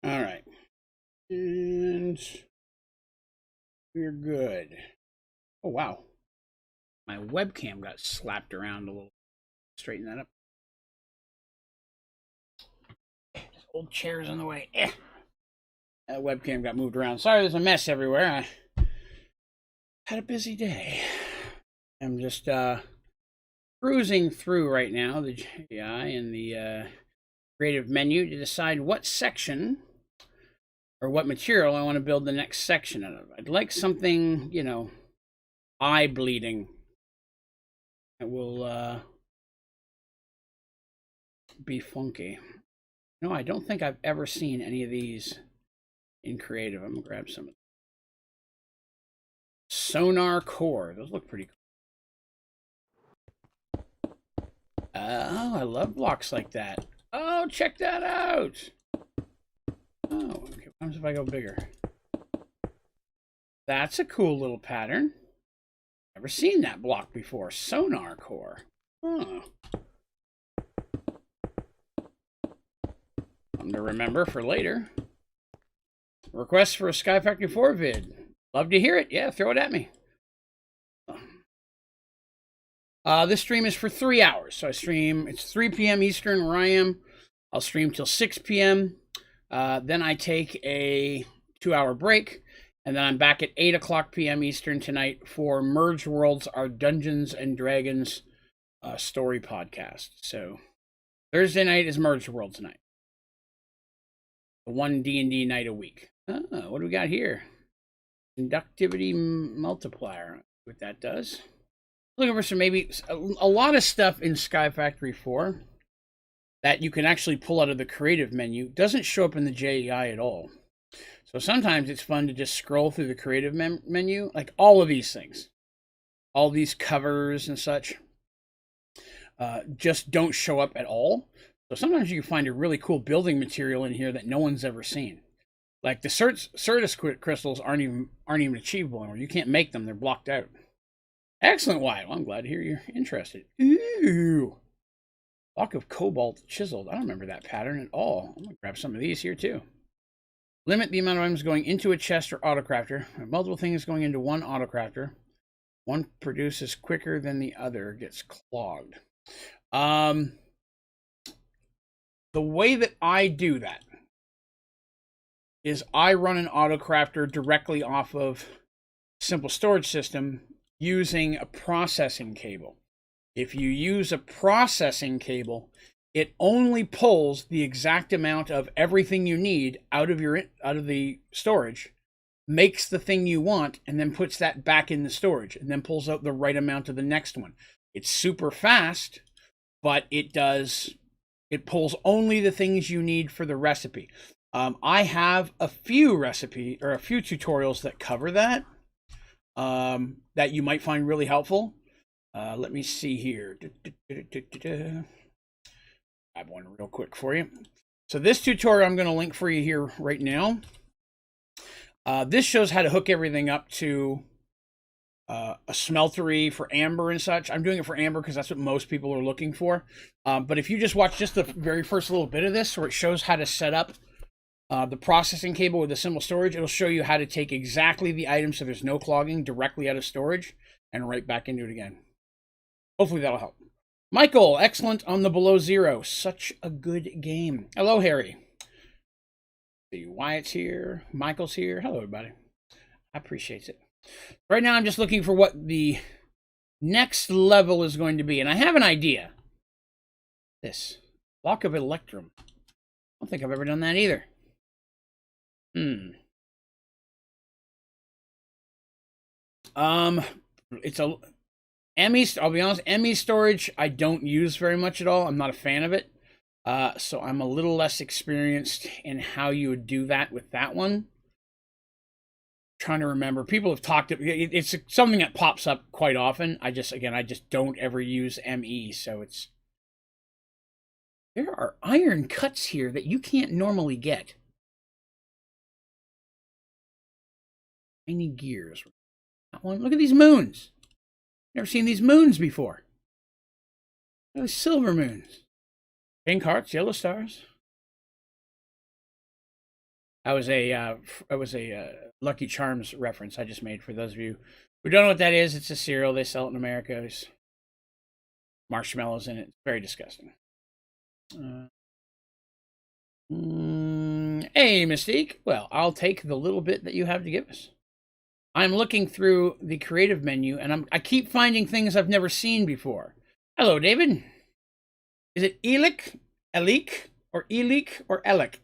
All right. And we're good. Oh, wow. My webcam got slapped around a little. Straighten that up. This old chair's in the way. That webcam got moved around. Sorry, there's a mess everywhere. I had a busy day. I'm just cruising through right now the GI and the creative menu to decide what section or what material I want to build the next section out of. I'd like something, you know, eye bleeding. It will be funky. No, I don't think I've ever seen any of these in creative. I'm gonna grab some of them. Sonar core. Those look pretty cool. Oh, I love blocks like that. Oh, check that out. Oh, okay. What happens if I go bigger? That's a cool little pattern. Never seen that block before. Sonar core. Oh. Something to remember for later. Request for a Sky Factory 4 vid. Love to hear it. Yeah, throw it at me. This stream is for 3 hours. So I stream, it's 3 p.m. Eastern where I am. I'll stream till 6 p.m. Then I take a 2-hour break. And then I'm back at 8 o'clock p.m. Eastern tonight for Merge Worlds, our Dungeons and Dragons story podcast. So Thursday night is Merge Worlds night. One D&D night a week. Oh, what do we got here? Conductivity multiplier. What that does. Looking for some maybe a lot of stuff in Sky Factory 4 that you can actually pull out of the creative menu. Doesn't show up in the JEI at all. So sometimes it's fun to just scroll through the creative menu, like all of these things. All these covers and such just don't show up at all. So sometimes you can find a really cool building material in here that no one's ever seen. Like the Certus crystals aren't even achievable anymore. You can't make them; they're blocked out. Excellent, Wyatt. Well, I'm glad to hear you're interested. Ooh, block of cobalt chiseled. I don't remember that pattern at all. I'm gonna grab some of these here too. Limit the amount of items going into a chest or autocrafter. Multiple things going into one autocrafter. One produces quicker than the other. Gets clogged. The way that I do that is I run an autocrafter directly off of Simple Storage System using a processing cable. If you use a processing cable, it only pulls the exact amount of everything you need out of the storage, makes the thing you want, and then puts that back in the storage, and then pulls out the right amount of the next one. It's super fast, but it pulls only the things you need for the recipe. I have a few tutorials that cover that that you might find really helpful. Let me see here. Grab one real quick for you. So this tutorial I'm going to link for you here right now. This shows how to hook everything up to a smeltery for amber and such. I'm doing it for amber because that's what most people are looking for. But if you just watch just the very first little bit of this, where it shows how to set up the processing cable with the simple storage, it'll show you how to take exactly the item so there's no clogging directly out of storage and right back into it again. Hopefully that'll help. Michael, excellent on the Below Zero. Such a good game. Hello, Harry. See, Wyatt's here. Michael's here. Hello, everybody. I appreciate it. Right now, I'm just looking for what the next level is going to be, and I have an idea. This block of electrum. I don't think I've ever done that either. It's a ME. I'll be honest. ME storage I don't use very much at all. I'm not a fan of it. So I'm a little less experienced in how you would do that with that one. Trying to remember. People have talked. It's something that pops up quite often. I just don't ever use ME. So there are iron cuts here that you can't normally get. Tiny gears. That one. Look at these moons. Never seen these moons before. Those silver moons. Pink hearts, yellow stars. That was a Lucky Charms reference I just made for those of you who don't know what that is. It's a cereal. They sell it in America. There's marshmallows in it. It's very disgusting. Hey, Mystique. Well, I'll take the little bit that you have to give us. I'm looking through the creative menu, and I keep finding things I've never seen before. Hello, David. Is it Elik, or Elik?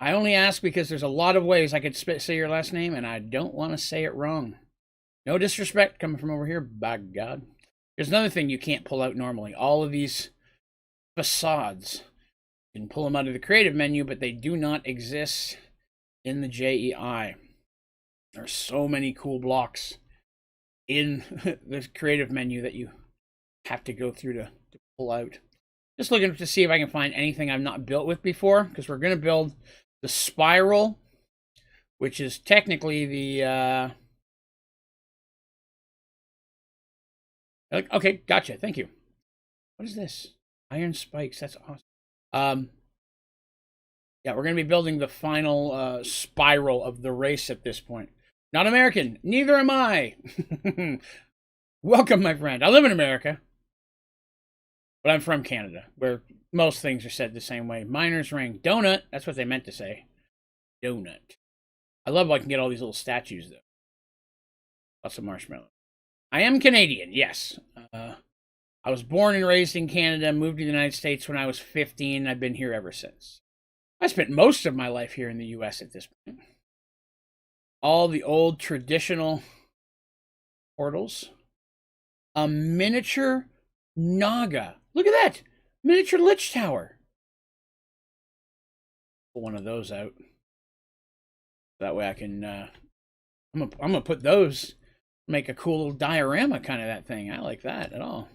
I only ask because there's a lot of ways I could say your last name, and I don't want to say it wrong. No disrespect coming from over here, by God. There's another thing you can't pull out normally. All of these facades. You can pull them out of the creative menu, but they do not exist in the JEI. There's so many cool blocks in the creative menu that you have to go through to pull out. Just looking to see if I can find anything I've not built with before, because we're going to build the spiral, which is technically the... Okay, gotcha. Thank you. What is this? Iron spikes. That's awesome. Yeah, we're going to be building the final spiral of the race at this point. Not American. Neither am I. Welcome, my friend. I live in America, but I'm from Canada, where most things are said the same way. Miner's ring. Donut. That's what they meant to say. Donut. I love how I can get all these little statues, though. Lots of marshmallows. I am Canadian, yes. I was born and raised in Canada, moved to the United States when I was 15. I've been here ever since. I spent most of my life here in the U.S. at this point. All the old traditional portals. A miniature Naga. Look at that. Miniature Lich Tower. Pull one of those out. That way I can... I'm gonna put those... Make a cool little diorama kind of that thing. I like that at all.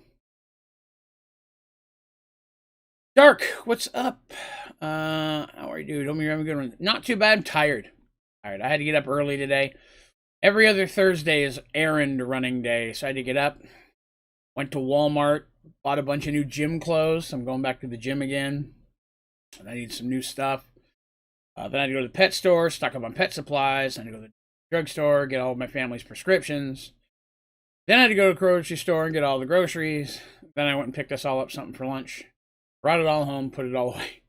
Dark, what's up? How are you, dude? Hope you're having a good one. Not too bad. I'm tired. I had to get up early today. Every other Thursday is errand running day, so I had to get up. Went to Walmart, bought a bunch of new gym clothes. I'm going back to the gym again. And I need some new stuff. Then I had to go to the pet store, stock up on pet supplies. I had to go to the drugstore, get all of my family's prescriptions. Then I had to go to the grocery store and get all the groceries. Then I went and picked us all up something for lunch. Brought it all home, put it all away.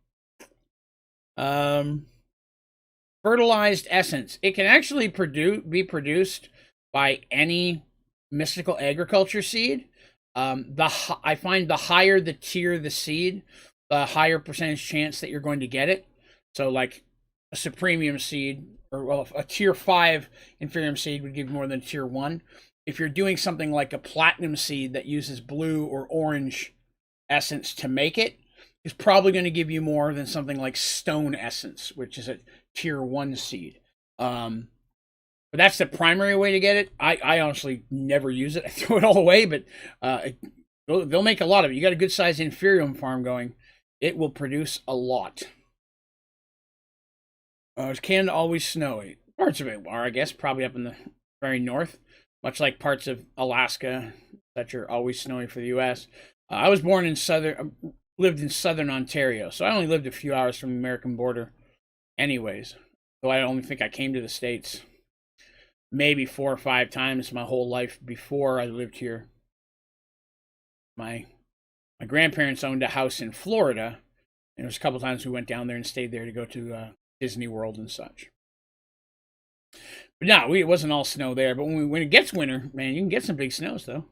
Fertilized essence. It can actually be produced by any mystical agriculture seed. I find the higher the tier the seed, the higher percentage chance that you're going to get it. So like a supremium seed, or well, a tier 5 inferium seed would give more than a tier 1. If you're doing something like a platinum seed that uses blue or orange essence to make it, it's probably going to give you more than something like stone essence, which is a tier 1 seed. But that's the primary way to get it. I honestly never use it. I throw it all away, but they'll make a lot of it. You got a good sized inferium farm going, it will produce a lot. Is Canada always snowy? Parts of it are, I guess, probably up in the very north, much like parts of Alaska that are always snowy for the U.S. I was born in lived in southern Ontario, so I only lived a few hours from the American border anyways. Though I only think I came to the States maybe 4 or 5 times my whole life before I lived here. My grandparents owned a house in Florida, and there was a couple times we went down there and stayed there to go to Disney World and such. But no, it wasn't all snow there. But when it gets winter, man, you can get some big snows though.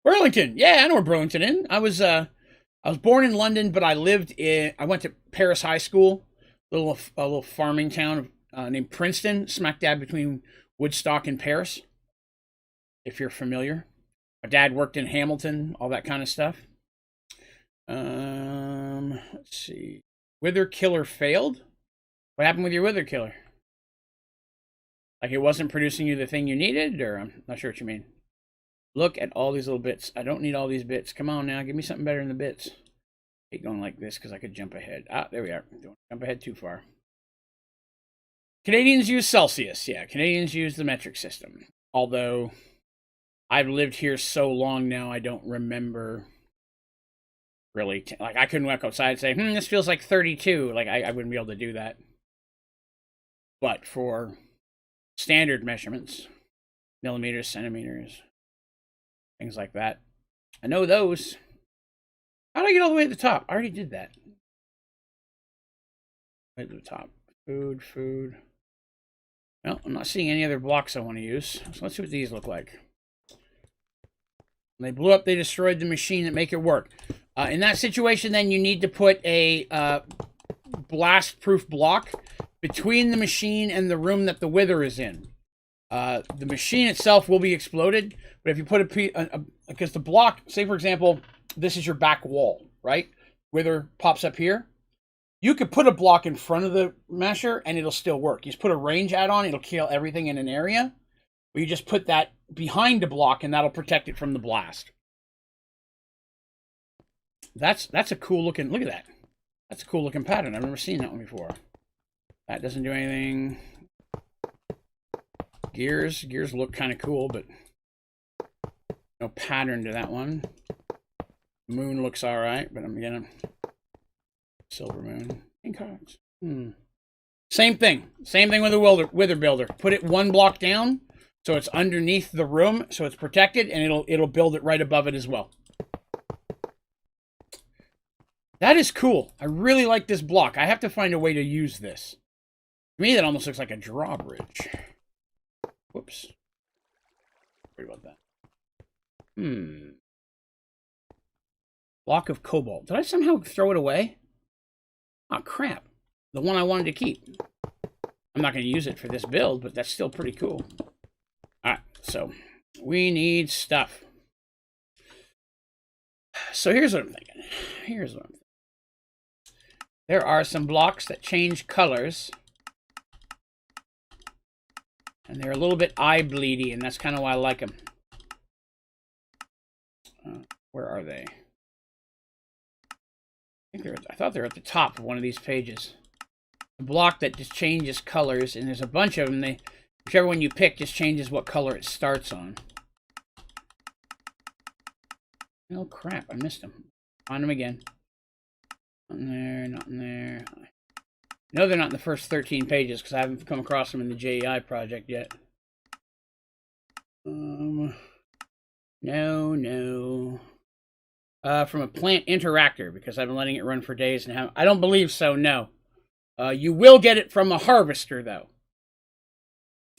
Burlington, yeah, I know where Burlington is. I was born in London, but I went to Paris High School, a little farming town named Princeton, smack dab between Woodstock and Paris. If you're familiar, my dad worked in Hamilton, all that kind of stuff. Let's see. Wither Killer failed? What happened with your Wither Killer? Like it wasn't producing you the thing you needed? Or I'm not sure what you mean. Look at all these little bits. I don't need all these bits. Come on now, give me something better than the bits. I hate going like this because I could jump ahead. Ah, there we are. Don't jump ahead too far. Canadians use Celsius. Yeah, Canadians use the metric system. Although I've lived here so long now, I don't remember really, like, I couldn't walk outside and say, this feels like 32. Like, I wouldn't be able to do that. But for standard measurements, millimeters, centimeters, things like that, I know those. How did I get all the way to the top? I already did that. Way to the top. Food. No, I'm not seeing any other blocks I want to use. So let's see what these look like. When they blew up, they destroyed the machine that make it work. In that situation, then you need to put a blast-proof block between the machine and the room that the wither is in. The machine itself will be exploded, but if you put because the block, say for example, this is your back wall, right? Wither pops up here. You could put a block in front of the mesher and it'll still work. You just put a range add-on, it'll kill everything in an area. Or you just put that behind the block and that'll protect it from the blast. That's a cool looking, look at that. That's a cool looking pattern. I've never seen that one before. That doesn't do anything. Gears look kind of cool, but no pattern to that one. Moon looks all right, but I'm gonna silver moon. Pink cards. Same thing with the wither builder. Put it one block down, so it's underneath the room, so it's protected, and it'll build it right above it as well. That is cool. I really like this block. I have to find a way to use this. To me, that almost looks like a drawbridge. Whoops. Sorry about that. Block of cobalt. Did I somehow throw it away? Oh, crap. The one I wanted to keep. I'm not going to use it for this build, but that's still pretty cool. Alright, so we need stuff. So here's what I'm thinking. There are some blocks that change colors. And they're a little bit eye bleedy, and that's kind of why I like them. Where are they? I thought they were at the top of one of these pages. The block that just changes colors, and there's a bunch of them. Whichever one you pick just changes what color it starts on. Oh crap, I missed them. Find them again. Not in there, not in there. No, they're not in the first 13 pages because I haven't come across them in the JEI project yet. No. From a plant interactor, because I've been letting it run for days and I don't believe so, no. You will get it from a harvester, though.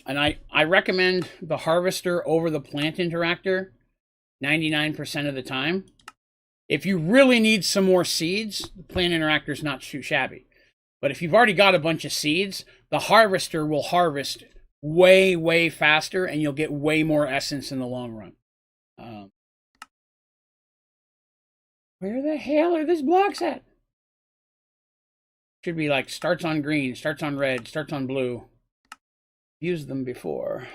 And I recommend the harvester over the plant interactor 99% of the time. If you really need some more seeds, the plant interactor is not too shabby. But if you've already got a bunch of seeds, the harvester will harvest way, way faster, and you'll get way more essence in the long run. Where the hell are these blocks at? Should be like starts on green, starts on red, starts on blue. Used them before.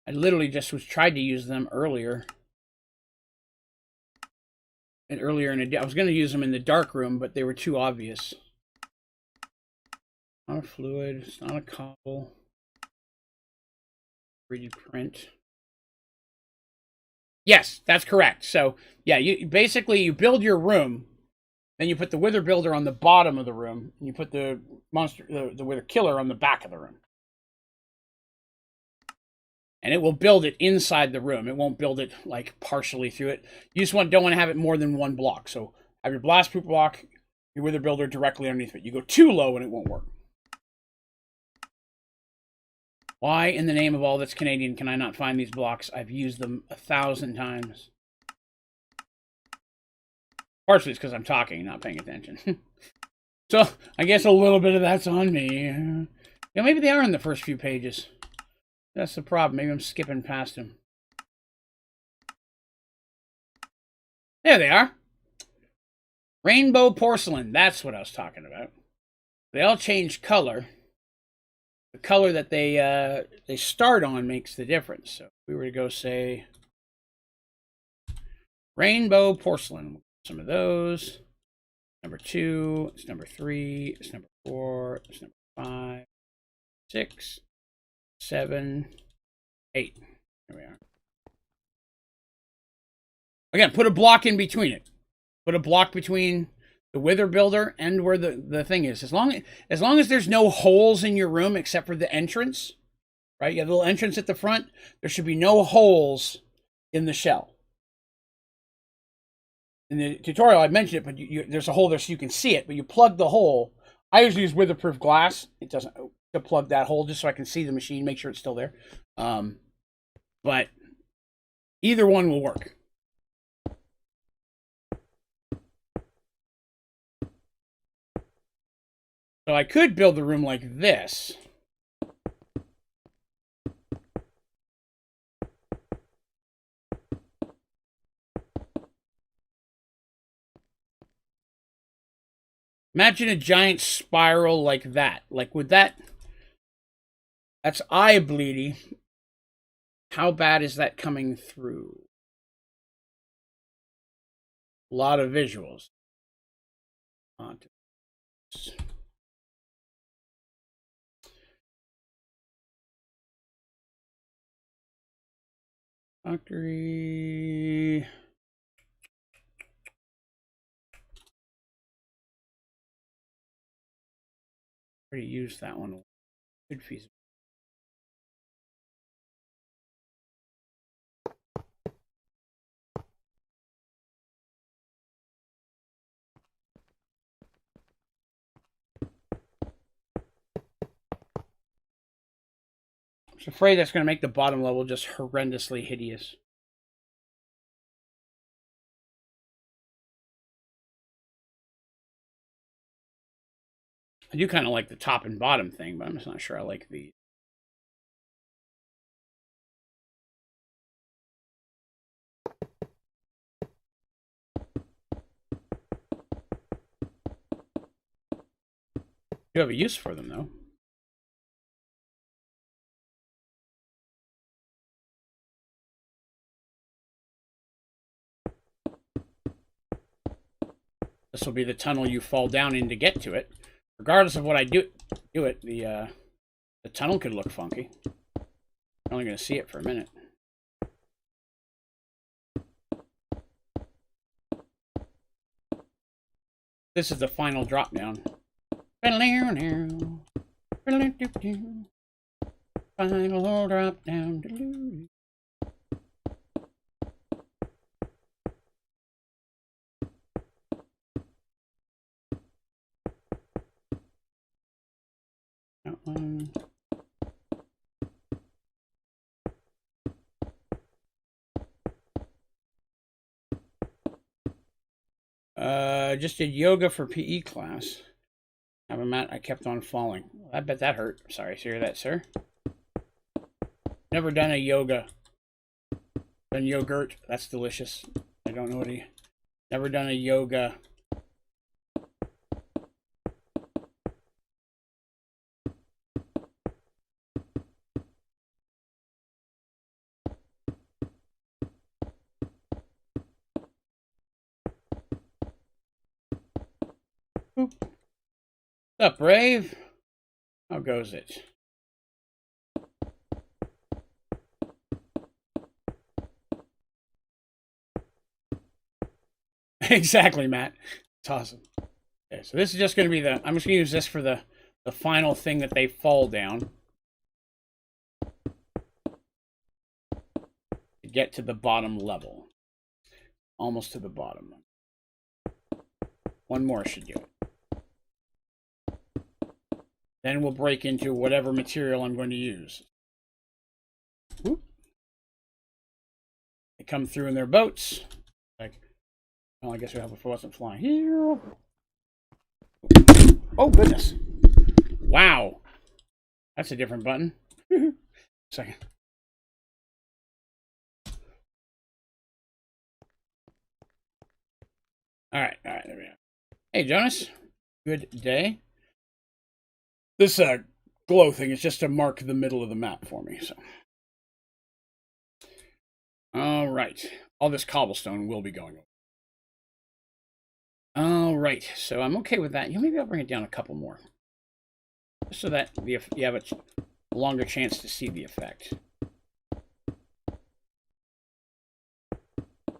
I literally just tried to use them earlier. And earlier in the day, I was going to use them in the dark room, but they were too obvious. Not a fluid, it's not a cobble. 3D print. Yes, that's correct. So, yeah, you build your room, then you put the wither builder on the bottom of the room, and you put the wither killer on the back of the room. And it will build it inside the room. It won't build it like partially through it. You just don't want to have it more than one block. So have your blast-proof block, your wither builder directly underneath it. You go too low and it won't work. Why in the name of all that's Canadian can I not find these blocks? I've used them 1,000 times. Partially it's because I'm talking, not paying attention. So I guess a little bit of that's on me. Yeah, maybe they are in the first few pages. That's the problem. Maybe I'm skipping past them. There they are. Rainbow porcelain. That's what I was talking about. They all change color. The color that they start on makes the difference. So if we were to go say rainbow porcelain, some of those. Number 2, it's number 3, it's number 4, it's number 5, 6, 7, 8. There we are. Again, put a block in between it. Put a block between the wither builder and where the thing is. As long as there's no holes in your room except for the entrance, right? You have a little entrance at the front. There should be no holes in the shell. In the tutorial, I mentioned it, but there's a hole there so you can see it, but you plug the hole. I usually use weatherproof glass. It doesn't to plug that hole just so I can see the machine, make sure it's still there. But either one will work. So I could build the room like this. Imagine a giant spiral like that. Like, would that... That's eye bleedy. How bad is that coming through? A lot of visuals. Factory... Already used that one. Good feasible. I'm afraid that's going to make the bottom level just horrendously hideous. I do kind of like the top and bottom thing, but I'm just not sure I like the... You have a use for them, though. This will be the tunnel you fall down in to get to it. Regardless of what I do it, the tunnel could look funky. I'm only going to see it for a minute. This is the final drop down. Final drop down. That one. Just did yoga for PE class. Have a mat. I kept on falling. I bet that hurt. Sorry to hear that, sir. Never done a yoga. Done yogurt. That's delicious. I don't know what he... Never done a yoga. What's up, Brave? How goes it? Exactly, Matt. It's awesome. Okay, so this is just going to be the... I'm just going to use this for the final thing that they fall down. To get to the bottom level. Almost to the bottom. One more should do it. Then we'll break into whatever material I'm going to use. Whoop. They come through in their boats. Like, well, I guess we have if it wasn't flying here. Oh, goodness. Wow. That's a different button. Second. All right, there we go. Hey, Jonas. Good day. This glow thing is just to mark the middle of the map for me. So, all right. All this cobblestone will be going over. All right. So I'm okay with that. Maybe I'll bring it down a couple more, just so that you have a longer chance to see the effect.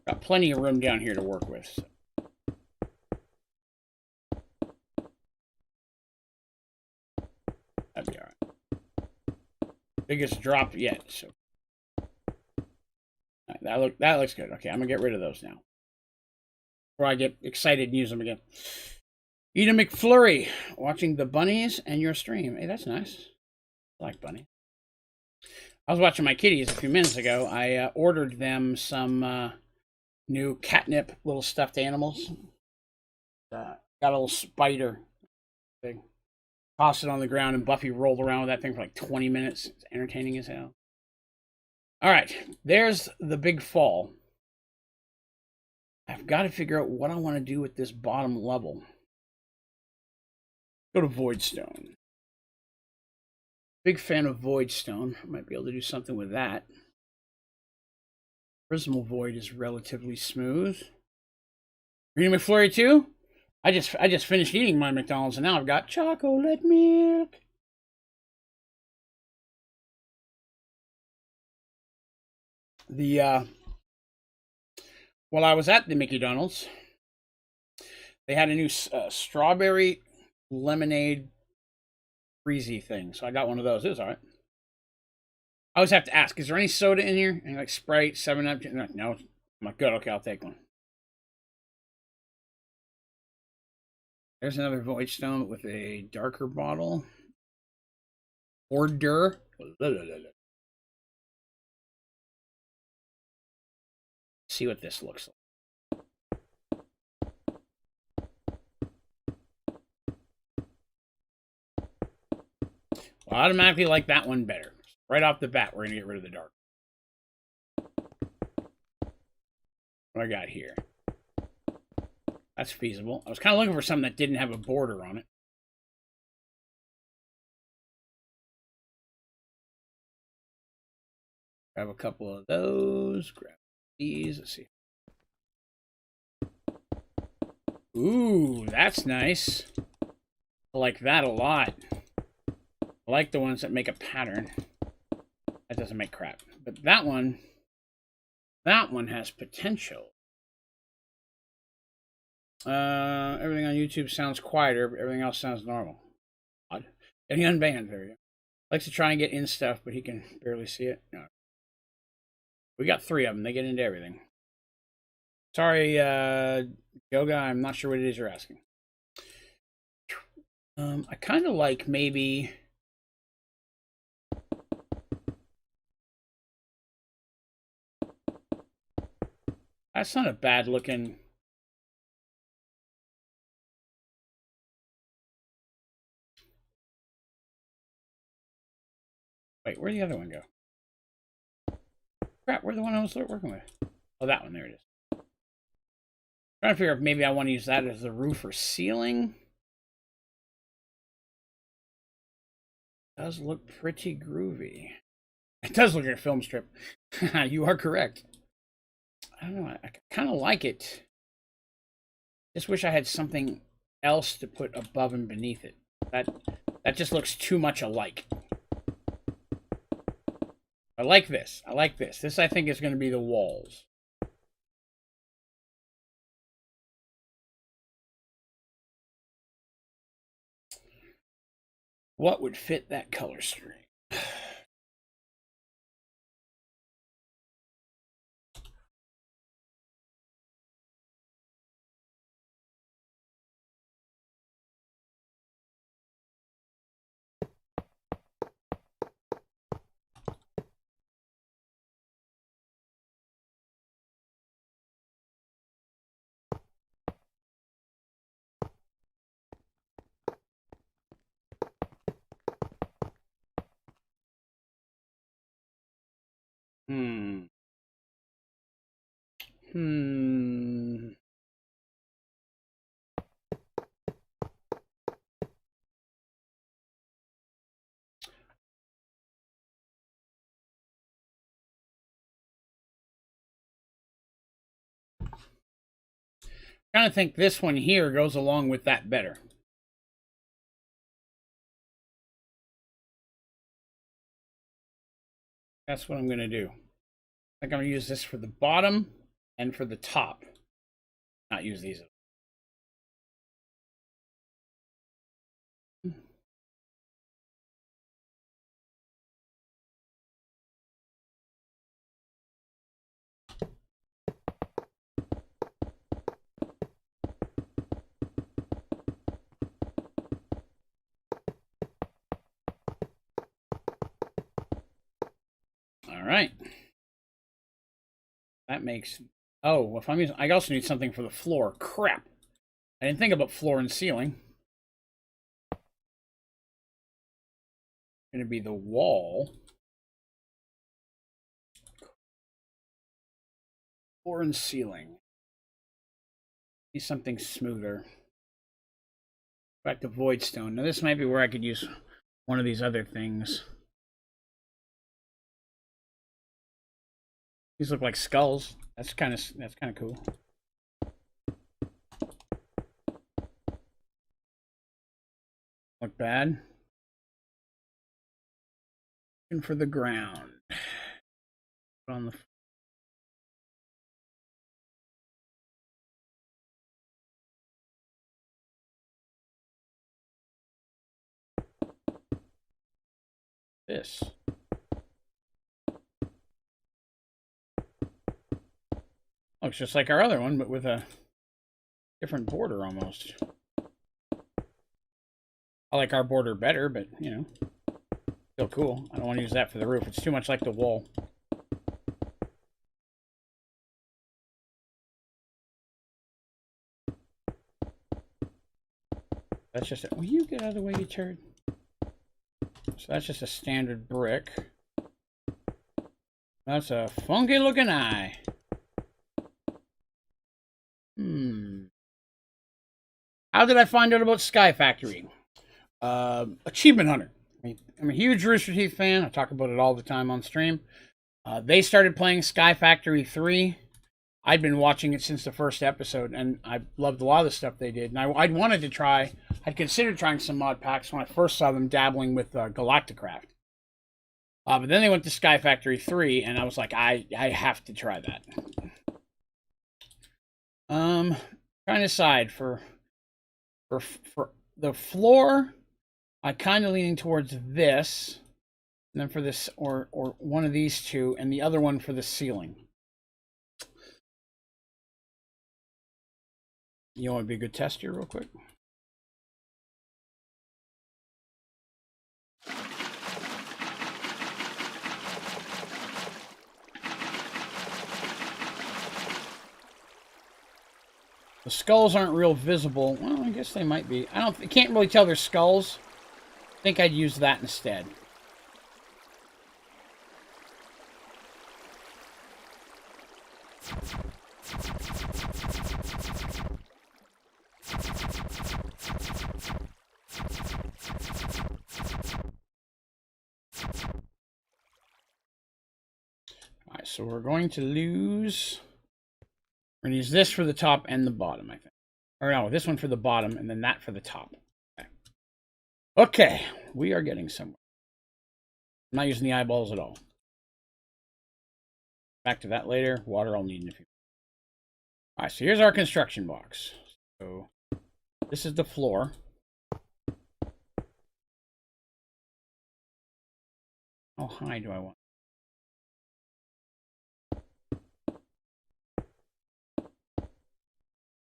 Got plenty of room down here to work with. So. Biggest drop yet. So that looks good. Okay, I'm gonna get rid of those now before I get excited and use them again. Eda McFlurry, watching the bunnies and your stream. Hey, that's nice. I like bunny. I was watching my kitties a few minutes ago. I ordered them some new catnip little stuffed animals. Got a little spider thing. Tossed it on the ground, and Buffy rolled around with that thing for like 20 minutes. It's entertaining as hell. All right, there's the big fall. I've got to figure out what I want to do with this bottom level. Go to Voidstone. Big fan of Voidstone. I might be able to do something with that. Prismal Void is relatively smooth. Reading McFlurry too? I just finished eating my McDonald's and now I've got chocolate milk. While I was at the Mickey Donald's, they had a new strawberry lemonade freezy thing. So I got one of those. It was all right. I always have to ask, is there any soda in here? And like Sprite, 7-Up? No. I'm like, good. Okay, I'll take one. There's another Voidstone with a darker bottle. Order. See what this looks like. Well, I automatically like that one better. Right off the bat, we're going to get rid of the dark. What I got here? That's feasible. I was kind of looking for something that didn't have a border on it. Grab a couple of those. Grab these. Let's see. Ooh, that's nice. I like that a lot. I like the ones that make a pattern. That doesn't make crap. But that one has potential. Everything on YouTube sounds quieter, but everything else sounds normal. Odd. Getting unbanned, there you go. Likes to try and get in stuff, but he can barely see it. No. We got 3 of them. They get into everything. Sorry, Yoga, I'm not sure what it is you're asking. I kind of like maybe... That's not a bad looking... Wait, where'd the other one go? Crap, where'd the one I was working with? Oh, that one, there it is. Trying to figure if maybe I want to use that as the roof or ceiling. It does look pretty groovy. It does look like a film strip. You are correct. I don't know, I kind of like it. Just wish I had something else to put above and beneath it. That just looks too much alike. I like this. I like this. This, I think, is going to be the walls. What would fit that color string? Hmm. I kind of think this one here goes along with that better. That's what I'm going to do. I think I'm going to use this for the bottom and for the top. Not use these. All right. That makes... Oh, if I'm using... I also need something for the floor. Crap. I didn't think about floor and ceiling. Going to be the wall. Floor and ceiling. Need something smoother. Back to void stone. Now this might be where I could use one of these other things. These look like skulls. That's kind of cool. Look bad. Looking for the ground. Put on the... This. Looks just like our other one, but with a different border almost. I like our border better, but, you know, still cool. I don't want to use that for the roof. It's too much like the wall. That's just a... Will you get out of the way, you turd? So that's just a standard brick. That's a funky looking eye. How did I find out about Sky Factory? Achievement Hunter. I'm a huge Rooster Teeth fan. I talk about it all the time on stream. They started playing Sky Factory 3. I'd been watching it since the first episode, and I loved a lot of the stuff they did. And I'd wanted to try... I'd considered trying some mod packs when I first saw them dabbling with Galacticraft. But then they went to Sky Factory 3, and I was like, I have to try that. Trying to decide for the floor, I'm kind of leaning towards this, and then for this, or one of these two, and the other one for the ceiling. You want to be a good test here real quick? The skulls aren't real visible. Well, I guess they might be. I can't really tell they're skulls. I think I'd use that instead. Alright, so we're going to lose... We're going to use this for the top and the bottom, I think. Or no, this one for the bottom and then that for the top. Okay, we are getting somewhere. I'm not using the eyeballs at all. Back to that later. Water I'll need in a few. Alright, so here's our construction box. So this is the floor. How high do I want?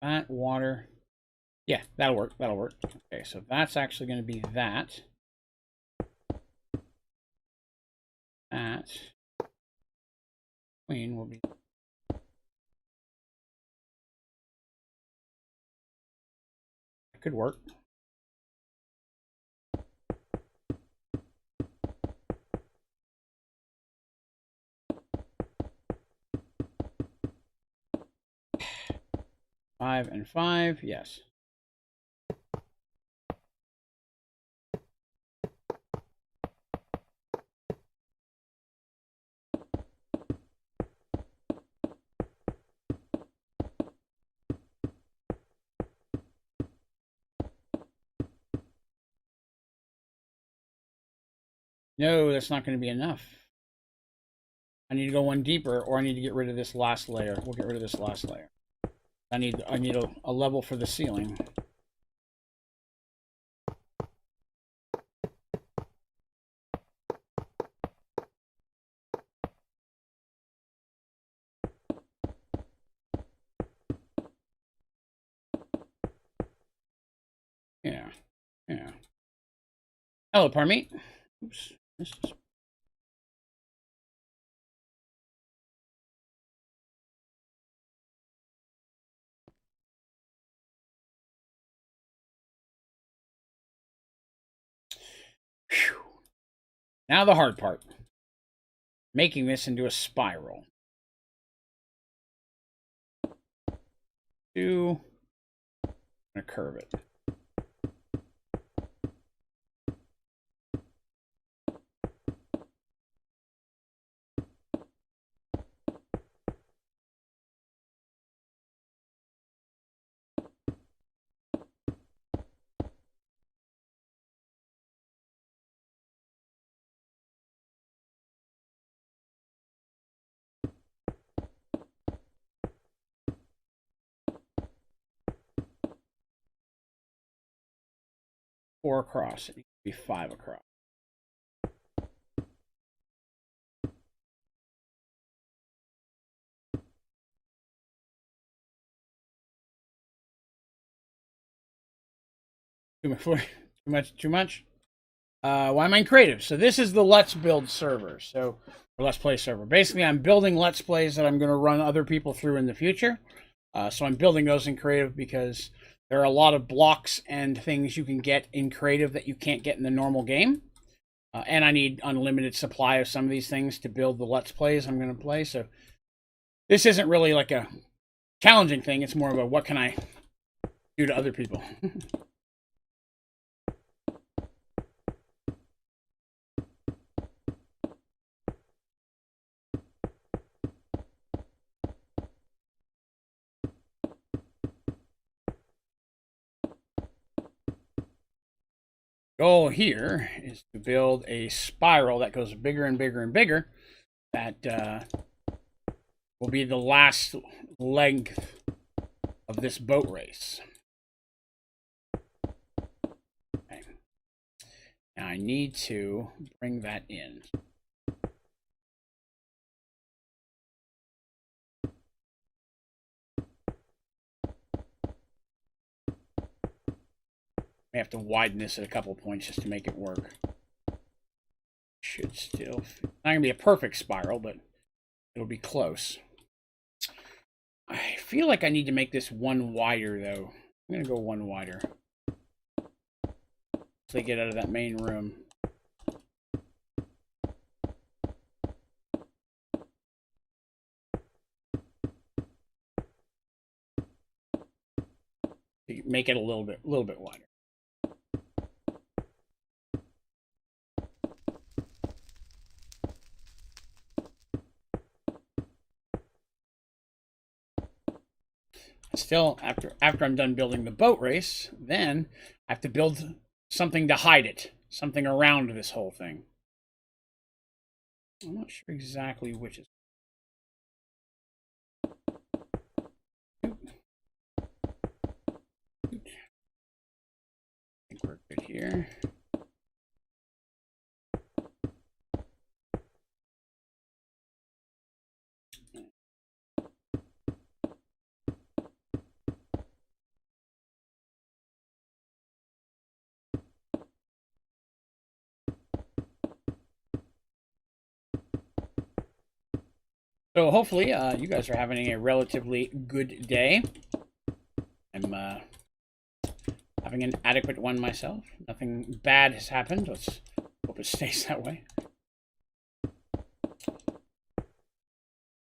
That, water. Yeah, that'll work. That'll work. Okay, so that's actually going to be that. That. Queen will be... It could work. Five and 5, yes. No, that's not going to be enough. I need to go one deeper, or I need to get rid of this last layer. We'll get rid of this last layer. I need a level for the ceiling. Yeah. Hello, pardon me. Oops. Now the hard part. Making this into a spiral. 2. I'm going to curve it. Four across. It needs to be 5 across. Too much. Why am I in creative? So this is the Let's Build server. Or Let's Play server. Basically, I'm building Let's Plays that I'm going to run other people through in the future. So I'm building those in creative because there are a lot of blocks and things you can get in creative that you can't get in the normal game. And I need unlimited supply of some of these things to build the Let's Plays I'm going to play. So this isn't really like a challenging thing. It's more of a what can I do to other people. Goal here is to build a spiral that goes bigger and bigger and bigger. That will be the last length of this boat race. Okay. Now I need to bring that in. I have to widen this at a couple points just to make it work. Should still... Not going to be a perfect spiral, but it'll be close. I feel like I need to make this one wider, though. I'm going to go one wider. So they get out of that main room. Make it a little bit wider. Still, after I'm done building the boat race, then I have to build something to hide it, something around this whole thing. I'm not sure exactly which is. I think we're good here. So hopefully you guys are having a relatively good day. I'm having an adequate one myself. Nothing bad has happened. Let's hope it stays that way.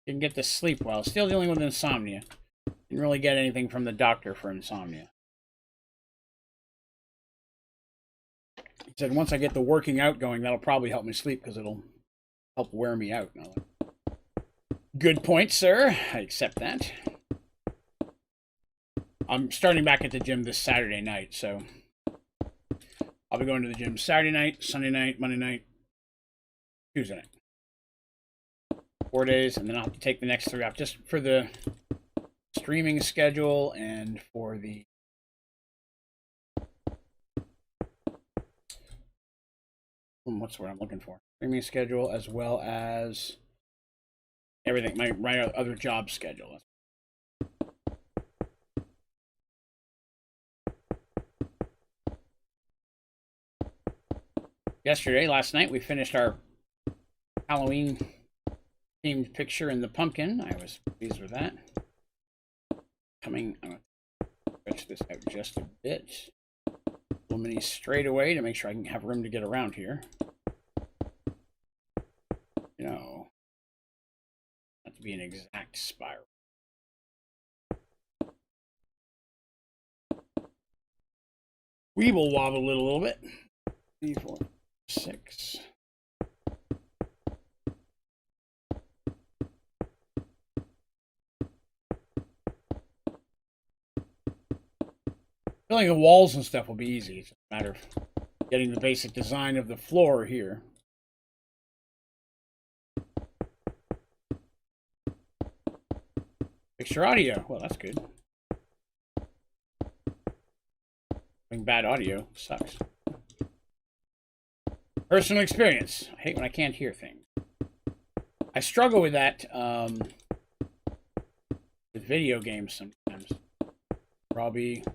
Didn't get to sleep well. Still dealing with insomnia. Didn't really get anything from the doctor for insomnia. He said once I get the working out going, that'll probably help me sleep because it'll help wear me out. Good point, sir. I accept that. I'm starting back at the gym this Saturday night, so I'll be going to the gym Saturday night, Sunday night, Monday night, Tuesday night. 4 days, and then I'll have to take the next 3 off just for the streaming schedule and for the what's the word I'm looking for? Streaming schedule as well as everything, my other job schedule. Last night, we finished our Halloween themed picture in the pumpkin. I was pleased with that. I'm going to stretch this out just a bit. Little mini straight away to make sure I can have room to get around here. No. Not to be an exact spiral. We will wobble it a little bit. 3, 4, 6. Filling the walls and stuff will be easy. It's a matter of getting the basic design of the floor here. Picture audio. Well, that's good. Having bad audio sucks. Personal experience. I hate when I can't hear things. I struggle with that with video games sometimes. Where I'll be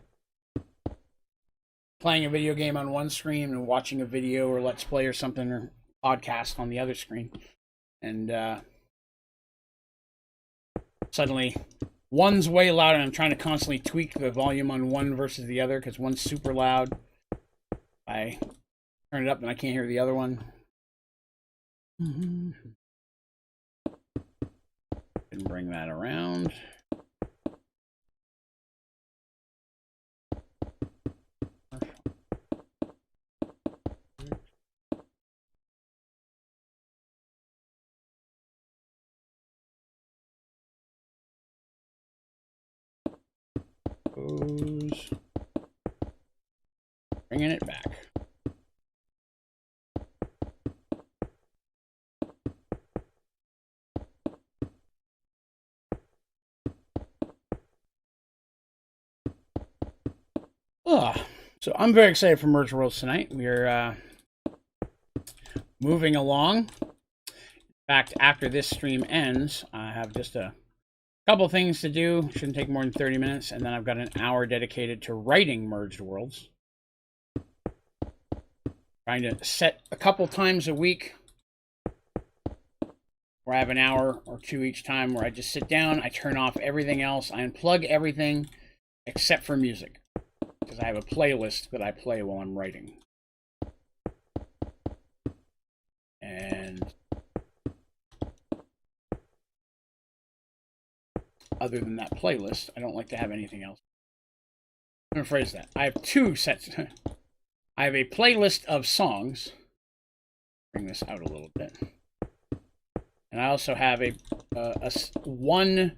playing a video game on one screen and watching a video or Let's Play or something or podcast on the other screen. And suddenly one's way loud and I'm trying to constantly tweak the volume on one versus the other because one's super loud. I turn it up and I can't hear the other one. And bring that around. Bringing it back. So I'm very excited for Merge Worlds tonight. We're moving along. In fact, after this stream ends, I have just a couple things to do. Shouldn't take more than 30 minutes. And then I've got an hour dedicated to writing Merged Worlds. Trying to set a couple times a week where I have an hour or two each time where I just sit down, I turn off everything else, I unplug everything except for music. Because I have a playlist that I play while I'm writing. And other than that playlist, I don't like to have anything else. I'm going to rephrase that. I have two sets. I have a playlist of songs. Bring this out a little bit. And I also have a one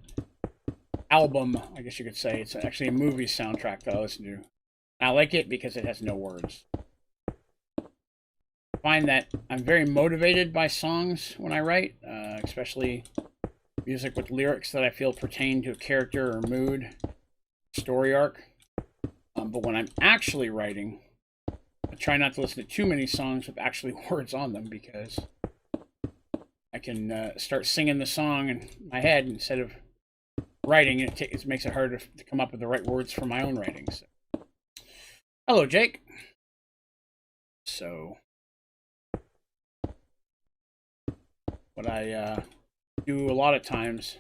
album, I guess you could say. It's actually a movie soundtrack that I listen to. I like it because it has no words. I find that I'm very motivated by songs when I write, especially music with lyrics that I feel pertain to a character or mood, story arc. But when I'm actually writing, I try not to listen to too many songs with actually words on them because I can start singing the song in my head instead of writing. It makes it harder to come up with the right words for my own writing. So. Hello, Jake. So, what I do a lot of times,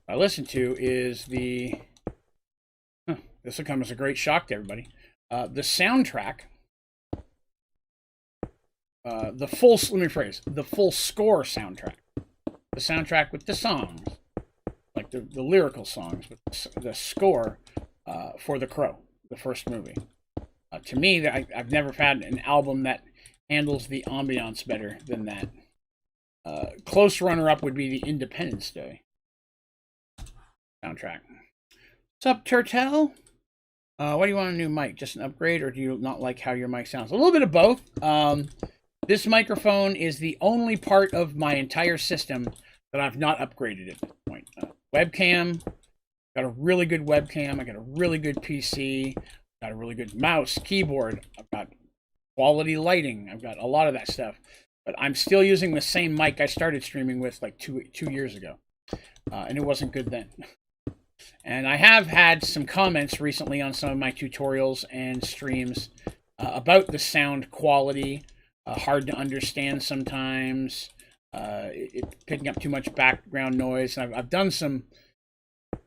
I listen to is the, this will come as a great shock to everybody, the soundtrack, the full score soundtrack, the soundtrack with the songs, like the lyrical songs, with the score for The Crow, the first movie. To me, I've never had an album that handles the ambiance better than that. Close runner-up would be the Independence Day soundtrack. What's up, Turtle? What do you want a new mic? Just an upgrade, or do you not like how your mic sounds? A little bit of both. This microphone is the only part of my entire system that I've not upgraded at this point. Webcam, got a really good webcam. I got a really good PC. Got a really good mouse, keyboard. I've got quality lighting. I've got a lot of that stuff. But I'm still using the same mic I started streaming with like two years ago. And it wasn't good then. And I have had some comments recently on some of my tutorials and streams about the sound quality. Hard to understand sometimes. It picking up too much background noise. And I've done some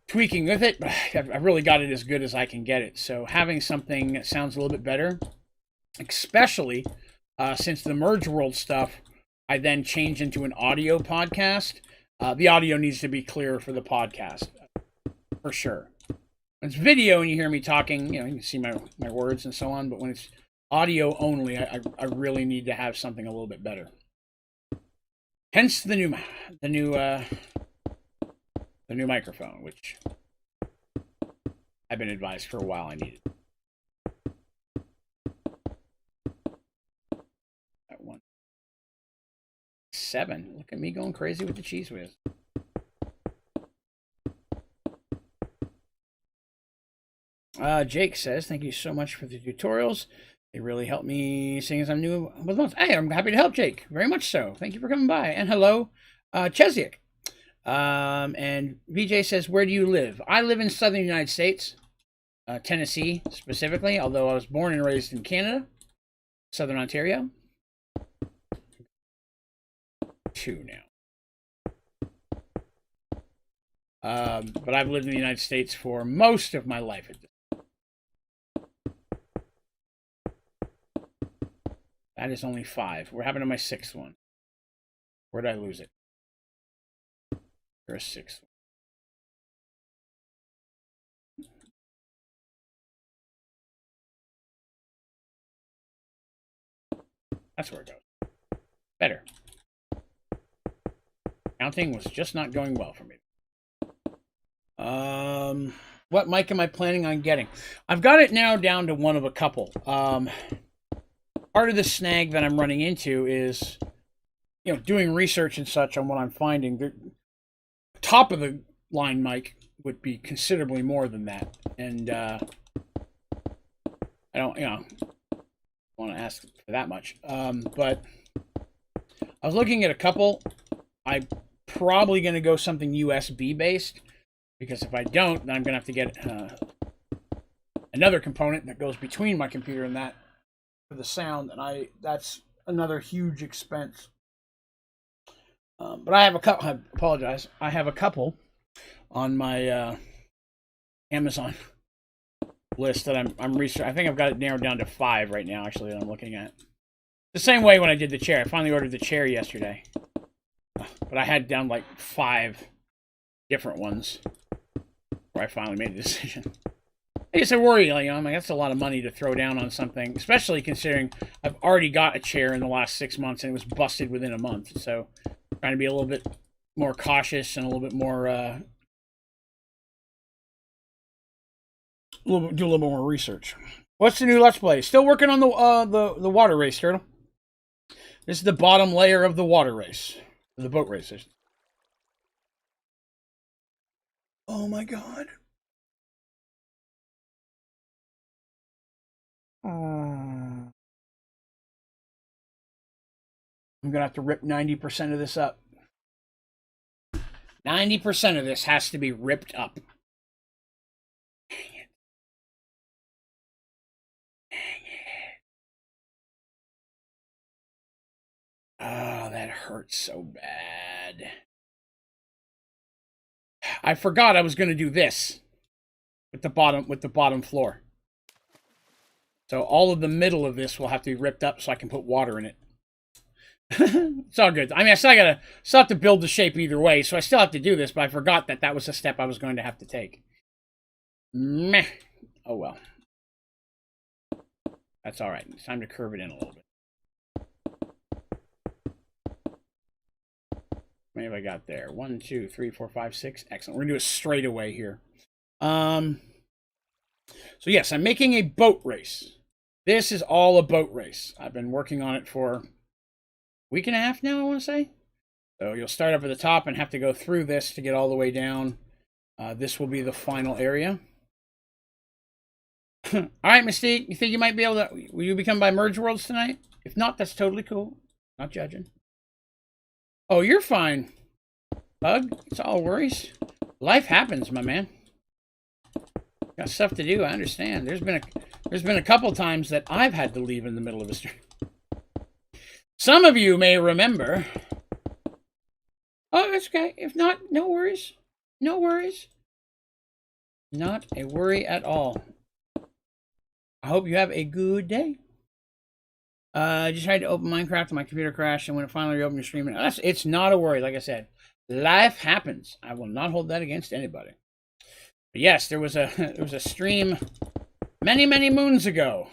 tweaking with it, but I've really got it as good as I can get it. So having something that sounds a little bit better, especially since the Merge World stuff I then change into an audio podcast. The audio needs to be clear for the podcast, for sure. When it's video and you hear me talking, you can see my words and so on. But when it's audio only, I really need to have something a little bit better. Hence the new microphone, which I've been advised for a while I needed. That 1.7. Look at me going crazy with the cheese whiz. Jake says, thank you so much for the tutorials. They really help me seeing as I'm new with months. Hey, I'm happy to help, Jake. Very much so. Thank you for coming by. And hello, Cheziak. And VJ says, where do you live? I live in southern United States, Tennessee specifically, although I was born and raised in Canada, southern Ontario. 2 now. But I've lived in the United States for most of my life. That is only 5. We're having to my 6th one. Where did I lose it? There's a 6th one. That's where it goes. Better. Counting was just not going well for me. What mic am I planning on getting? I've got it now down to one of a couple. Part of the snag that I'm running into is, doing research and such on what I'm finding. The top of the line mic would be considerably more than that, and I don't, want to ask for that much. But I was looking at a couple. I'm probably going to go something USB based, because if I don't, then I'm going to have to get another component that goes between my computer and that for the sound, and that's another huge expense. But I have a couple. I apologize. I have a couple on my Amazon list that I'm researching. I think I've got it narrowed down to 5 right now, actually, that I'm looking at. The same way when I did the chair. I finally ordered the chair yesterday, but I had down like 5 different ones where I finally made a decision. I guess I worry, I'm like, that's a lot of money to throw down on something, especially considering I've already got a chair in the last 6 months and it was busted within a month. So trying to be a little bit more cautious and a little bit more, do a little bit more research. What's the new Let's Play? Still working on the water race, Turtle. This is the bottom layer of the water race, the boat race. Oh my God. I'm going to have to rip 90% of this up. 90% of this has to be ripped up. Dang it. Dang it. Oh, that hurts so bad. I forgot I was going to do this with the bottom floor. So all of the middle of this will have to be ripped up so I can put water in it. It's all good. I mean, I still have to build the shape either way, so I still have to do this, but I forgot that was a step I was going to have to take. Meh. Oh well. That's all right. It's time to curve it in a little bit. How many have I got there? 1, 2, 3, 4, 5, 6. Excellent. We're gonna do it straight away here. So yes, I'm making a boat race. This is all a boat race. I've been working on it for a week and a half now, I want to say. So you'll start up at the top and have to go through this to get all the way down. This will be the final area. All right, Mystique, you think you might be able to... Will you become by Merge Worlds tonight? If not, that's totally cool. Not judging. Oh, you're fine, Bug. It's all worries. Life happens, my man. Got stuff to do, I understand. There's been a couple times that I've had to leave in the middle of a stream. Some of you may remember. Oh, that's okay. If not, no worries. No worries. Not a worry at all. I hope you have a good day. I just tried to open Minecraft and my computer crashed, and when it finally reopened, you're streaming. It's not a worry. Like I said, life happens. I will not hold that against anybody. But yes, there was a stream many moons ago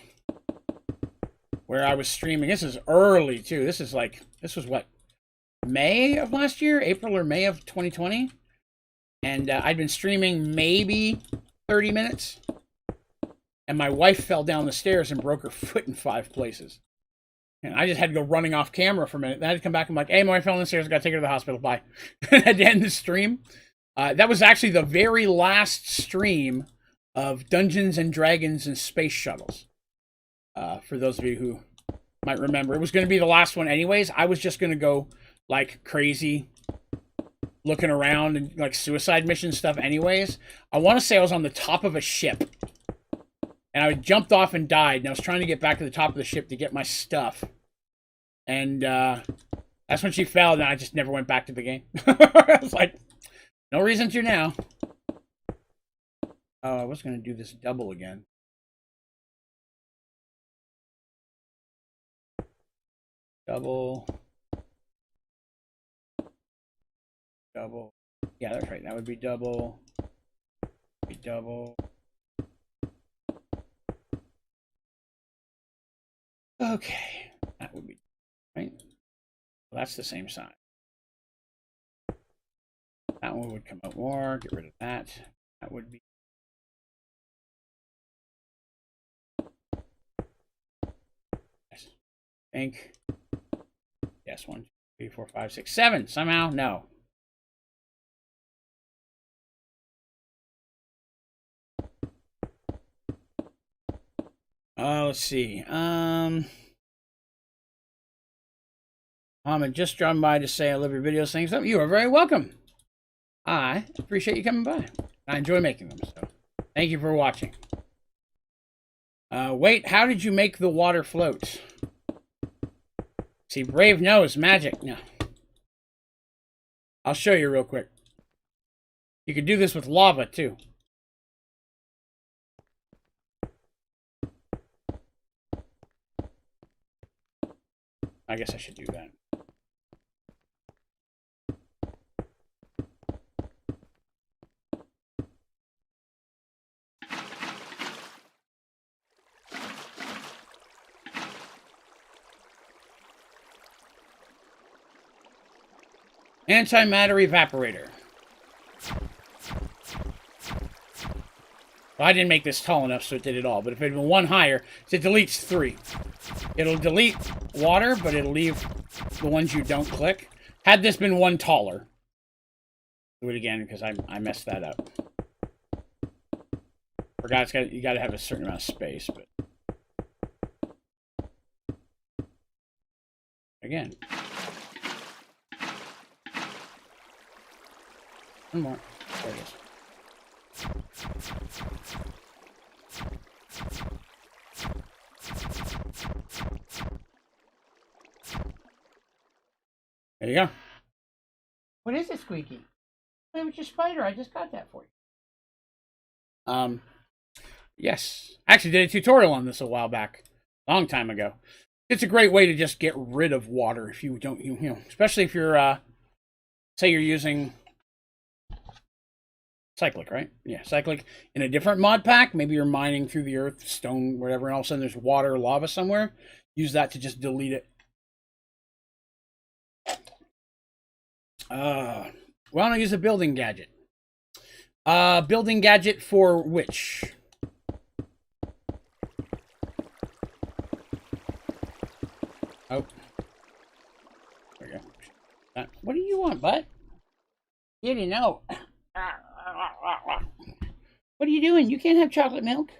where I was streaming. This is early too. This was what, May of last year, April or May of 2020, and I'd been streaming maybe 30 minutes, and my wife fell down the stairs and broke her foot in 5 places. And I just had to go running off camera for a minute. Then I had to come back and I'm like, hey, my wife fell down the stairs. I got to take her to the hospital. Bye. I had to end the stream. That was actually the very last stream of Dungeons and Dragons and Space Shuttles. For those of you who might remember, it was going to be the last one anyways. I was just going to go like crazy looking around and like suicide mission stuff anyways. I want to say I was on the top of a ship. And I jumped off and died, and I was trying to get back to the top of the ship to get my stuff. And that's when she fell, and I just never went back to the game. I was like, no reason to now. Oh, I was going to do this double again. Double. Double. Yeah, that's right. That would be double. Double. Okay, that would be right. Well, that's the same size. That one would come out more. Get rid of that. That would be. Yes. I think. Yes, 1, 2, 3, 4, 5, 6, 7. Somehow, no. Let's see. I'm just dropping by to say I love your videos. Thanks. You are very welcome. I appreciate you coming by. I enjoy making them. So, thank you for watching. Wait, how did you make the water float? See, Brave knows magic. No. I'll show you real quick. You could do this with lava too. I guess I should do that. Antimatter evaporator. Well, I didn't make this tall enough so it did it all, but if it had been 1 higher, it deletes 3. It'll delete water, but it'll leave the ones you don't click. Had this been 1 taller, do it again because I messed that up. Forgot you got to have a certain amount of space, but again, 1 more. There it is. There you go. What is it, Squeaky? Play with your spider. I just got that for you. Yes. I actually did a tutorial on this a while back. Long time ago. It's a great way to just get rid of water if you don't, you know, especially if you're, say you're using Cyclic, right? Yeah, Cyclic in a different mod pack. Maybe you're mining through the earth, stone, whatever, and all of a sudden there's water or lava somewhere. Use that to just delete it. Why don't I use a building gadget? Building gadget for which? Oh. There we go. What do you want, bud? You didn't know. What are you doing? You can't have chocolate milk.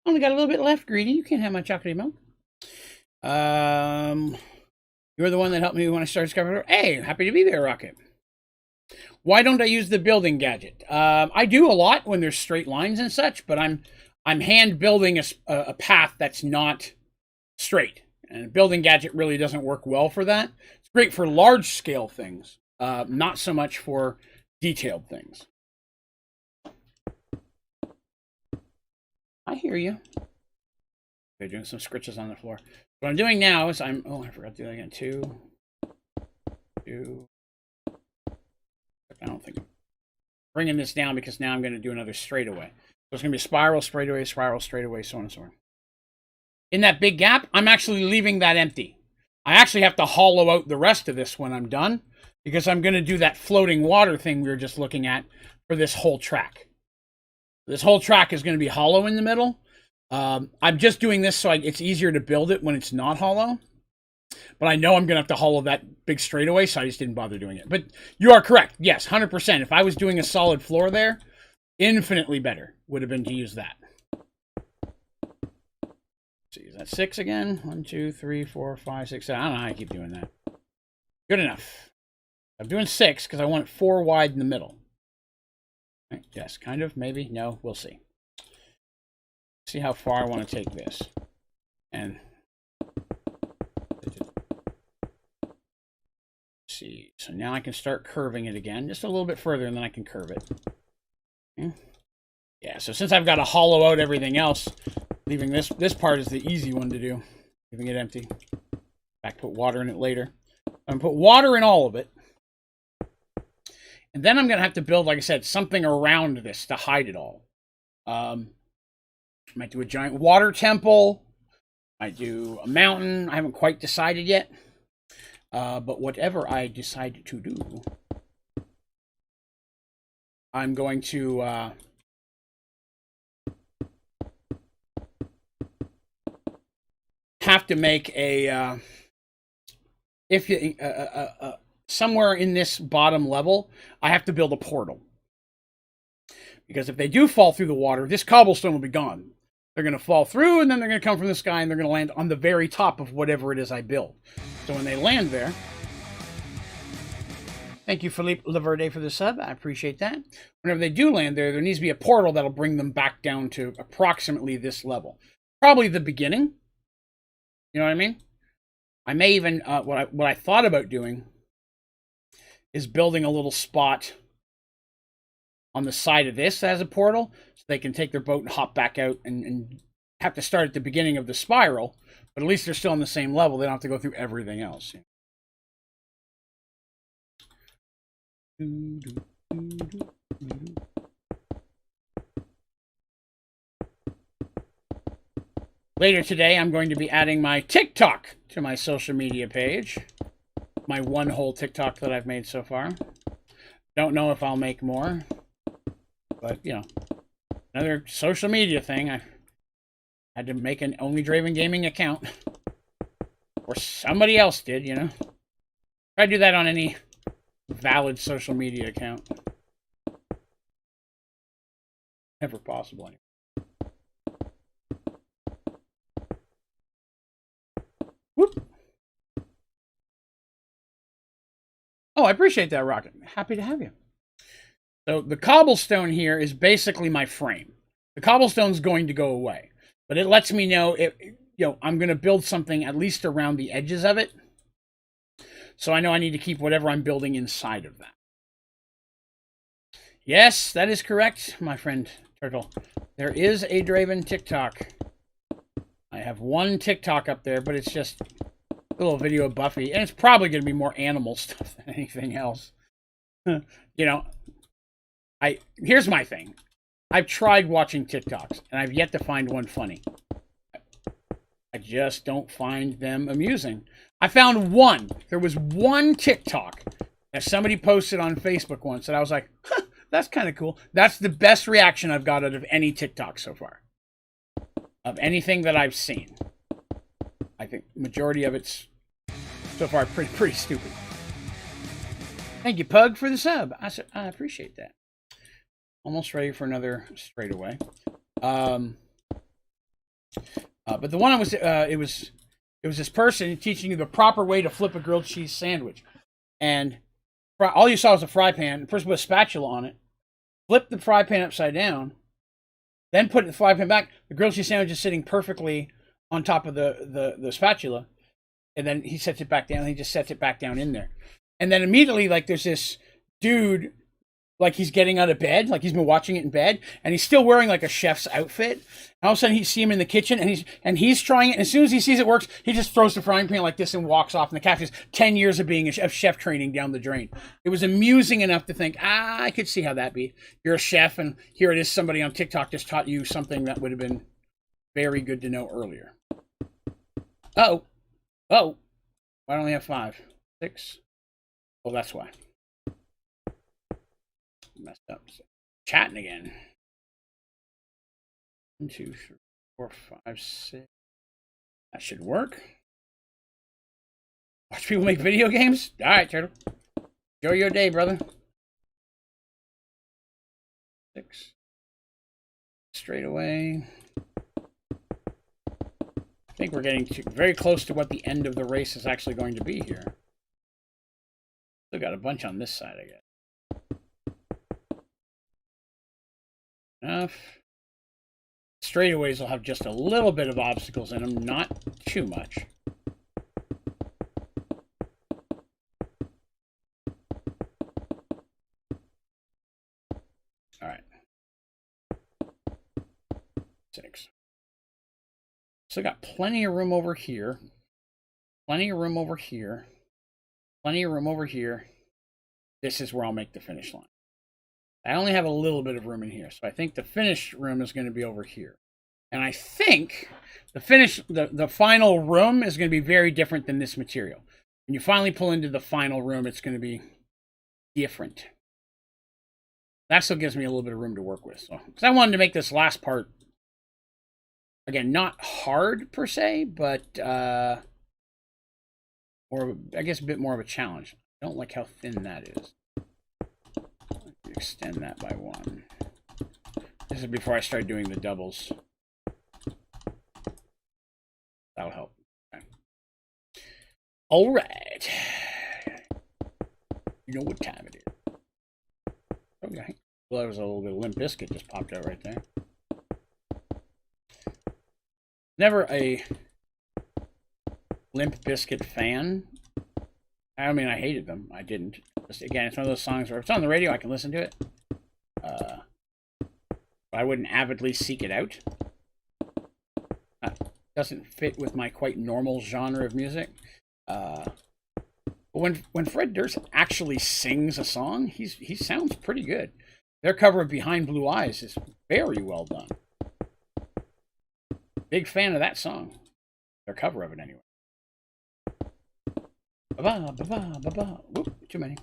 I only got a little bit left, Greedy. You can't have my chocolate milk. You're the one that helped me when I started discovering. Hey, happy to be there, Rocket. Why don't I use the building gadget? I do a lot when there's straight lines and such, but I'm hand building a path that's not straight. And a building gadget really doesn't work well for that. It's great for large scale things, not so much for detailed things. I hear you. They're doing some scritches on the floor. What I'm doing now is I forgot to do that again. Two. I don't think I'm bringing this down because now I'm going to do another straightaway. So it's going to be spiral, straightaway, spiral, straightaway, so on and so on. In that big gap, I'm actually leaving that empty. I actually have to hollow out the rest of this when I'm done because I'm going to do that floating water thing we were just looking at for this whole track. This whole track is going to be hollow in the middle. I'm just doing this so it's easier to build it when it's not hollow. But I know I'm going to have to hollow that big straightaway, so I just didn't bother doing it. But you are correct. Yes, 100%. If I was doing a solid floor there, infinitely better would have been to use that. So is that 6 again? 1, 2, 3, 4, 5, 6, 7. I don't know how I keep doing that. Good enough. I'm doing 6 because I want it 4 wide in the middle. Right? Yes, kind of, maybe. No, we'll see. See how far I want to take this. And see. So now I can start curving it again, just a little bit further, and then I can curve it. Okay. Yeah, so since I've got to hollow out everything else, leaving this part is the easy one to do. Leaving it empty. Back, put water in it later. I'm going to put water in all of it. And then I'm going to have to build, like I said, something around this to hide it all. Might do a giant water temple. Might do a mountain. I haven't quite decided yet. But whatever I decide to do, I'm going to have to make a somewhere in this bottom level, I have to build a portal. Because if they do fall through the water, this cobblestone will be gone. They're going to fall through, and then they're going to come from the sky, and they're going to land on the very top of whatever it is I build. So when they land there, thank you, Philippe Laverde, for the sub. I appreciate that. Whenever they do land there, there needs to be a portal that'll bring them back down to approximately this level. Probably the beginning. You know what I mean? I may even, what I thought about doing is building a little spot on the side of this as a portal, so they can take their boat and hop back out and have to start at the beginning of the spiral, but at least they're still on the same level. They don't have to go through everything else. Later today, I'm going to be adding my TikTok to my social media page. My one whole TikTok that I've made so far. Don't know if I'll make more. But, you know, another social media thing. I had to make an Onlydraven gaming account. Or somebody else did, you know. Try to do that on any valid social media account. Never possible anymore. Whoop. Oh, I appreciate that, Rocket. Happy to have you. So the cobblestone here is basically my frame. The cobblestone's going to go away, but it lets me know I'm going to build something at least around the edges of it. So I know I need to keep whatever I'm building inside of that. Yes, that is correct, my friend Turtle. There is a Draven TikTok. I have one TikTok up there, but it's just a little video of Buffy, and it's probably going to be more animal stuff than anything else. You know, here's my thing. I've tried watching TikToks, and I've yet to find one funny. I just don't find them amusing. I found one. There was one TikTok that somebody posted on Facebook once that I was like, huh, that's kind of cool. That's the best reaction I've got out of any TikTok so far. Of anything that I've seen. I think majority of it's so far pretty stupid. Thank you, Pug, for the sub. I appreciate that. Almost ready for another straightaway. But the one it was this person teaching you the proper way to flip a grilled cheese sandwich, and all you saw was a fry pan. The person put a spatula on it, flipped the fry pan upside down, then put the fry pan back. The grilled cheese sandwich is sitting perfectly on top of the spatula, and then he sets it back down. He just sets it back down in there, and then immediately, like, there's this dude like he's getting out of bed, like he's been watching it in bed, and he's still wearing like a chef's outfit. And all of a sudden, you see him in the kitchen, and he's trying it. And as soon as he sees it works, he just throws the frying pan like this and walks off. And the caption is 10 years of being of chef training down the drain. It was amusing enough to think, I could see how that be. You're a chef, and here it is, somebody on TikTok just taught you something that would have been very good to know earlier. Oh, why don't we have 5, 6? Well, that's why. Messed up. Chatting again. 1, 2, 3, 4, 5, 6. That should work. Watch people make video games? Alright, Turtle. Enjoy your day, brother. 6. Straight away. I think we're getting very close to what the end of the race is actually going to be here. Still got a bunch on this side, I guess. Enough. Straightaways will have just a little bit of obstacles in them, not too much. All right. 6. So got plenty of room over here. Plenty of room over here. Plenty of room over here. This is where I'll make the finish line. I only have a little bit of room in here, so I think the finished room is going to be over here. And I think the final room is going to be very different than this material. When you finally pull into the final room, it's going to be different. That still gives me a little bit of room to work with. So, because I wanted to make this last part, again, not hard per se, but or I guess a bit more of a challenge. I don't like how thin that is. Extend that by 1. This is before I start doing the doubles. That'll help. Okay. All right. You know what time it is. Okay. Well, there was a little bit of Limp Bizkit just popped out right there. Never a Limp Bizkit fan. I mean, I hated them. I didn't. Just, again, it's one of those songs where if it's on the radio, I can listen to it. But I wouldn't avidly seek it out. Doesn't fit with my quite normal genre of music. But when Fred Durst actually sings a song, he sounds pretty good. Their cover of Behind Blue Eyes is very well done. Big fan of that song. Their cover of it, anyway. Whoop, too many.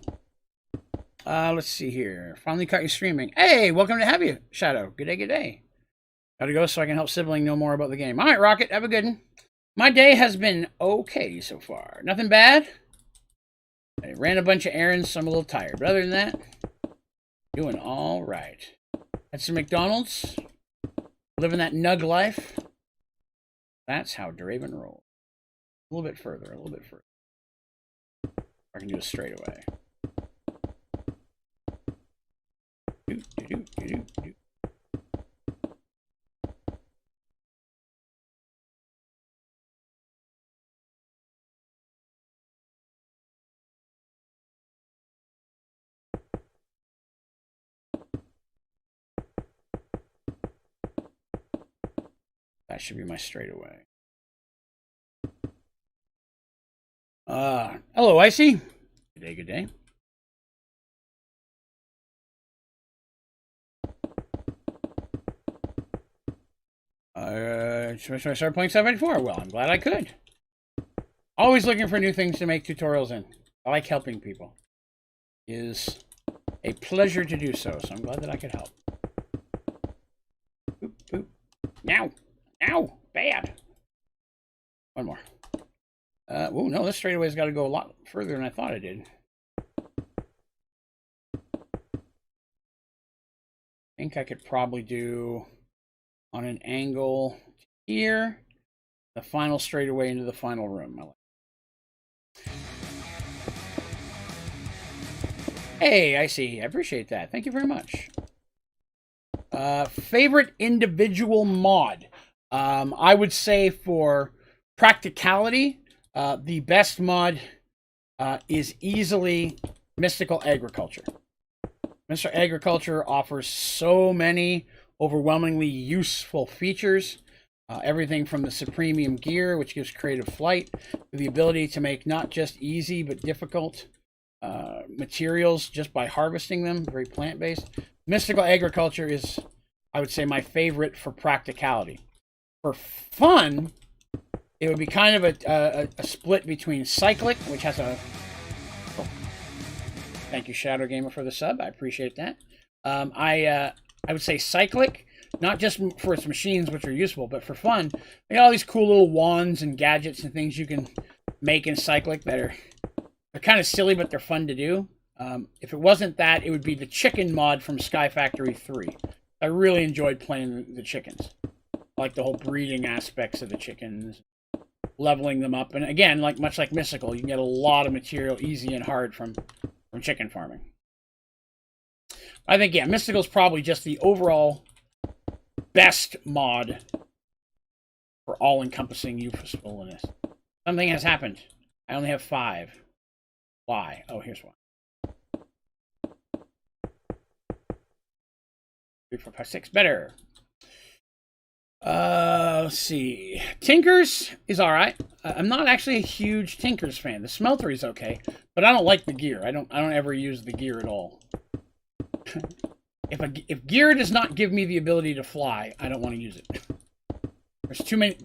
Let's see here. Finally caught you streaming. Hey, welcome to have you, Shadow. Good day, good day. Gotta go so I can help sibling know more about the game. All right, Rocket, have a good one. My day has been okay so far. Nothing bad. I ran a bunch of errands, so I'm a little tired. But other than that, doing all right. Had some McDonald's. Living that nug life. That's how Draven rolls. A little bit further, a little bit further. I can do a straightaway. That should be my straightaway. Hello, Icy. Good day, good day. Should I start playing 794? Well, I'm glad I could. Always looking for new things to make tutorials in. I like helping people. It is a pleasure to do so, so I'm glad that I could help. Boop, boop. Now! Ow! Bad! One more. Oh, no, this straightaway's got to go a lot further than I thought it did. I think I could probably do on an angle here, the final straightaway into the final room. Hey, I see. I appreciate that. Thank you very much. Favorite individual mod? I would say for practicality, the best mod is easily Mystical Agriculture. Mr. Agriculture offers so many overwhelmingly useful features. Everything from the Supremium gear, which gives creative flight, to the ability to make not just easy but difficult materials just by harvesting them, very plant-based. Mystical Agriculture is, I would say, my favorite for practicality. For fun, it would be kind of a split between Cyclic, which has a... Oh, thank you, Shadow Gamer, for the sub. I appreciate that. I would say Cyclic, not just for its machines, which are useful, but for fun. They got all these cool little wands and gadgets and things you can make in Cyclic that are they're kind of silly, but they're fun to do. If it wasn't that, it would be the chicken mod from Sky Factory 3. I really enjoyed playing the chickens. I like the whole breeding aspects of the chickens, leveling them up. And again, much like Mystical, you can get a lot of material easy and hard from chicken farming. I think, yeah, Mystical's probably just the overall best mod for all-encompassing usefulness. Something has happened. I only have 5. Why? Oh, here's one. 3, 4, 5, 6. Better. Let's see. Tinkers is alright. I'm not actually a huge Tinkers fan. The smelter is okay, but I don't like the gear. I don't ever use the gear at all. If gear does not give me the ability to fly, I don't want to use it. There's too much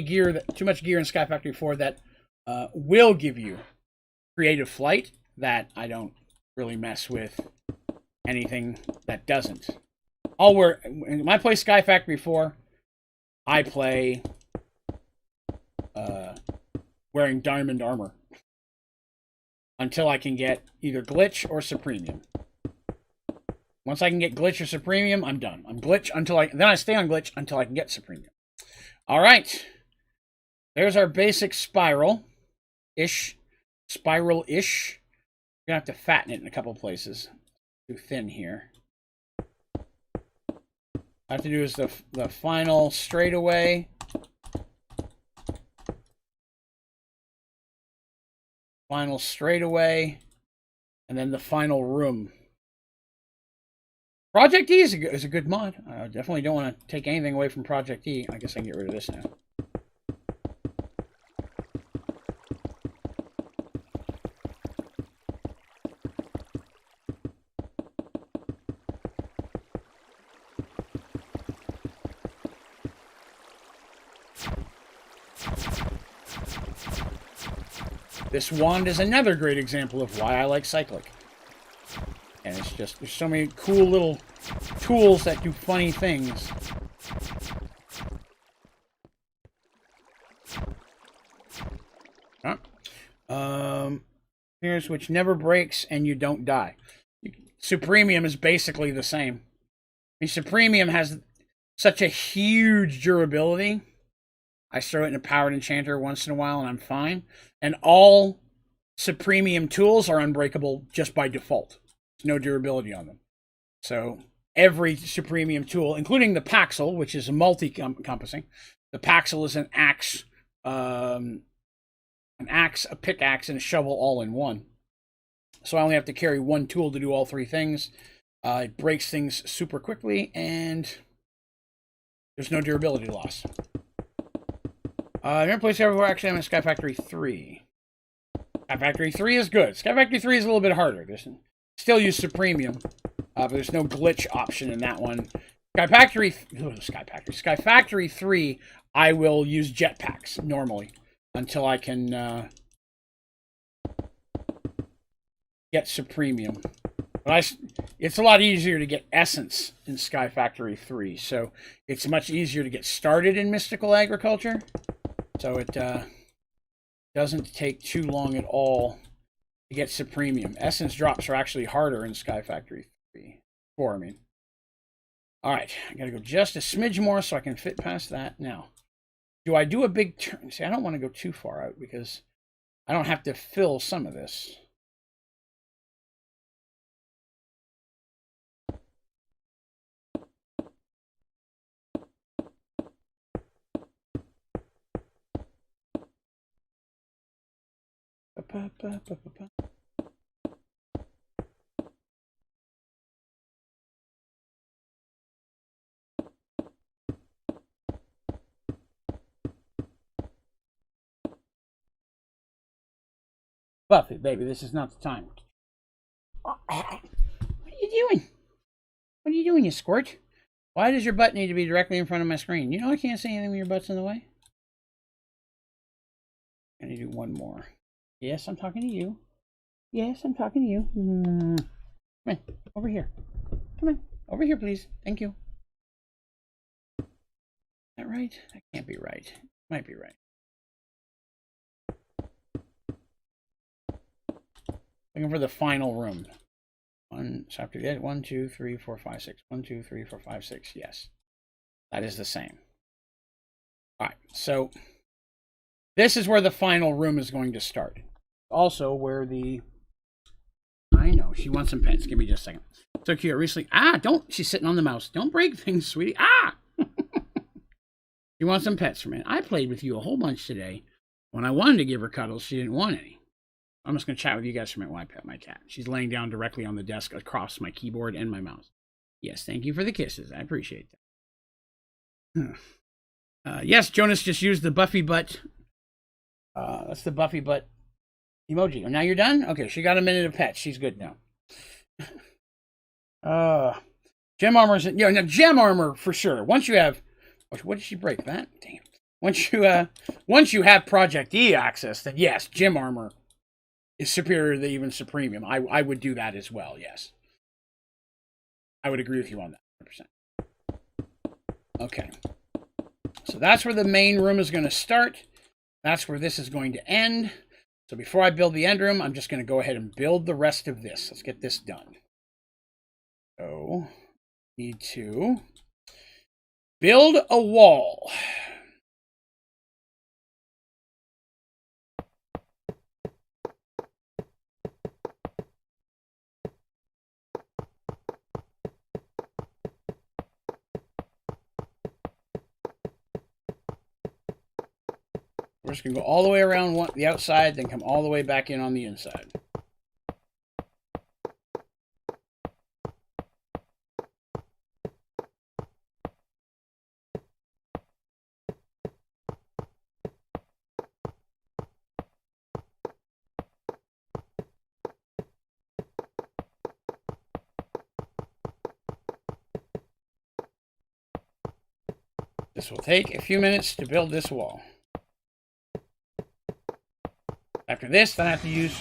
gear in Sky Factory 4 that will give you creative flight that I don't really mess with anything that doesn't. When I play Sky Factory 4, I play wearing diamond armor until I can get either glitch or supremium. Once I can get glitch or supremium, I'm done. I'm glitch then I stay on glitch until I can get supremium. All right. There's our basic spiral-ish. Spiral-ish. We're going to have to fatten it in a couple places. Too thin here. All I have to do is the final straightaway. Final straightaway. And then the final room. Project E is a good mod. I definitely don't want to take anything away from Project E. I guess I can get rid of this now. This wand is another great example of why I like Cyclic. And it's just, there's so many cool little tools that do funny things. Here's which never breaks and you don't die. Supremium is basically the same. I mean, Supremium has such a huge durability. I throw it in a powered enchanter once in a while and I'm fine. And all Supremium tools are unbreakable just by default. There's no durability on them. So every Supremium tool, including the Paxel, which is multi-encompassing. The Paxel is an axe, a pickaxe, and a shovel all in one. So I only have to carry one tool to do all 3 things. It breaks things super quickly, and there's no durability loss. Another place everywhere, actually, I'm in Sky Factory 3. Sky Factory 3 is good. Sky Factory 3 is a little bit harder. There's still use Supremium, but there's no glitch option in that one. Sky Factory 3, I will use jetpacks normally until I can get Supremium. But it's a lot easier to get Essence in Sky Factory 3, so it's much easier to get started in Mystical Agriculture. So it doesn't take too long at all to get Supremium. Essence drops are actually harder in Sky Factory 4, I mean. Alright, I gotta go just a smidge more so I can fit past that. Now, do I do a big turn? See, I don't want to go too far out because I don't have to fill some of this. Buffy, baby, this is not the time. What are you doing? What are you doing, you squirt? Why does your butt need to be directly in front of my screen? You know I can't say anything when your butt's in the way. I'm going to do one more. Yes, I'm talking to you. Yes, I'm talking to you. Come on, over here. Come on, over here, please. Thank you. Is that right? That can't be right. Might be right. Looking for the final room. So after that, 1, 2, 3, 4, 5, 6. 1, 2, 3, 4, 5, 6. Yes, that is the same. All right, so this is where the final room is going to start. Also, where the I know she wants some pets. Give me just a second. So cute. Recently, don't. She's sitting on the mouse. Don't break things, sweetie. You want some pets from it. I played with you a whole bunch today. When I wanted to give her cuddles, she didn't want any. I'm just going to chat with you guys for a minute while I pet my cat. She's laying down directly on the desk across my keyboard and my mouse. Yes, thank you for the kisses. I appreciate that. Yes, Jonas just used the Buffy butt. That's the Buffy butt emoji. Now you're done? Okay, she got a minute of pets. She's good now. Gem armor's now gem armor for sure. Once you have, what did she break? That? Damn. Once you have Project E access, then yes, gem armor is superior to even Supremium. I would do that as well, yes. I would agree with you on that, 100%. Okay. So that's where the main room is going to start. That's where this is going to end. So before I build the end room, I'm just going to go ahead and build the rest of this. Let's get this done. So, need to build a wall. We're just going to go all the way around the outside, then come all the way back in on the inside. This will take a few minutes to build this wall. After this, then I have to use...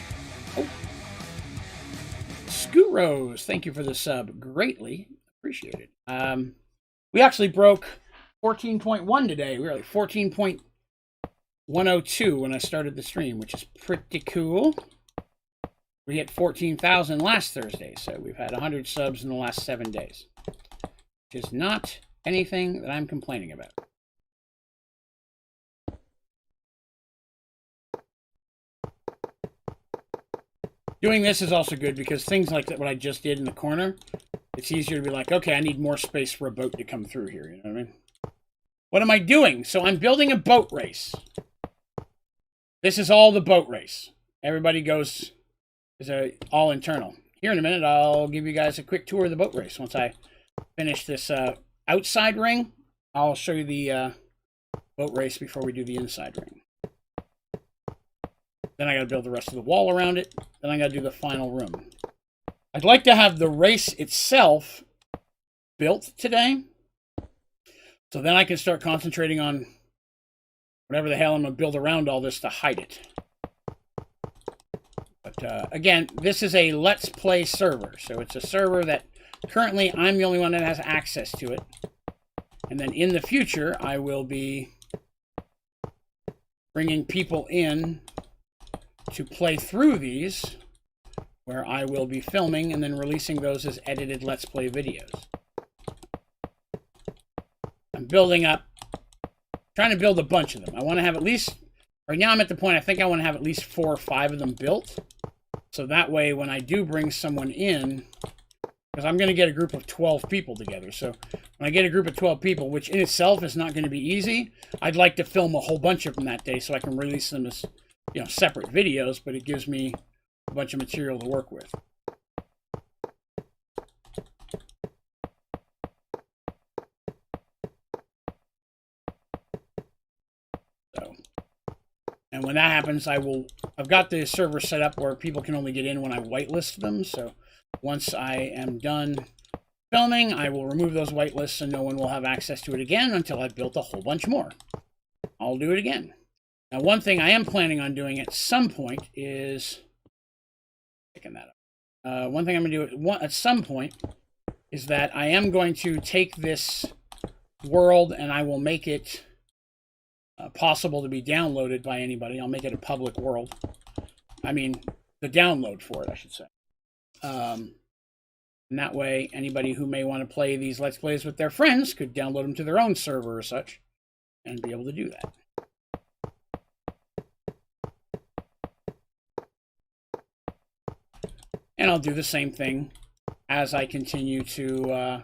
Scoot Rose, thank you for the sub. Greatly appreciated. We actually broke 14.1 today. We were like 14.102 when I started the stream, which is pretty cool. We hit 14,000 last Thursday, so we've had 100 subs in the last 7 days. Which is not anything that I'm complaining about. Doing this is also good because things like that, what I just did in the corner, it's easier to be like, okay, I need more space for a boat to come through here. You know what I mean? What am I doing? So I'm building a boat race. This is all the boat race. Everybody goes, is all internal. Here in a minute, I'll give you guys a quick tour of the boat race. Once I finish this outside ring, I'll show you the boat race before we do the inside ring. Then I got to build the rest of the wall around it. Then I got to do the final room. I'd like to have the race itself built today. So then I can start concentrating on whatever the hell I'm going to build around all this to hide it. But again, this is a Let's Play server. So it's a server that currently I'm the only one that has access to it. And then in the future, I will be bringing people in to play through these, where I will be filming and then releasing those as edited Let's Play videos. I'm building up, trying to build a bunch of them. I want to have at least, right now I'm at the point I think I want to have at least 4 or 5 of them built. So that way when I do bring someone in, because I'm going to get a group of 12 people together. So when I get a group of 12 people, which in itself is not going to be easy, I'd like to film a whole bunch of them that day so I can release them as, you know, separate videos, but it gives me a bunch of material to work with. So, and when that happens, I will I've got the server set up where people can only get in when I whitelist them. So once I am done filming, I will remove those whitelists and no one will have access to it again until I've built a whole bunch more. I'll do it again. Now, one thing I am planning on doing at some point is picking that up. One thing I'm going to do at some point is that I am going to take this world and I will make it possible to be downloaded by anybody. I'll make it a public world. I mean, the download for it, I should say. And that way, anybody who may want to play these Let's Plays with their friends could download them to their own server or such and be able to do that. And I'll do the same thing as I continue to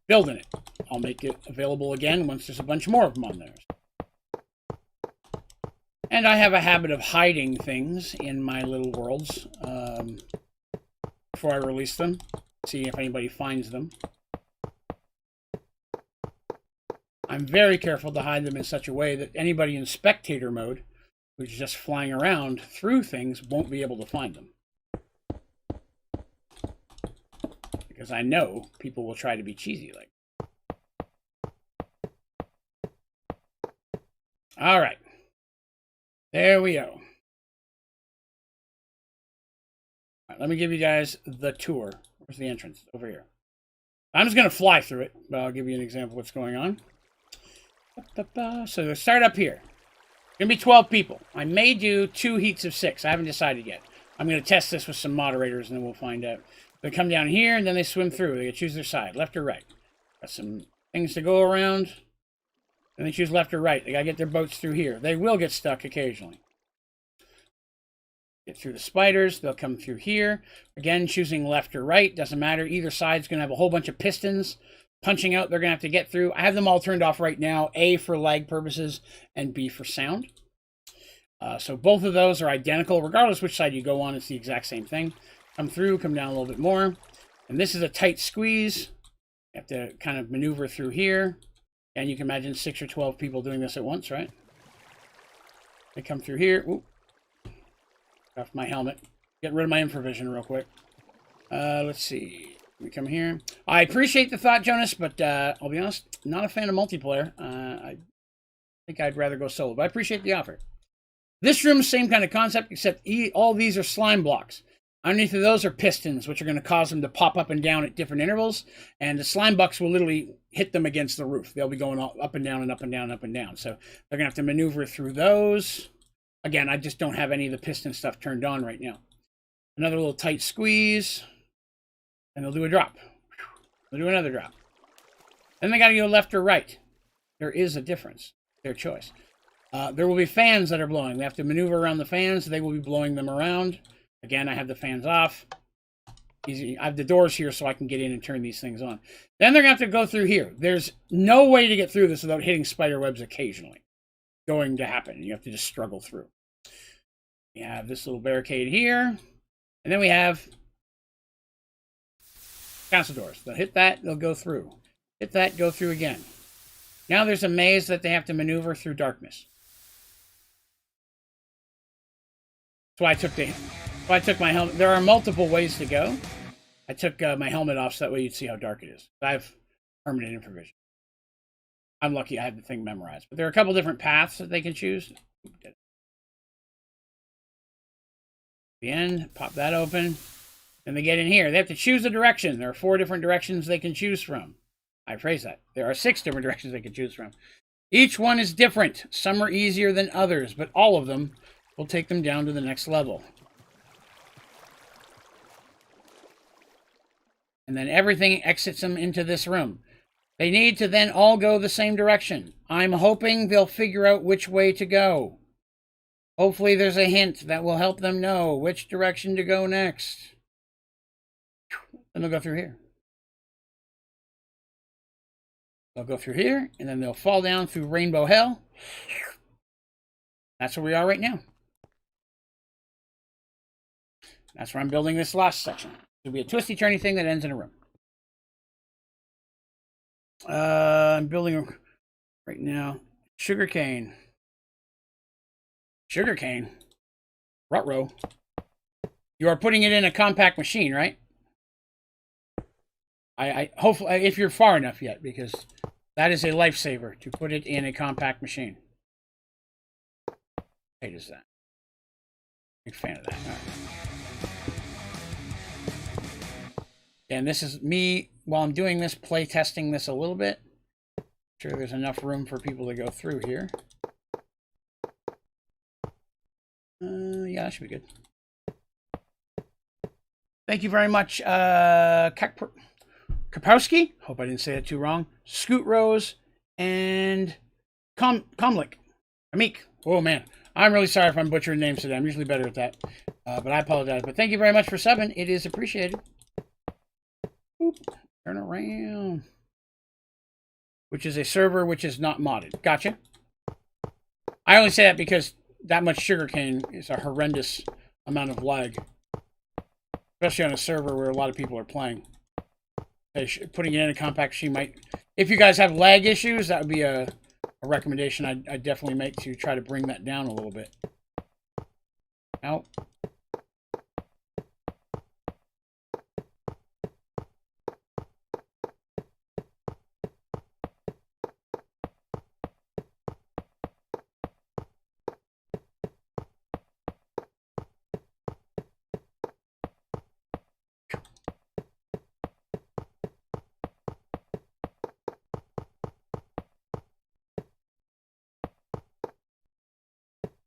build in it. I'll make it available again once there's a bunch more of them on there. And I have a habit of hiding things in my little worlds before I release them, see if anybody finds them. I'm very careful to hide them in such a way that anybody in spectator mode, who's just flying around through things, won't be able to find them. Because I know people will try to be cheesy like that. All right. There we go. All right, let me give you guys the tour. Where's the entrance? Over here. I'm just going to fly through it, but I'll give you an example of what's going on. So let's start up here. Going to be 12 people. I may do 2 heats of 6. I haven't decided yet. I'm going to test this with some moderators, and then we'll find out. They come down here, and then they swim through. They choose their side, left or right. Got some things to go around. And they choose left or right. They got to get their boats through here. They will get stuck occasionally. Get through the spiders. They'll come through here. Again, choosing left or right. Doesn't matter. Either side's going to have a whole bunch of pistons punching out. They're going to have to get through. I have them all turned off right now. A, for lag purposes, and B, for sound. So both of those are identical. Regardless which side you go on, it's the exact same thing. Come through, come down a little bit more. And this is a tight squeeze. You have to kind of maneuver through here. And you can imagine 6 or 12 people doing this at once, right? They come through here. Ooh. Off my helmet. Get rid of my infravision real quick. Let's see. We come here. I appreciate the thought, Jonas, but I'll be honest, not a fan of multiplayer. I think I'd rather go solo, but I appreciate the offer. This room, same kind of concept, except all these are slime blocks. Underneath of those are pistons, which are going to cause them to pop up and down at different intervals. And the slime bucks will literally hit them against the roof. They'll be going up and down and up and down and up and down. So they're going to have to maneuver through those. Again, I just don't have any of the piston stuff turned on right now. Another little tight squeeze. And they'll do a drop. They'll do another drop. Then they got to go left or right. There is a difference. Their choice. There will be fans that are blowing. They have to maneuver around the fans. They will be blowing them around. Again, I have the fans off. Easy. I have the doors here so I can get in and turn these things on. Then they're going to have to go through here. There's no way to get through this without hitting spider webs occasionally. Going to happen. You have to just struggle through. We have this little barricade here. And then we have castle doors. They'll hit that, they'll go through. Hit that, go through again. Now there's a maze that they have to maneuver through darkness. So I took my helmet. There are multiple ways to go. I took my helmet off so that way you'd see how dark it is. I have permanent infravision. I'm lucky I have the thing memorized. But there are a couple different paths that they can choose. The end, pop that open. Then they get in here. They have to choose a direction. There are 4 different directions they can choose from. I phrase that. There are 6 different directions they can choose from. Each one is different. Some are easier than others, but all of them will take them down to the next level. And then everything exits them into this room. They need to then all go the same direction. I'm hoping they'll figure out which way to go. Hopefully there's a hint that will help them know which direction to go next. Then they'll go through here. They'll go through here, and then they'll fall down through Rainbow Hell. That's where we are right now. That's where I'm building this last section. It'll be a twisty-turny thing that ends in a room. I'm building right now sugarcane. Sugarcane? Ruh-roh. You are putting it in a compact machine, right? I hopefully, if you're far enough yet, because that is a lifesaver to put it in a compact machine. Hey, does that? Big fan of that. All right. And this is me, while I'm doing this, play testing this a little bit. Sure there's enough room for people to go through here. Yeah, that should be good. Thank you very much, Kapowski. Hope I didn't say that too wrong. Scoot Rose and Comlick. Amik. Oh, man. I'm really sorry if I'm butchering names today. I'm usually better at that. But I apologize. But thank you very much for subbing. It is appreciated. Boop. Turn around. Which is a server which is not modded. Gotcha. I only say that because that much sugarcane is a horrendous amount of lag. Especially on a server where a lot of people are playing. Putting it in a compact machine might... If you guys have lag issues, that would be a recommendation I'd definitely make to try to bring that down a little bit. Out.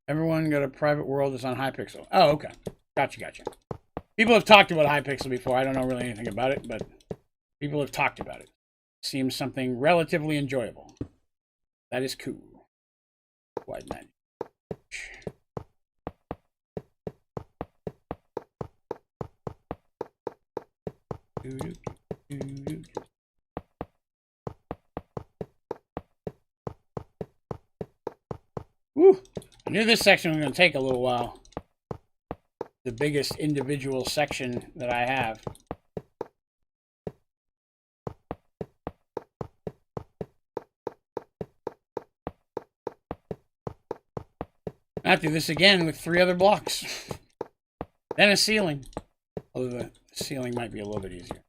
Everyone got a private world that's on Hypixel. Oh, okay. Gotcha. People have talked about Hypixel before. I don't know really anything about it, but people have talked about it. Seems something relatively enjoyable. That is cool. Widen that. Woo! I knew this section was going to take a little while. The biggest individual section that I have. I have to do this again with 3 other blocks. Then a ceiling. Although the ceiling might be a little bit easier.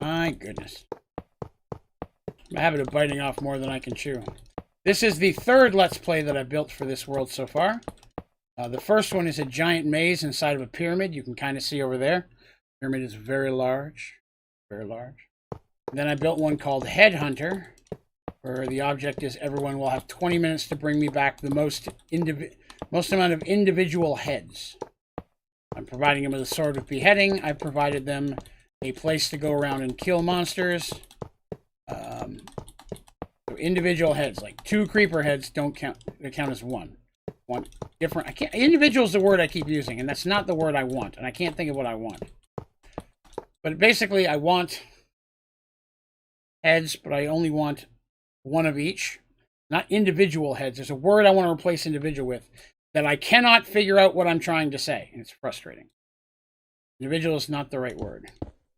My goodness. I have a habit of biting off more than I can chew. This is the 3rd Let's Play that I've built for this world so far. The first one is a giant maze inside of a pyramid. You can kind of see over there. The pyramid is very large. Very large. And then I built one called Headhunter, where the object is everyone will have 20 minutes to bring me back the most amount of individual heads. I'm providing them with a sword with beheading. I've provided them a place to go around and kill monsters. So individual heads, like 2 creeper heads, don't count. They count as one. One different. I can't. Individual is the word I keep using, and that's not the word I want, and I can't think of what I want. But basically, I want heads, but I only want one of each, not individual heads. There's a word I want to replace individual with that I cannot figure out what I'm trying to say, and it's frustrating. Individual is not the right word.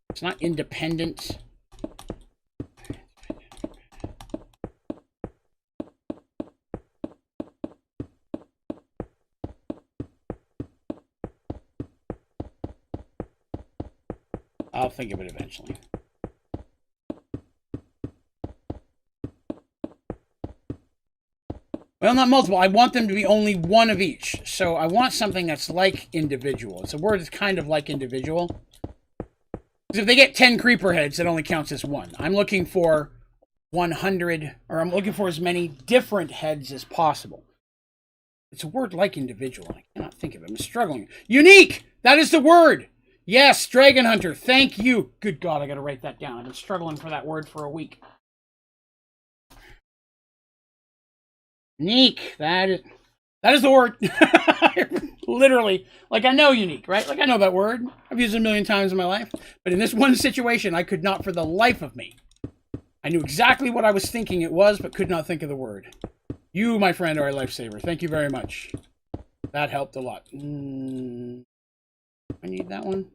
It's not independent. I'll think of it eventually. Well, not multiple. I want them to be only one of each. So I want something that's like individual. It's a word that's kind of like individual. Because if they get 10 creeper heads, it only counts as one. I'm looking for 100, or I'm looking for as many different heads as possible. It's a word like individual. I cannot think of it. I'm struggling. Unique! That is the word! Yes, Dragon Hunter. Thank you. Good God, I got to write that down. I've been struggling for that word for a week. Unique. That is the word. Literally. Like, I know unique, right? Like, I know that word. I've used it a million times in my life. But in this one situation, I could not for the life of me. I knew exactly what I was thinking it was, but could not think of the word. You, my friend, are a lifesaver. Thank you very much. That helped a lot. I need that one.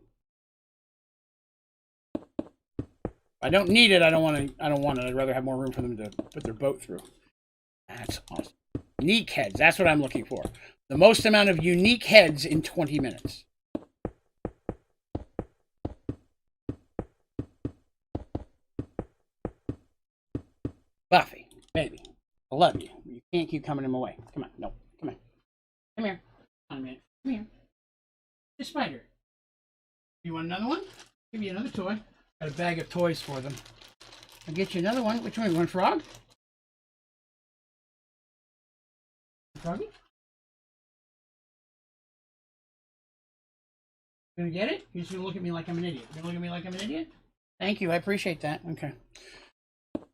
I don't need it. I don't want it. I'd rather have more room for them to put their boat through. That's awesome. Unique heads. That's what I'm looking for. The most amount of unique heads in 20 minutes. Buffy, baby, I love you. You can't keep coming in my way. Come on, no, come on. Come here. Come on a minute. Come here. The spider. You want another one? Give you another toy. Got a bag of toys for them. I'll get you another one. Which one? You want a frog? Froggy? You gonna get it? You're just gonna look at me like I'm an idiot. You gonna look at me like I'm an idiot? Thank you. I appreciate that. Okay.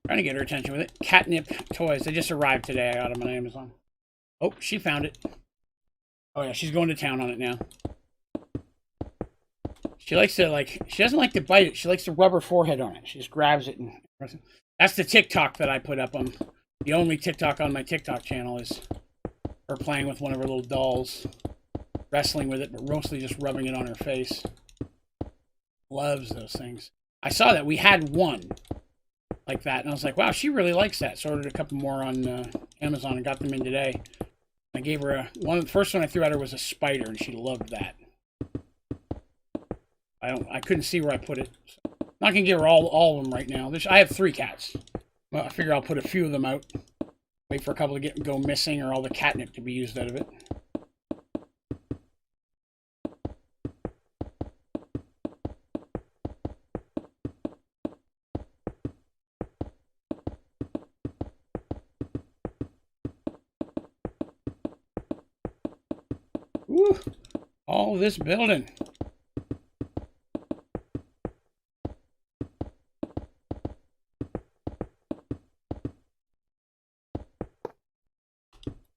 Trying to get her attention with it. Catnip toys. They just arrived today. I got them on Amazon. Oh, she found it. Oh yeah, she's going to town on it now. She likes to she doesn't like to bite it. She likes to rub her forehead on it. She just grabs it and that's the TikTok that I put up on. The only TikTok on my TikTok channel is her playing with one of her little dolls, wrestling with it, but mostly just rubbing it on her face. Loves those things. I saw that we had one like that, and I was like, wow, she really likes that. So I ordered a couple more on Amazon and got them in today. I gave her the first one I threw at her was a spider, and she loved that. I couldn't see where I put it. So I'm not gonna give her all of them right now. I have 3 cats. Well, I figure I'll put a few of them out. Wait for a couple to go missing, or all the catnip to be used out of it. Woo! All this building.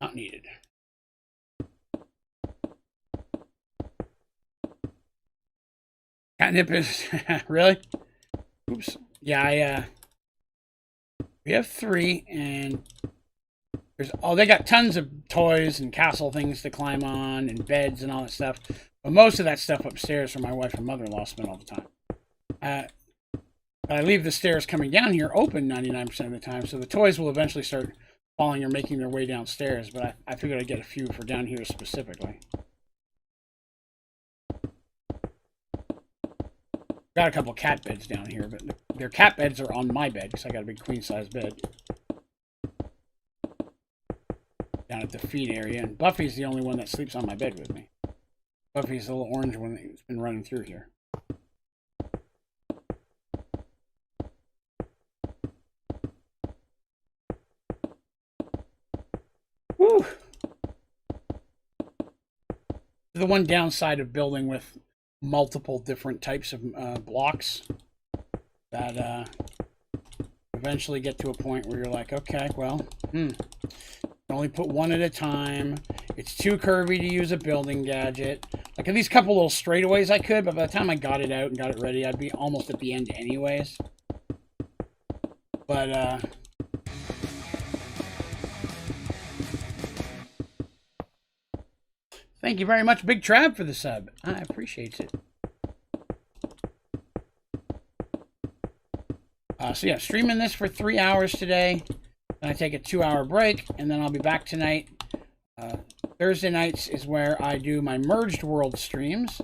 Not needed. Catnip is really? Oops. Yeah, we have 3, and they got tons of toys and castle things to climb on and beds and all that stuff. But most of that stuff upstairs for my wife and mother-in-law spend all the time. I leave the stairs coming down here open 99% of the time, so the toys will eventually start falling or making their way downstairs, but I figured I'd get a few for down here specifically. Got a couple cat beds down here, but their cat beds are on my bed because I got a big queen-size bed down at the feed area, and Buffy's the only one that sleeps on my bed with me. Buffy's the little orange one that's been running through here. Woo! The one downside of building with multiple different types of blocks that eventually get to a point where you're like, okay, well, only put one at a time. It's too curvy to use a building gadget. Like at these couple little straightaways I could, but by the time I got it out and got it ready, I'd be almost at the end anyways. But thank you very much, Big Trav, for the sub. I appreciate it. So yeah, streaming this for 3 hours today. Then I take a 2-hour break, and then I'll be back tonight. Thursday nights is where I do my Merged World streams.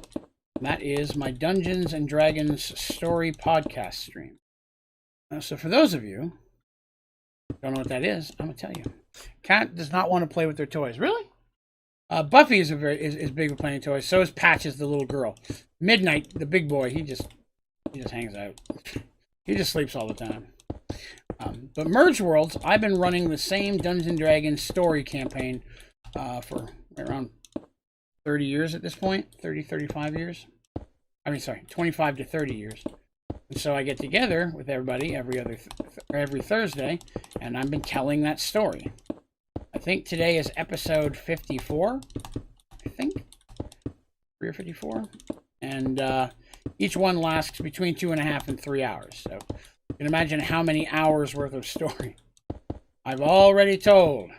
That is my Dungeons and Dragons story podcast stream. So for those of you who don't know what that is, I'm gonna tell you. Cat does not want to play with their toys. Really? Buffy is is big with playing toys. So is Patches, the little girl. Midnight, the big boy, he just hangs out. He just sleeps all the time. But Merge Worlds, I've been running the same Dungeons & Dragons story campaign for around 30 years at this point. 30, 35 years. I mean, sorry, 25 to 30 years. And so I get together with everybody every Thursday, and I've been telling that story. I think today is episode 54. I think 3 or 54, and each one lasts between 2.5 and 3 hours. So you can imagine how many hours worth of story I've already told.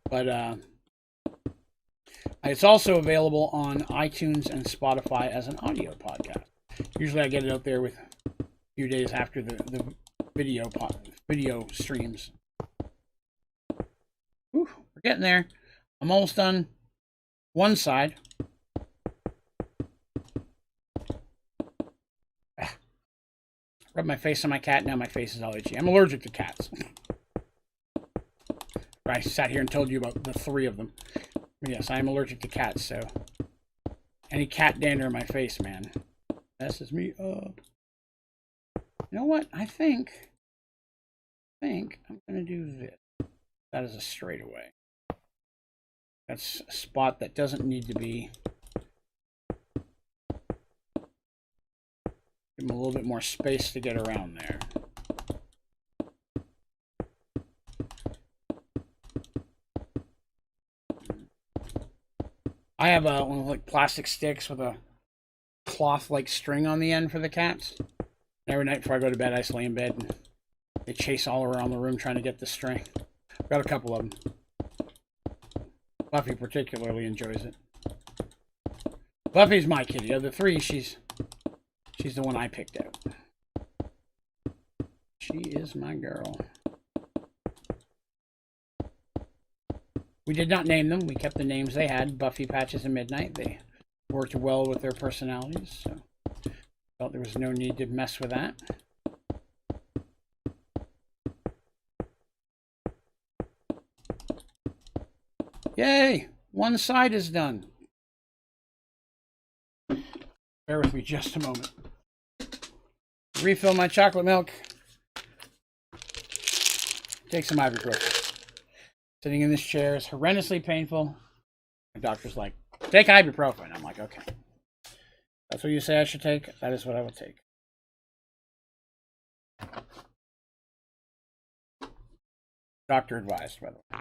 But it's also available on iTunes and Spotify as an audio podcast. Usually I get it out there with few days after the video streams. Whew, we're getting there. I'm almost done one side. Rub my face on my cat. Now my face is all itchy. I'm allergic to cats. I sat here and told you about the 3 of them. Yes, I am allergic to cats, so any cat dander in my face, man, messes me up. You know what? I think I'm gonna do this. That is a straightaway. That's a spot that doesn't need to be. Give him a little bit more space to get around there. I have one of like plastic sticks with a cloth-like string on the end for the cats. Every night before I go to bed, I just lay in bed and they chase all around the room trying to get the string. I've got a couple of them. Buffy particularly enjoys it. Buffy's my kitty. Of the 3, she's the one I picked out. She is my girl. We did not name them. We kept the names they had. Buffy, Patches, and Midnight. They worked well with their personalities, so felt there was no need to mess with that. Yay! One side is done. Bear with me just a moment. Refill my chocolate milk. Take some ibuprofen. Sitting in this chair is horrendously painful. My doctor's like, take ibuprofen. I'm like, okay. That's what you say I should take. That is what I will take. Doctor advised, by the way.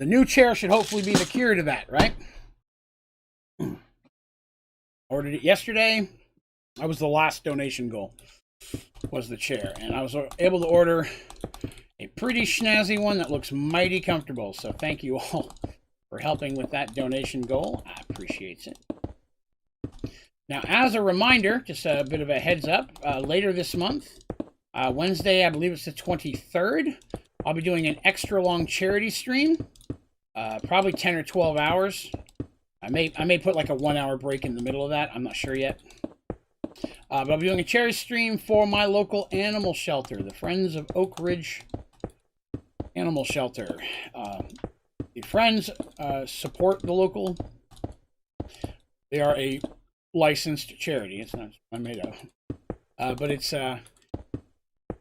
The new chair should hopefully be the cure to that, right? Ordered it yesterday. That was the last donation goal, was the chair. And I was able to order a pretty snazzy one that looks mighty comfortable. So thank you all for helping with that donation goal. I appreciate it. Now, as a reminder, just a bit of a heads up, later this month, Wednesday, I believe it's the 23rd, I'll be doing an extra long charity stream, probably 10 or 12 hours. I may put like a 1-hour break in the middle of that. I'm not sure yet. But I'll be doing a charity stream for my local animal shelter, the Friends of Oak Ridge Animal Shelter. The Friends support the local. They are a licensed charity. It's not I made up. But it's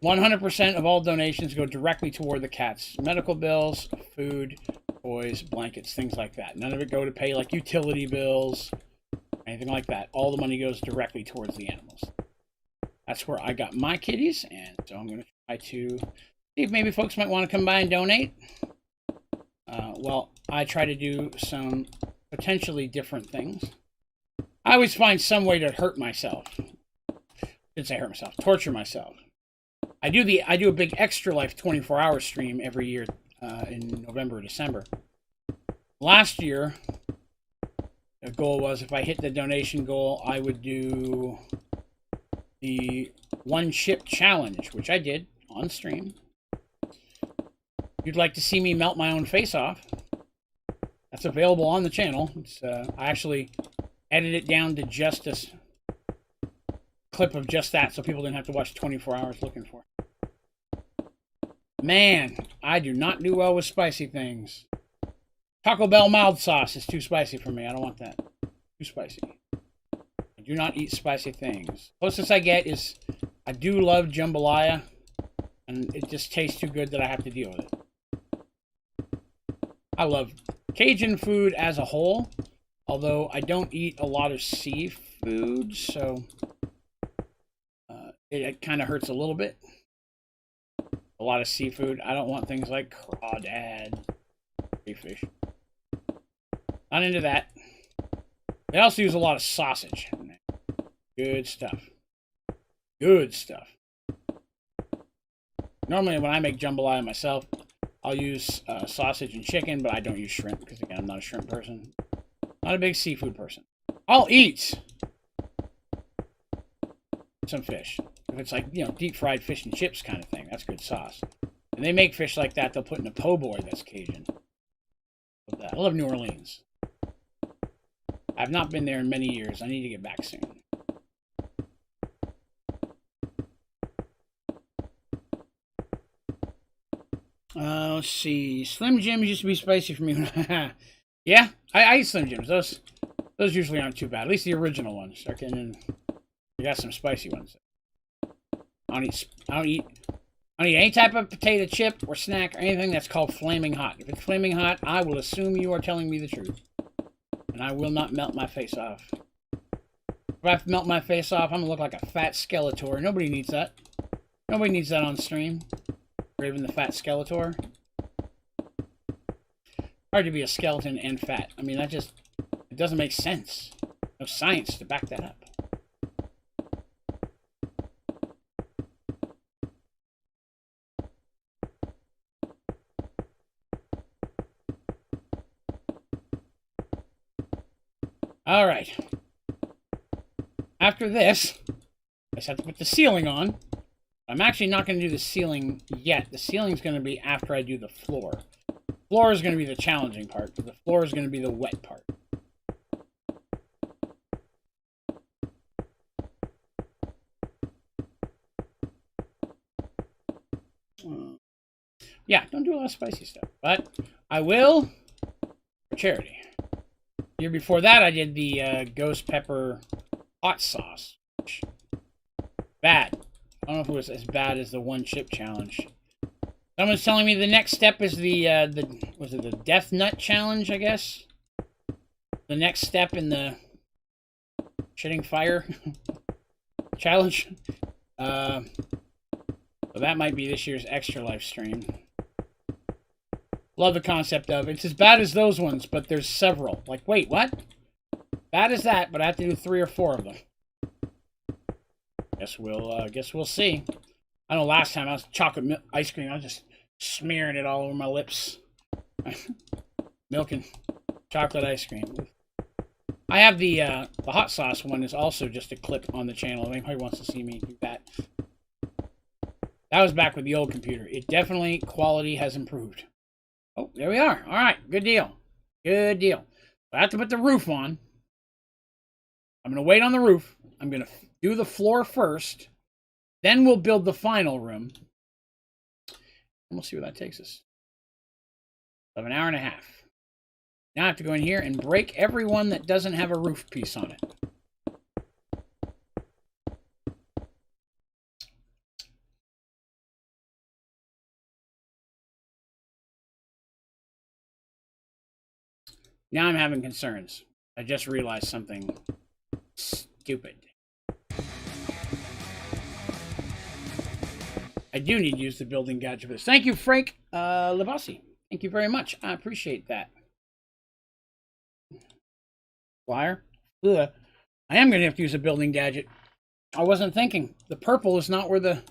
100% of all donations go directly toward the cats' medical bills, food, toys, blankets, things like that. None of it go to pay like utility bills, anything like that. All the money goes directly towards the animals. That's where I got my kitties, and so I'm going to try to see if maybe folks might want to come by and donate. Well, I try to do some potentially different things. I always find some way to hurt myself. I shouldn't say hurt myself, torture myself. I do a big Extra Life 24-hour stream every year in November or December. Last year, the goal was if I hit the donation goal, I would do the 1 chip challenge, which I did on stream. If you'd like to see me melt my own face off, that's available on the channel. I actually edited it down to just a clip of just that, so people didn't have to watch 24 hours looking for it. Man, I do not do well with spicy things. Taco Bell mild sauce is too spicy for me. I don't want that. Too spicy. I do not eat spicy things. Closest I get is I do love jambalaya, and it just tastes too good that I have to deal with it. I love Cajun food as a whole, although I don't eat a lot of seafood, so it kind of hurts a little bit. A lot of seafood. I don't want things like crawdad, crayfish. Not into that. They also use a lot of sausage. Good stuff. Good stuff. Normally when I make jambalaya myself, I'll use sausage and chicken, but I don't use shrimp because, again, I'm not a shrimp person. Not a big seafood person. I'll eat some fish. If it's like, you know, deep fried fish and chips kind of thing, that's good sauce. And they make fish like that, they'll put in a po' boy that's Cajun. Love that. I love New Orleans. I've not been there in many years. I need to get back soon. Let's see. Slim Jims used to be spicy for me. Yeah, I eat Slim Jims. Those usually aren't too bad. At least the original ones. Start getting in. We got some spicy ones. I don't eat any type of potato chip or snack or anything that's called flaming hot. If it's flaming hot, I will assume you are telling me the truth. And I will not melt my face off. If I melt my face off, I'm going to look like a fat Skeletor. Nobody needs that. Nobody needs that on stream. Raven the fat Skeletor. Hard to be a skeleton and fat. I mean, it doesn't make sense. No science to back that up. All right. After this, I just have to put the ceiling on. I'm actually not going to do the ceiling yet. The ceiling's going to be after I do the floor. The floor is going to be the challenging part, but the floor is going to be the wet part. Yeah, don't do a lot of spicy stuff, but I will for charity. Year before that, I did the ghost pepper hot sauce. Bad. I don't know if it was as bad as the one chip challenge. Someone's telling me the next step is was it the death nut challenge, I guess? The next step in the shitting fire challenge. So that might be this year's extra live stream. Love the concept of it's as bad as those ones, but there's several. Like, wait, what? Bad as that, but I have to do 3 or 4 of them. Guess we'll see. I know last time I was chocolate ice cream, I was just smearing it all over my lips. Milk and chocolate ice cream. I have the hot sauce one is also just a clip on the channel. If anybody wants to see me do that. That was back with the old computer. It definitely, quality has improved. Oh, there we are. All right, good deal. Good deal. I have to put the roof on. I'm going to wait on the roof. I'm going to do the floor first. Then we'll build the final room. And we'll see where that takes us. Of an hour and a half. Now I have to go in here and break every one that doesn't have a roof piece on it. Now I'm having concerns. I just realized something stupid. I do need to use the building gadget for this. Thank you, Frank Labassi. Thank you very much. I appreciate that. Flyer? Ugh. I am going to have to use a building gadget. I wasn't thinking. The purple is not where the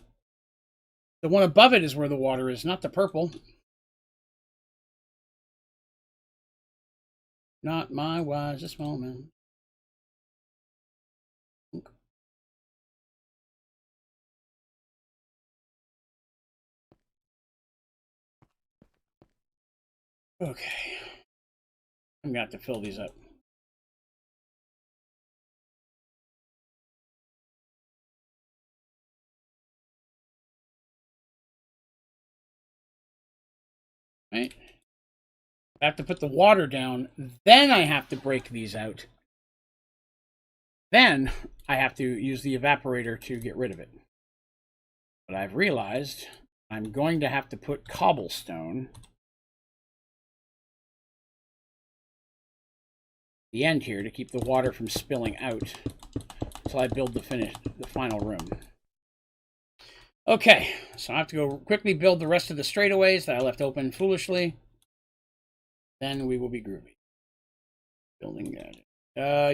one above it is where the water is, not the purple. Not my wisest moment. Okay. I'm going to have to fill these up. Right? I have to put the water down, then I have to break these out. Then I have to use the evaporator to get rid of it. But I've realized I'm going to have to put cobblestone at the end here to keep the water from spilling out until I build the final room. Okay, so I have to go quickly build the rest of the straightaways that I left open foolishly. Then we will be groovy. Building gadget.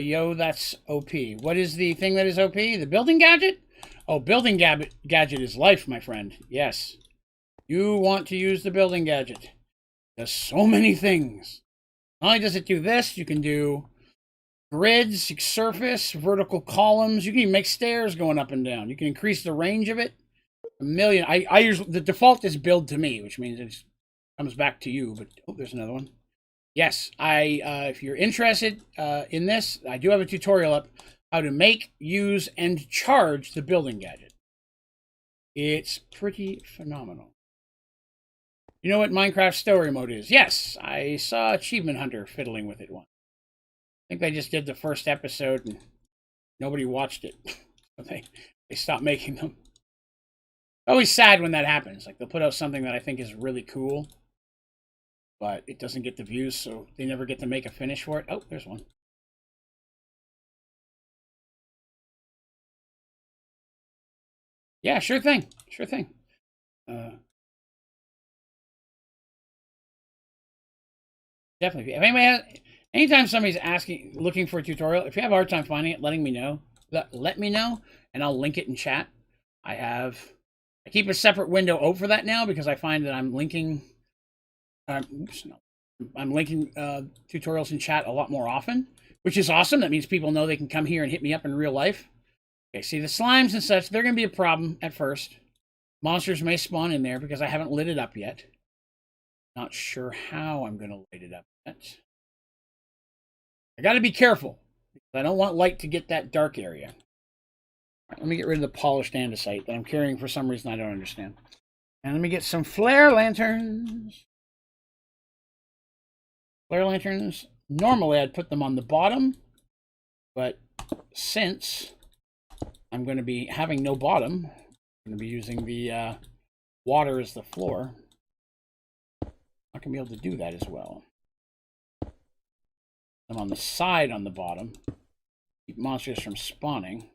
Yo, that's OP. What is the thing that is OP? The building gadget? Oh, building gadget is life, my friend. Yes. You want to use the building gadget. Does so many things. Not only does it do this, you can do grids, surface, vertical columns. You can even make stairs going up and down. You can increase the range of it. A million. I usually, the default is build to me, which means it comes back to you. But oh, there's another one. Yes, if you're interested in this, I do have a tutorial up how to make, use, and charge the building gadget. It's pretty phenomenal. You know what Minecraft story mode is? Yes, I saw Achievement Hunter fiddling with it once. I think they just did the first episode and nobody watched it. So they stopped making them. Always sad when that happens. Like, they'll put out something that I think is really cool, but it doesn't get the views, so they never get to make a finish for it. Oh, there's one. Yeah, sure thing. Sure thing. Definitely. If anybody has, anytime somebody's looking for a tutorial, if you have a hard time finding it, letting me know. Let me know, and I'll link it in chat. I keep a separate window open for that now because I find that I'm linking. I'm linking tutorials in chat a lot more often, which is awesome. That means people know they can come here and hit me up in real life. Okay, see the slimes and such, they're going to be a problem at first. Monsters may spawn in there because I haven't lit it up yet. Not sure how I'm going to light it up yet. I got to be careful. I don't want light to get that dark area. Right, let me get rid of the polished andesite that I'm carrying for some reason I don't understand. And let me get some flare lanterns. Flare lanterns, normally I'd put them on the bottom, but since I'm going to be having no bottom, I'm going to be using the water as the floor. I'm not going to be able to do that as well. I'm on the side on the bottom. Keep monsters from spawning.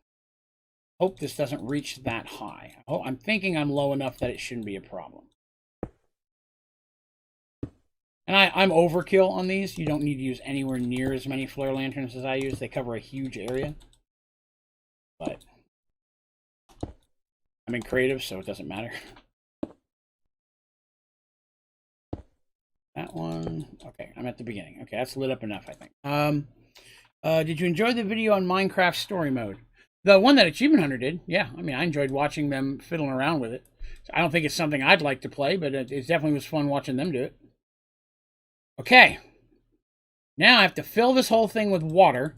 Hope this doesn't reach that high. I'm thinking I'm low enough that it shouldn't be a problem. And I'm overkill on these. You don't need to use anywhere near as many flare lanterns as I use. They cover a huge area. But I'm in creative, so it doesn't matter. That one. Okay, I'm at the beginning. Okay, that's lit up enough, I think. Did you enjoy the video on Minecraft story mode? The one that Achievement Hunter did. Yeah, I mean, I enjoyed watching them fiddling around with it. I don't think it's something I'd like to play, but it definitely was fun watching them do it. Okay. Now I have to fill this whole thing with water.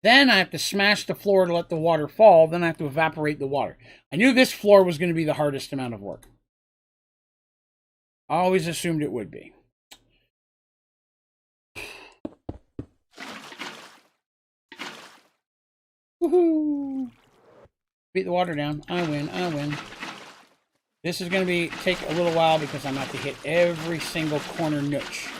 Then I have to smash the floor to let the water fall. Then I have to evaporate the water. I knew this floor was going to be the hardest amount of work. I always assumed it would be. Woohoo! Beat the water down. I win. I win. This is going to take a little while because I'm going to have to hit every single corner nooch.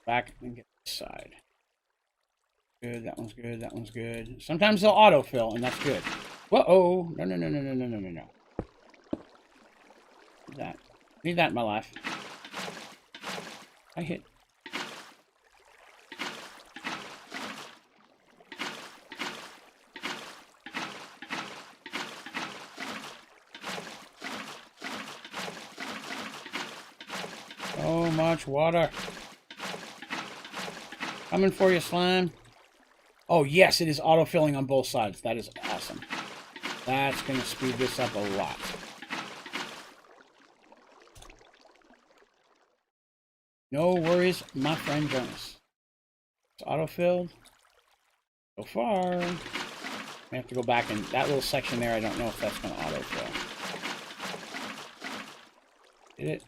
Back and get this side. Good, that one's good, that one's good. Sometimes they'll autofill, and that's good. Whoa-oh! No, no, no, no, no, no, no, no, no. Need that in my life. I hit. So much water. Coming for you, slime. Oh, yes, it is autofilling on both sides. That is awesome. That's going to speed this up a lot. No worries, my friend Jonas. It's autofilled. So far. I have to go back and that little section there, I don't know if that's going to autofill. Did it?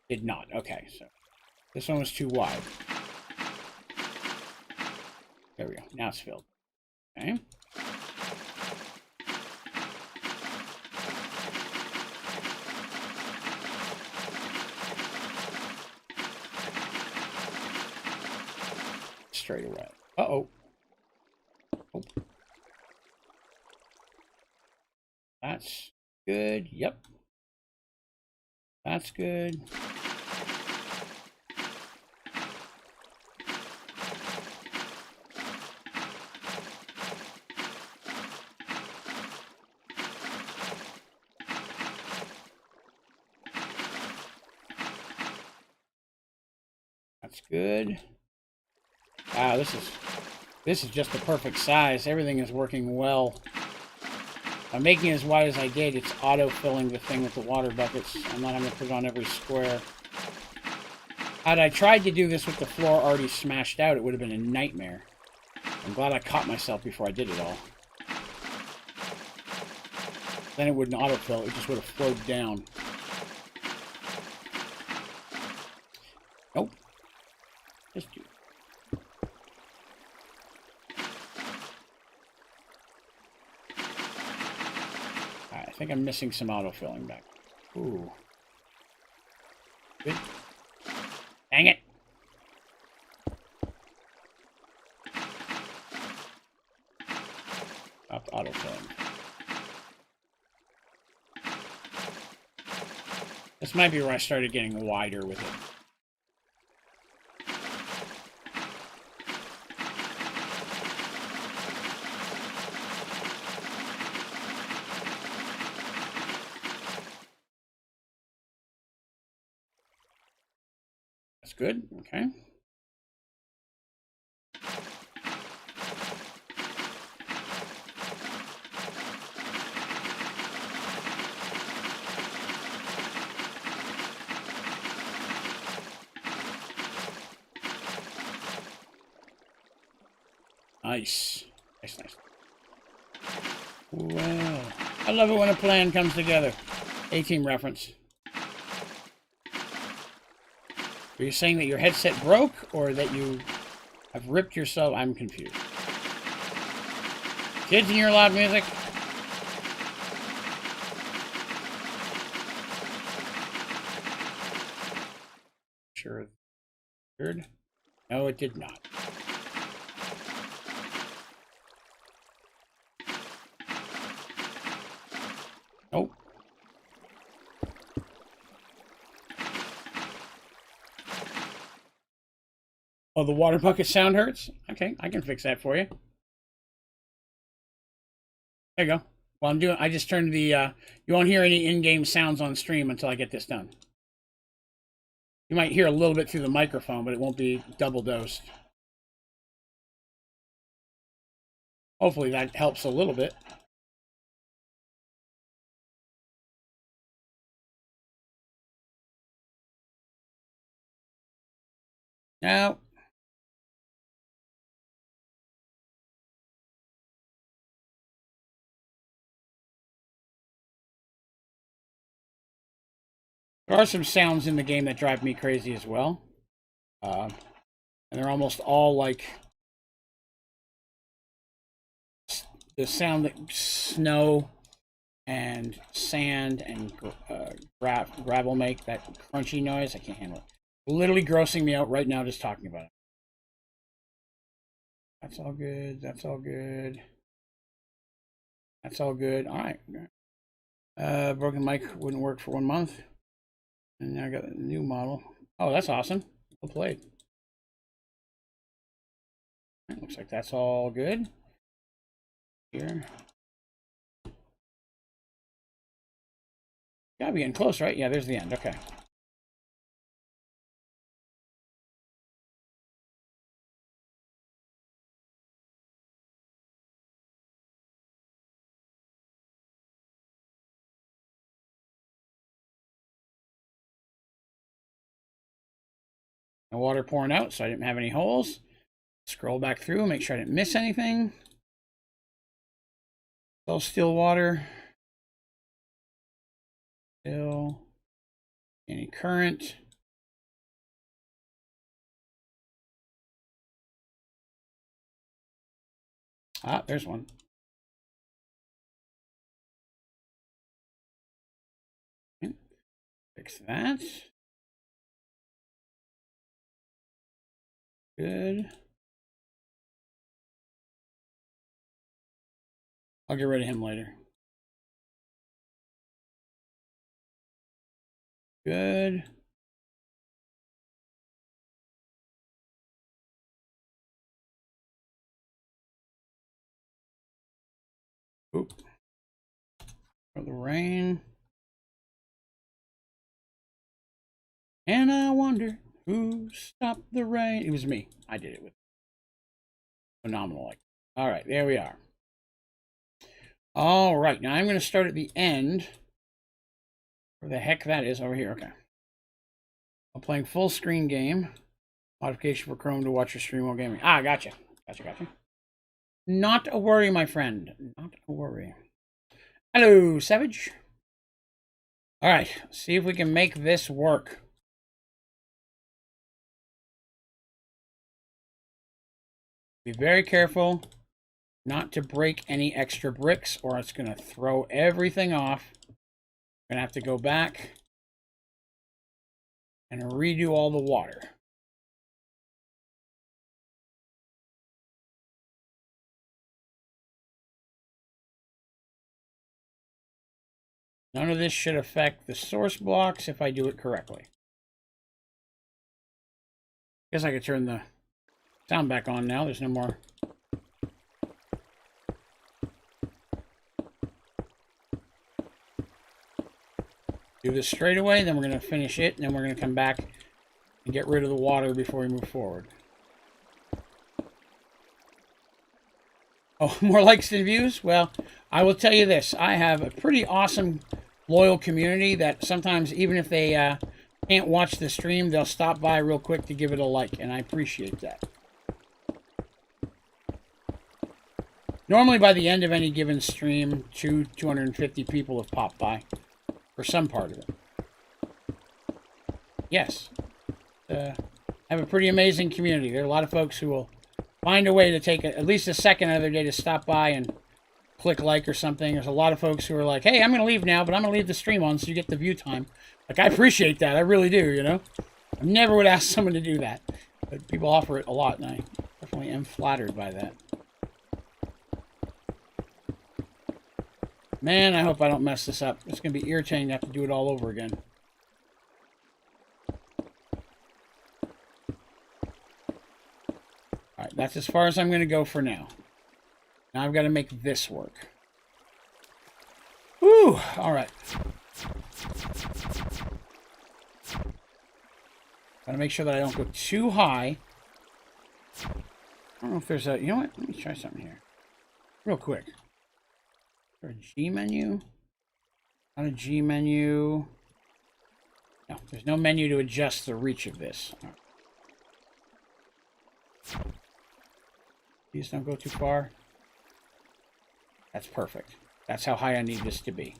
Did not. Okay, so this one was too wide. There we go. Now it's filled. Okay. Straight away. Uh-oh. Oh. That's good. Yep. That's good. That's good. Wow, this is just the perfect size. Everything is working well. By making it as wide as I did, it's auto-filling the thing with the water buckets. I'm not having to put it on every square. Had I tried to do this with the floor already smashed out, it would have been a nightmare. I'm glad I caught myself before I did it all. Then it wouldn't autofill, it just would have flowed down. Nope. Just do. Alright, I think I'm missing some autofilling back. Ooh. Good. Dang it! Stopped autofilling. This might be where I started getting wider with it. That's good. Okay. Nice. Nice, nice. Well, I love it when a plan comes together. A-Team reference. Are you saying that your headset broke, or that you have ripped yourself? I'm confused. Kids in your loud music? Sure. Third? No, it did not. Nope. Oh, the water bucket sound hurts? Okay, I can fix that for you. There you go. Well, I just turned the, you won't hear any in-game sounds on stream until I get this done. You might hear a little bit through the microphone, but it won't be double dosed. Hopefully that helps a little bit. Now, there are some sounds in the game that drive me crazy as well. And they're almost all like the sound that snow and sand and gravel make, that crunchy noise. I can't handle it. Literally grossing me out right now just talking about it. That's all good. That's all good. That's all good. All right. Broken mic wouldn't work for 1 month. And now I got a new model. Oh, that's awesome. Well played. Right, looks like that's all good. Here. Gotta be getting close, right? Yeah, there's the end. Okay. No water pouring out, so I didn't have any holes. Scroll back through, make sure I didn't miss anything. All still water. Still. Any current. Ah, there's one. Okay. Fix that. Good. I'll get rid of him later. Good. Oop. For the rain. And I wonder Who stopped the rain? It was me. I did it with phenomenal. All right, there we are. All right, now I'm going to start at the end. Where the heck that is over here. Okay. I'm playing full screen game. Modification for Chrome to watch your stream while gaming. Ah, gotcha. Gotcha. Not a worry, my friend. Not a worry. Hello, Savage. All right, see if we can make this work. Be very careful not to break any extra bricks or it's going to throw everything off. Going to have to go back and redo all the water. None of this should affect the source blocks if I do it correctly. Guess I could turn the sound back on now. There's no more. Do this straight away, then we're going to finish it, and then we're going to come back and get rid of the water before we move forward. Oh, more likes than views? Well, I will tell you this. I have a pretty awesome, loyal community that sometimes, even if they can't watch the stream, they'll stop by real quick to give it a like, and I appreciate that. Normally, by the end of any given stream, 250 people have popped by for some part of it. Yes. I have a pretty amazing community. There are a lot of folks who will find a way to take at least a second out of their day to stop by and click like or something. There's a lot of folks who are like, hey, I'm going to leave now, but I'm going to leave the stream on so you get the view time. Like, I appreciate that. I really do, you know? I never would ask someone to do that. But people offer it a lot, and I definitely am flattered by that. Man, I hope I don't mess this up. It's going to be irritating to have to do it all over again. Alright, that's as far as I'm going to go for now. Now I've got to make this work. Whew! Alright. Gotta make sure that I don't go too high. I don't know if there's a... You know what? Let me try something here. Real quick. Is there a G menu? Not a G menu. No, there's no menu to adjust the reach of this. Right. Please don't go too far. That's perfect. That's how high I need this to be.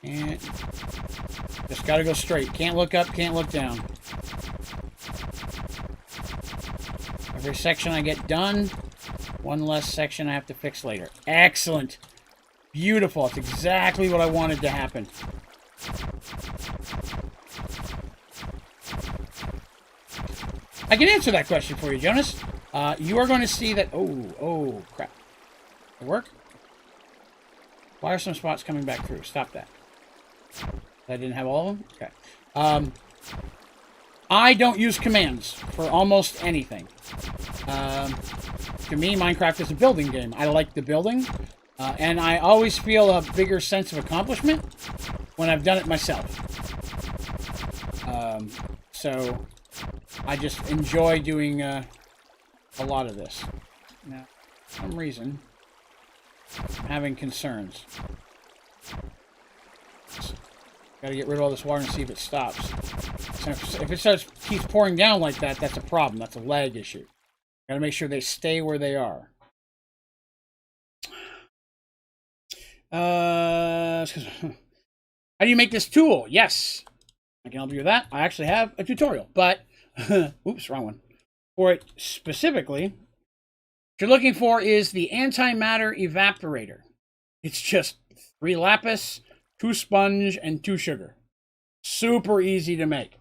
And just gotta go straight. Can't look up, can't look down. Every section I get done, one less section I have to fix later. Excellent. Beautiful. That's exactly what I wanted to happen. I can answer that question for you, Jonas. You are going to see that... Oh, crap. Did it work? Why are some spots coming back through? Stop that. I didn't have all of them? Okay. I don't use commands for almost anything. To me, Minecraft is a building game. I like the building. And I always feel a bigger sense of accomplishment when I've done it myself. So I just enjoy doing a lot of this. Now, for some reason, I'm having concerns. Gotta get rid of all this water and see if it stops. So if it keeps pouring down like that, that's a problem. That's a lag issue. Gotta make sure they stay where they are. How do you make this tool? Yes, I can help you with that. I actually have a tutorial, but oops, wrong one. For it specifically, what you're looking for is the antimatter evaporator. It's just 3 lapis, 2 sponge, and 2 sugar. Super easy to make.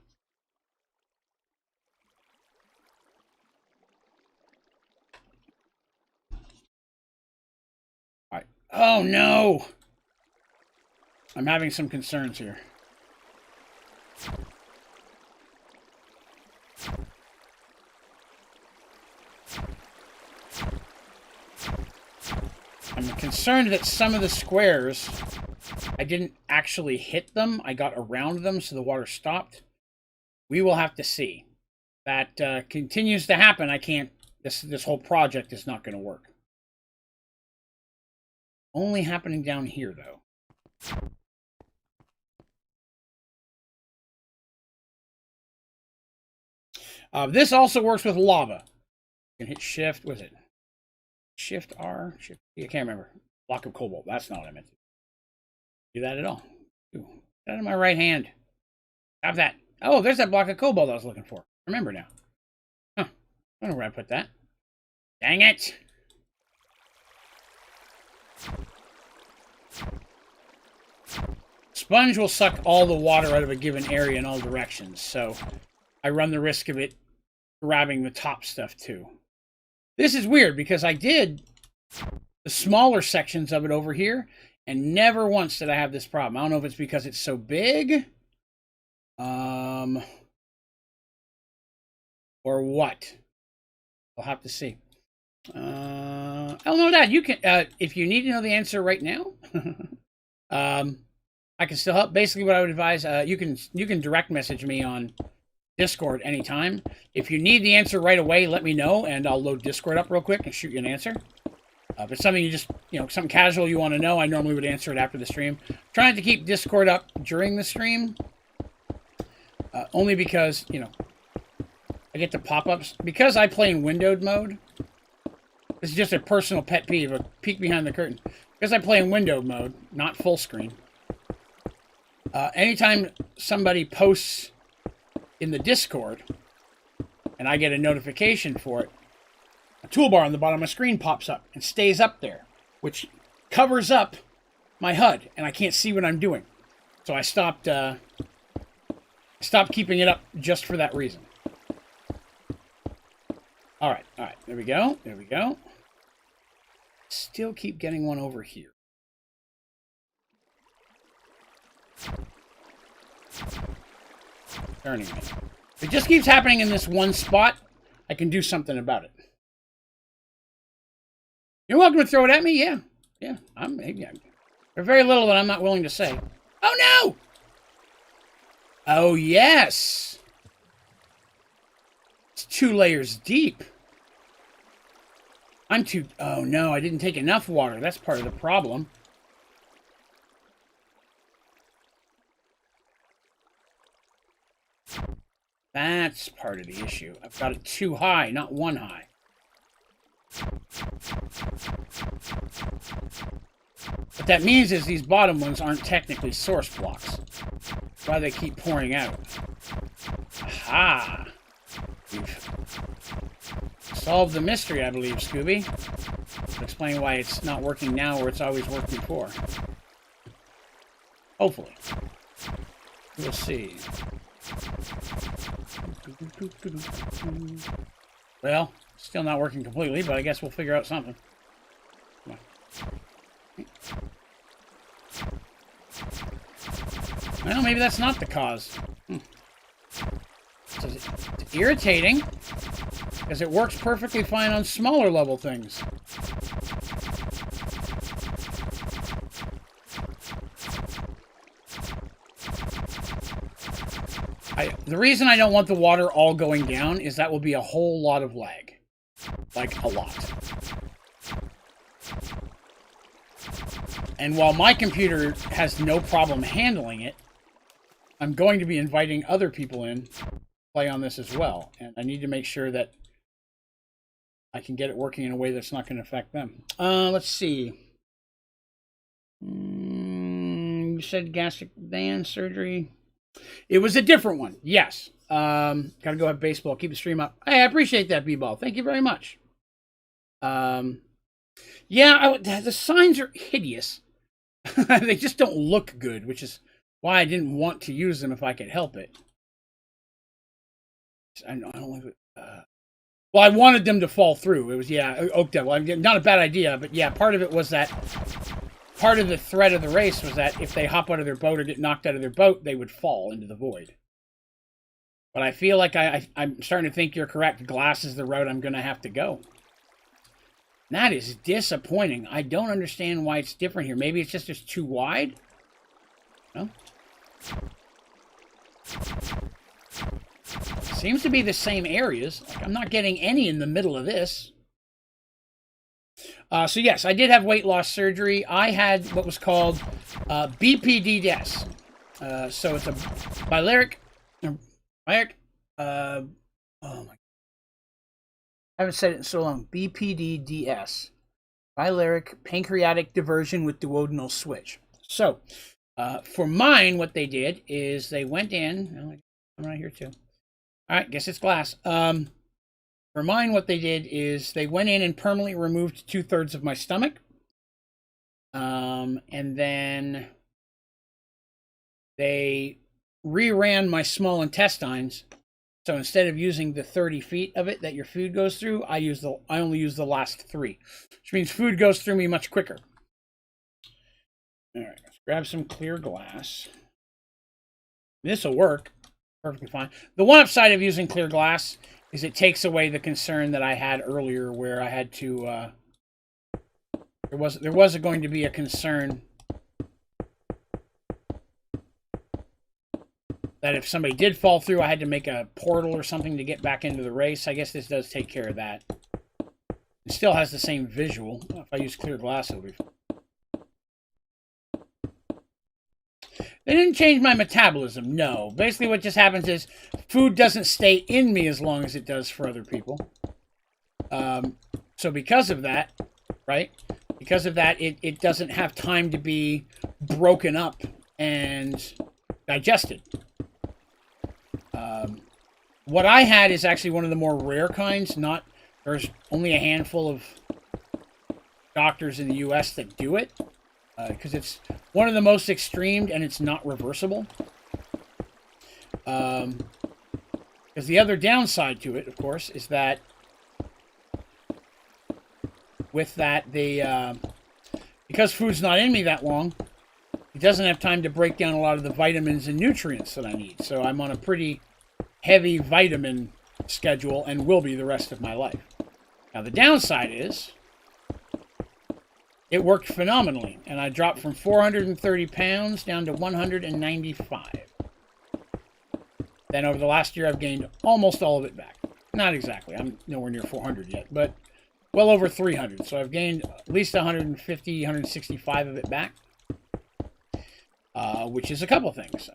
All right. Oh no! I'm having some concerns here. I'm concerned that some of the squares I didn't actually hit them. I got around them, so the water stopped. We will have to see. That continues to happen. I can't. This whole project is not going to work. Only happening down here, though. This also works with lava. You can hit shift. Was it shift R? Shift. I can't remember. Block of cobalt. That's not what I meant to do that at all. Ooh, that in my right hand. Have that. Oh, there's that block of cobalt I was looking for. Remember now. Huh. I don't know where I put that. Dang it. Sponge will suck all the water out of a given area in all directions, so I run the risk of it grabbing the top stuff too. This is weird because I did the smaller sections of it over here, and never once did I have this problem. I don't know if it's because it's so big, or what. We'll have to see. I don't know that. You can, if you need to know the answer right now, I can still help. Basically, what I would advise, you can direct message me on Discord anytime. If you need the answer right away, let me know, and I'll load Discord up real quick and shoot you an answer. If it's something you just, something casual you want to know, I normally would answer it after the stream. Trying to keep Discord up during the stream, only because, I get the pop-ups. Because I play in windowed mode, this is just a personal pet peeve, a peek behind the curtain. Because I play in windowed mode, not full screen, anytime somebody posts in the Discord, and I get a notification for it, a toolbar on the bottom of my screen pops up and stays up there, which covers up my HUD, and I can't see what I'm doing. So I stopped keeping it up just for that reason. All right, there we go. Still keep getting one over here. Turning it. If it just keeps happening in this one spot, I can do something about it. You're welcome to throw it at me, yeah. Yeah, there's very little that I'm not willing to say. Oh, no! Oh, yes! It's 2 layers deep. Oh, no, I didn't take enough water. That's part of the problem. That's part of the issue. I've got it too high, not 1 high. What that means is these bottom ones aren't technically source blocks. That's why they keep pouring out. Aha! We've solved the mystery, I believe, Scooby. I'll explain why it's not working now where it's always worked before. Hopefully. We'll see. Well, still not working completely, but I guess we'll figure out something. Come on. Well, maybe that's not the cause. It's irritating, because it works perfectly fine on smaller level things. The reason I don't want the water all going down is that will be a whole lot of lag. Like, a lot. And while my computer has no problem handling it, I'm going to be inviting other people in to play on this as well. And I need to make sure that I can get it working in a way that's not going to affect them. Let's see. You said gastric band surgery. It was a different one, yes. Gotta go have baseball. Keep the stream up. Hey, I appreciate that, B-Ball. Thank you very much. Yeah, the signs are hideous. They just don't look good, which is why I didn't want to use them if I could help it. I don't like it. Well, I wanted them to fall through. It was, yeah, Oak Devil. Not a bad idea, but yeah, part of it was that... Part of the threat of the race was that if they hop out of their boat or get knocked out of their boat, they would fall into the void. But I feel like I'm starting to think you're correct. Glass is the route I'm going to have to go. That is disappointing. I don't understand why it's different here. Maybe it's just too wide? Well, seems to be the same areas. Like, I'm not getting any in the middle of this. So yes, I did have weight loss surgery. I had what was called BPDS. So it's a biliaric, oh my, I haven't said it in so long. BPDDS, biliaric pancreatic diversion with duodenal switch. So for mine, what they did is they went in. I'm right here too. All right, guess it's glass. For mine, what they did is they went in and permanently removed 2/3 of my stomach. And then they reran my small intestines. So instead of using the 30 feet of it that your food goes through, I only use the last 3, which means food goes through me much quicker. All right, let's grab some clear glass. This will work perfectly fine. The one upside of using clear glass is it takes away the concern that I had earlier where I had to, there was going to be a concern that if somebody did fall through, I had to make a portal or something to get back into the race. I guess this does take care of that. It still has the same visual. If I use clear glass, it'll be fine. They didn't change my metabolism, no. Basically what just happens is food doesn't stay in me as long as it does for other people. So because of that, right? Because of that, it doesn't have time to be broken up and digested. What I had is actually one of the more rare kinds. There's only a handful of doctors in the U.S. that do it. Because it's one of the most extreme and it's not reversible. Because the other downside to it, of course, is that with that, because food's not in me that long, it doesn't have time to break down a lot of the vitamins and nutrients that I need. So I'm on a pretty heavy vitamin schedule and will be the rest of my life. Now, the downside is it worked phenomenally, and I dropped from 430 pounds down to 195. Then over the last year, I've gained almost all of it back. Not exactly. I'm nowhere near 400 yet, but well over 300. So I've gained at least 150, 165 of it back, which is a couple things.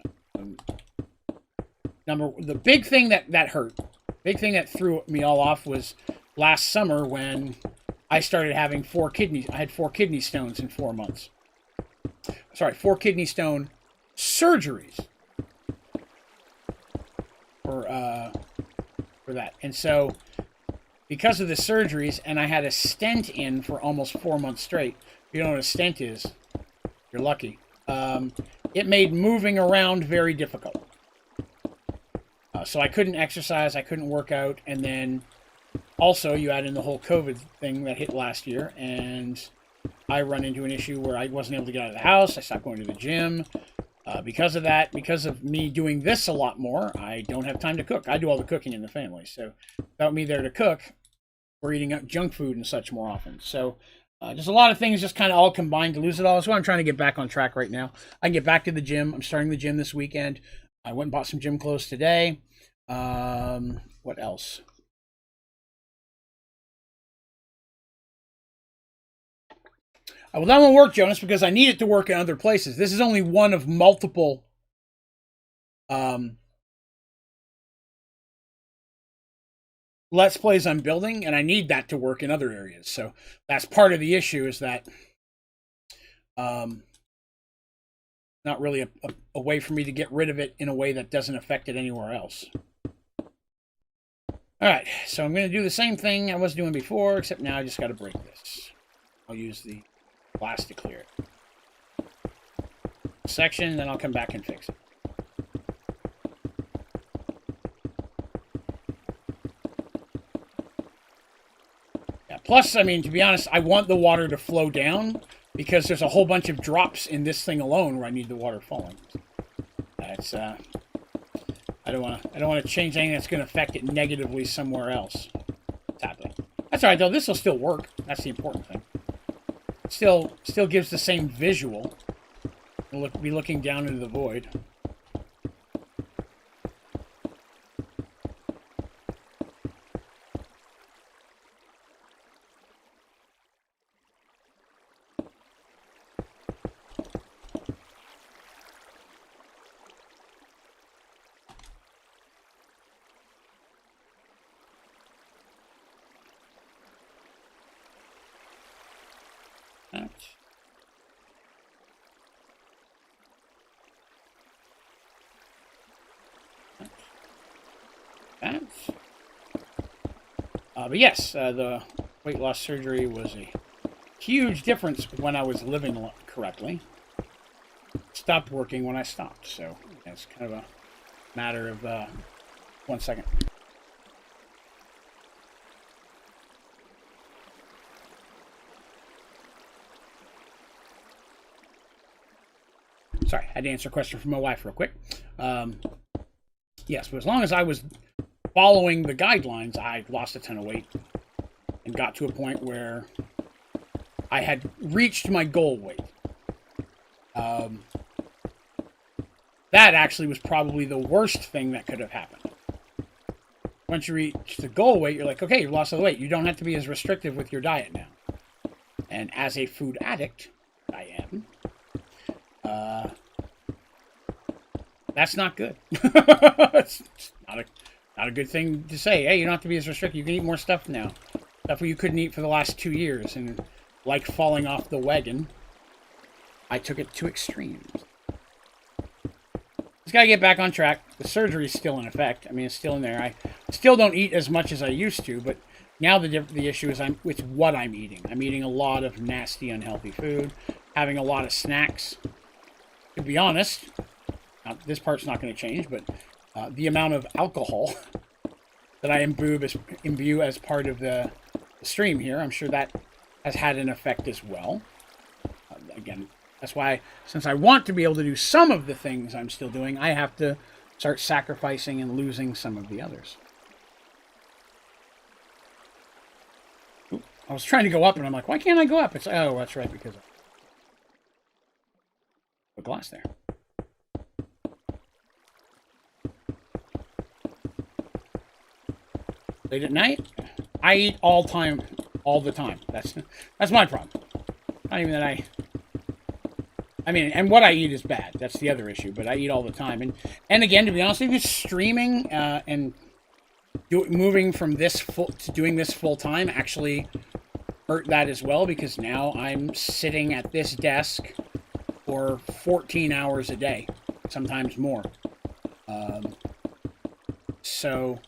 The big thing that hurt, big thing that threw me all off was last summer when I started having 4 kidneys. I had 4 kidney stones in 4 months. Sorry, 4 kidney stone surgeries for that. And so, because of the surgeries, and I had a stent in for almost 4 months straight. If you don't know what a stent is, you're lucky. It made moving around very difficult. So I couldn't exercise, I couldn't work out, and then also you add in the whole COVID thing that hit last year, and I run into an issue where I wasn't able to get out of the house. I stopped going to the gym. Because of that, because of me doing this a lot more, I don't have time to cook. I do all the cooking in the family, so without me there to cook, we're eating up junk food and such more often. So just a lot of things just kind of all combined to lose it all. That's why I'm trying to get back on track right now. I can get back to the gym. I'm starting the gym this weekend. I went and bought some gym clothes today. What else? Well, that won't work, Jonas, because I need it to work in other places. This is only one of multiple Let's Plays I'm building, and I need that to work in other areas. So that's part of the issue, is that not really a way for me to get rid of it in a way that doesn't affect it anywhere else. All right, so I'm going to do the same thing I was doing before, except now I just got to break this. I'll use the glass to clear it. Section, then I'll come back and fix it. Yeah, plus, I mean, to be honest, I want the water to flow down because there's a whole bunch of drops in this thing alone where I need the water falling. That's I don't want to change anything that's going to affect it negatively somewhere else. Tapping. That's all right though. This will still work. That's the important thing. Still gives the same visual. We'll be looking down into the void. But yes, the weight loss surgery was a huge difference when I was living correctly. Stopped working when I stopped, so it's kind of a matter of 1 second. Sorry, I had to answer a question from my wife real quick. Yes, but as long as I was following the guidelines, I lost a ton of weight and got to a point where I had reached my goal weight. That actually was probably the worst thing that could have happened. Once you reach the goal weight, you're like, okay, you've lost all the weight. You don't have to be as restrictive with your diet now. And as a food addict, I am. That's not good. It's not a good thing to say. Hey, you don't have to be as restricted. You can eat more stuff now. Stuff you couldn't eat for the last 2 years. And like falling off the wagon, I took it to extremes. Just gotta get back on track. The surgery's still in effect. I mean, it's still in there. I still don't eat as much as I used to, but now the issue is it's what I'm eating. I'm eating a lot of nasty, unhealthy food, having a lot of snacks. To be honest, this part's not going to change, but the amount of alcohol that I imbue as part of the stream here, I'm sure that has had an effect as well. Again, that's why, since I want to be able to do some of the things I'm still doing, I have to start sacrificing and losing some of the others. Ooh, I was trying to go up, and I'm like, why can't I go up? It's oh, that's right, because of the glass there. Late at night, I eat all the time. That's my problem. Not even that I mean, and what I eat is bad. That's the other issue. But I eat all the time, and again, to be honest with you, streaming and moving from this to doing this full time actually hurt that as well, because now I'm sitting at this desk for 14 hours a day, sometimes more. So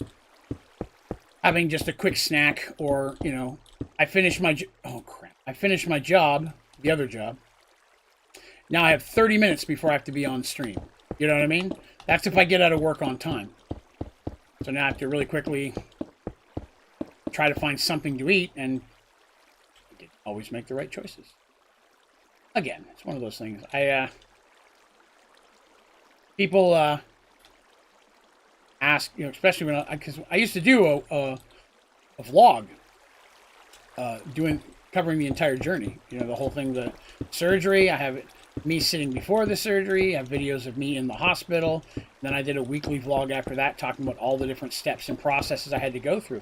having just a quick snack, or, you know, I finished my job, the other job. Now I have 30 minutes before I have to be on stream. You know what I mean? That's if I get out of work on time. So now I have to really quickly try to find something to eat, and I didn't always make the right choices. Again, it's one of those things. People ask, you know, especially when because I used to do a vlog, covering the entire journey. You know, the whole thing, the surgery. I have me sitting before the surgery. I have videos of me in the hospital. Then I did a weekly vlog after that, talking about all the different steps and processes I had to go through,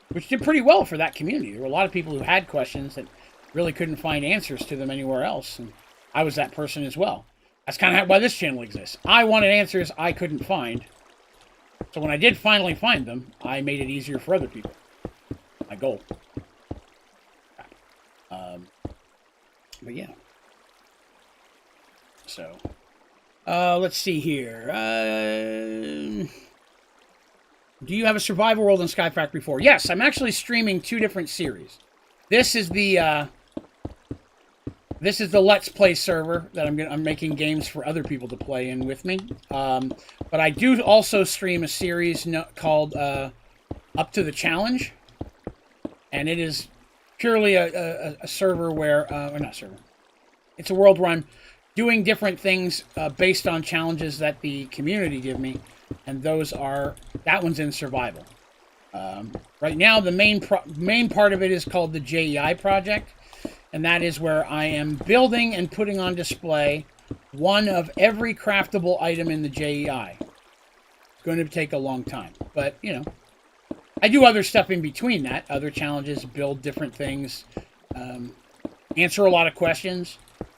which did pretty well for that community. There were a lot of people who had questions that really couldn't find answers to them anywhere else, and I was that person as well. That's kind of why this channel exists. I wanted answers I couldn't find, so when I did finally find them, I made it easier for other people. My goal. But yeah. So, let's see here. Do you have a survival world in Sky Factory 4? Yes, I'm actually streaming 2 different series. This is the Let's Play server that I'm making games for other people to play in with me. But I do also stream a series called Up to the Challenge, and it is purely a server where, or not server. It's a world where I'm doing different things based on challenges that the community give me, and that one's in survival. Right now, the main part of it is called the JEI project. and that is where I am building and putting on display one of every craftable item in the JEI. It's going to take a long time, but, you know, I do other stuff in between that, other challenges, build different things, answer a lot of questions.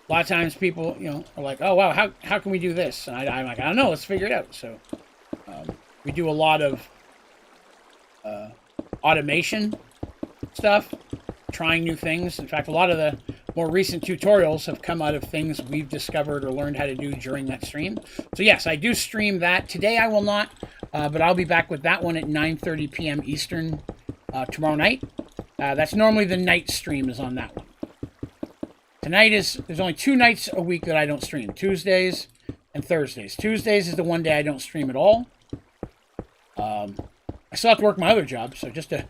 A lot of times people, you know, are like, oh, wow, how can we do this? And I'm like, I don't know, let's figure it out. So we do a lot of automation stuff, trying new things. In fact, a lot of the more recent tutorials have come out of things we've discovered or learned how to do during that stream. So yes, I do stream that. Today I will not, but I'll be back with that one at 9:30 p.m. Eastern tomorrow night. That's normally the night stream is on that one. Tonight there's only 2 nights a week that I don't stream, Tuesdays and Thursdays. Tuesdays is the one day I don't stream at all. I still have to work my other job, so just to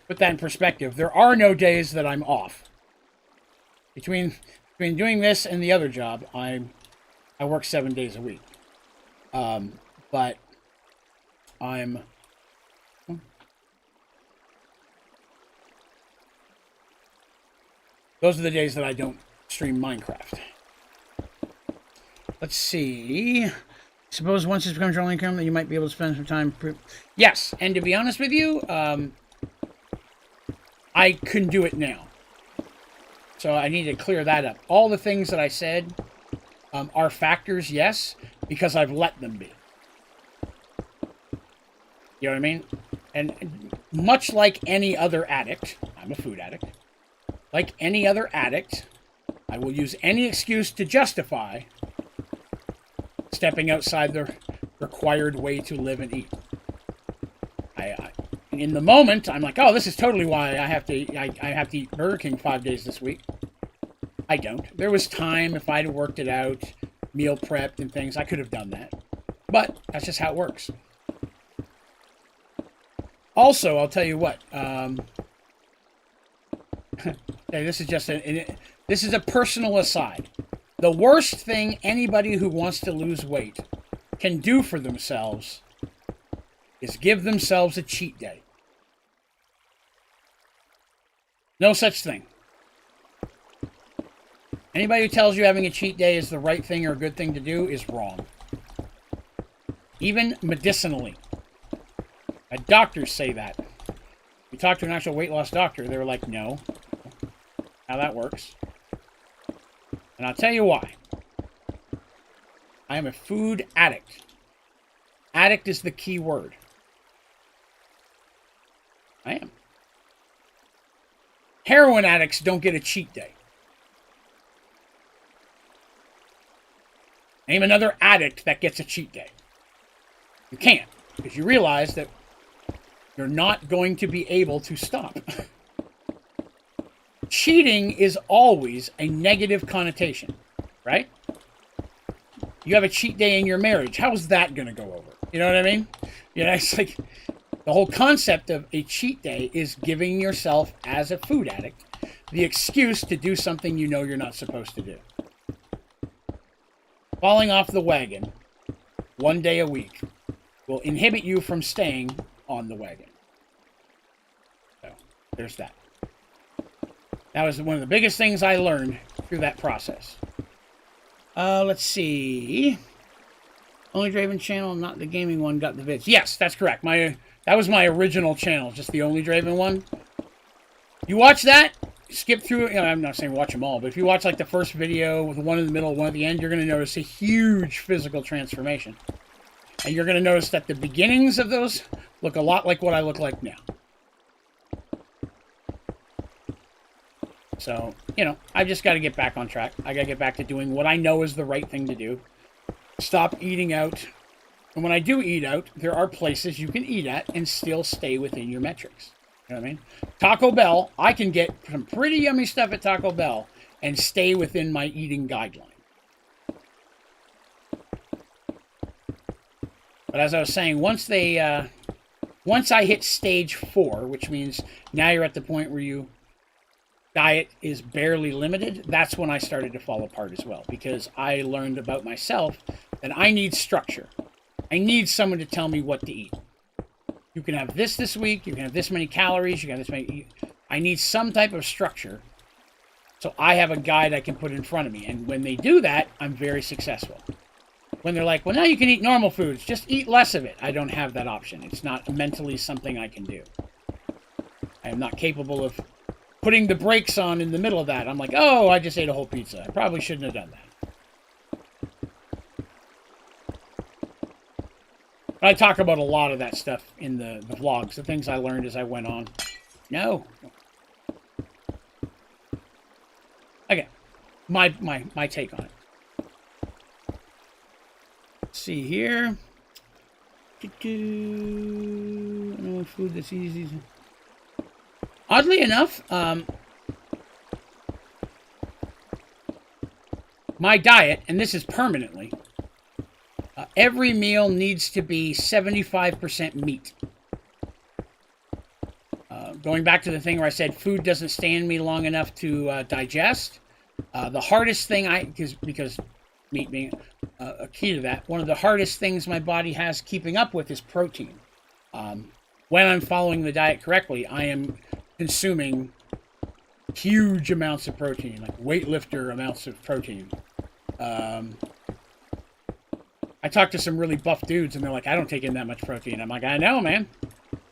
put that in perspective, there are no days that I'm off. Between doing this and the other job, I work 7 days a week. But I'm... Those are the days that I don't stream Minecraft. Let's see. Suppose once this becomes your only income, that you might be able to spend some time... Yes, and to be honest with you, I couldn't do it now. So I need to clear that up. All the things that I said are factors, yes, because I've let them be. You know what I mean? And much like any other addict, I'm a food addict, like any other addict, I will use any excuse to justify stepping outside the required way to live and eat. In the moment, I'm like, oh, this is totally why I have to eat Burger King 5 days this week. I don't. There was time, if I'd worked it out, meal prepped and things, I could have done that. But that's just how it works. Also, I'll tell you what. Hey, this is just this is a personal aside. The worst thing anybody who wants to lose weight can do for themselves is give themselves a cheat day. No such thing. Anybody who tells you having a cheat day is the right thing or a good thing to do is wrong. Even medicinally. Doctors say that. You talk to an actual weight loss doctor, they're like, no. How that works. And I'll tell you why. I am a food addict. Addict is the key word. I am. Heroin addicts don't get a cheat day. Name another addict that gets a cheat day. You can't, because you realize that you're not going to be able to stop. Cheating is always a negative connotation, right? You have a cheat day in your marriage. How's that going to go over? You know what I mean? You know, it's like the whole concept of a cheat day is giving yourself, as a food addict, the excuse to do something you know you're not supposed to do. Falling off the wagon 1 day a week will inhibit you from staying on the wagon. So, there's that. That was one of the biggest things I learned through that process. Let's see. Onlydraven channel, not the gaming one, got the vids. Yes, that's correct. That was my original channel, just the Onlydraven one. You watch that, skip through it. You know, I'm not saying watch them all, but if you watch like the first video with one in the middle, one at the end, you're going to notice a huge physical transformation. And you're going to notice that the beginnings of those look a lot like what I look like now. So, you know, I've just got to get back on track. I got to get back to doing what I know is the right thing to do. Stop eating out. And when I do eat out, there are places you can eat at and still stay within your metrics. You know what I mean? Taco Bell, I can get some pretty yummy stuff at Taco Bell and stay within my eating guideline. But as I was saying, once I hit stage 4, which means now you're at the point where your diet is barely limited, that's when I started to fall apart as well. Because I learned about myself that I need structure. I need someone to tell me what to eat. You can have this week, you can have this many calories, you can have this many... I need some type of structure So I have a guide I can put in front of me. And when they do that, I'm very successful. When they're like, well, now you can eat normal foods, just eat less of it. I don't have that option. It's not mentally something I can do. I am not capable of putting the brakes on in the middle of that. I'm like, oh, I just ate a whole pizza. I probably shouldn't have done that. But I talk about a lot of that stuff in the vlogs, the things I learned as I went on. No. Okay. My take on it. Let's see here. No food that's easy. Oddly enough, my diet, and this is permanently, every meal needs to be 75% meat. Going back to the thing where I said food doesn't stand me long enough to digest, the hardest thing because meat being a key to that, one of the hardest things my body has keeping up with is protein. When I'm following the diet correctly, I am consuming huge amounts of protein, like weightlifter amounts of protein. I talk to some really buff dudes, and they're like, I don't take in that much protein. I'm like, I know, man.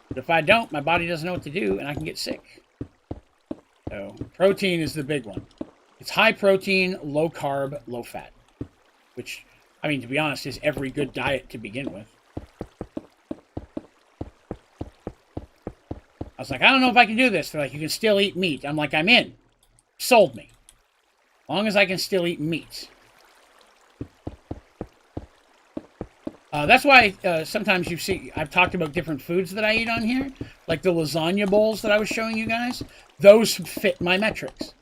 But if I don't, my body doesn't know what to do, and I can get sick. So protein is the big one. It's high protein, low carb, low fat. Which, I mean, to be honest, is every good diet to begin with. I was like, I don't know if I can do this. They're like, you can still eat meat. I'm like, I'm in. Sold me. As long as I can still eat meat. That's why sometimes you see, I've talked about different foods that I eat on here. Like the lasagna bowls that I was showing you guys. Those fit my metrics.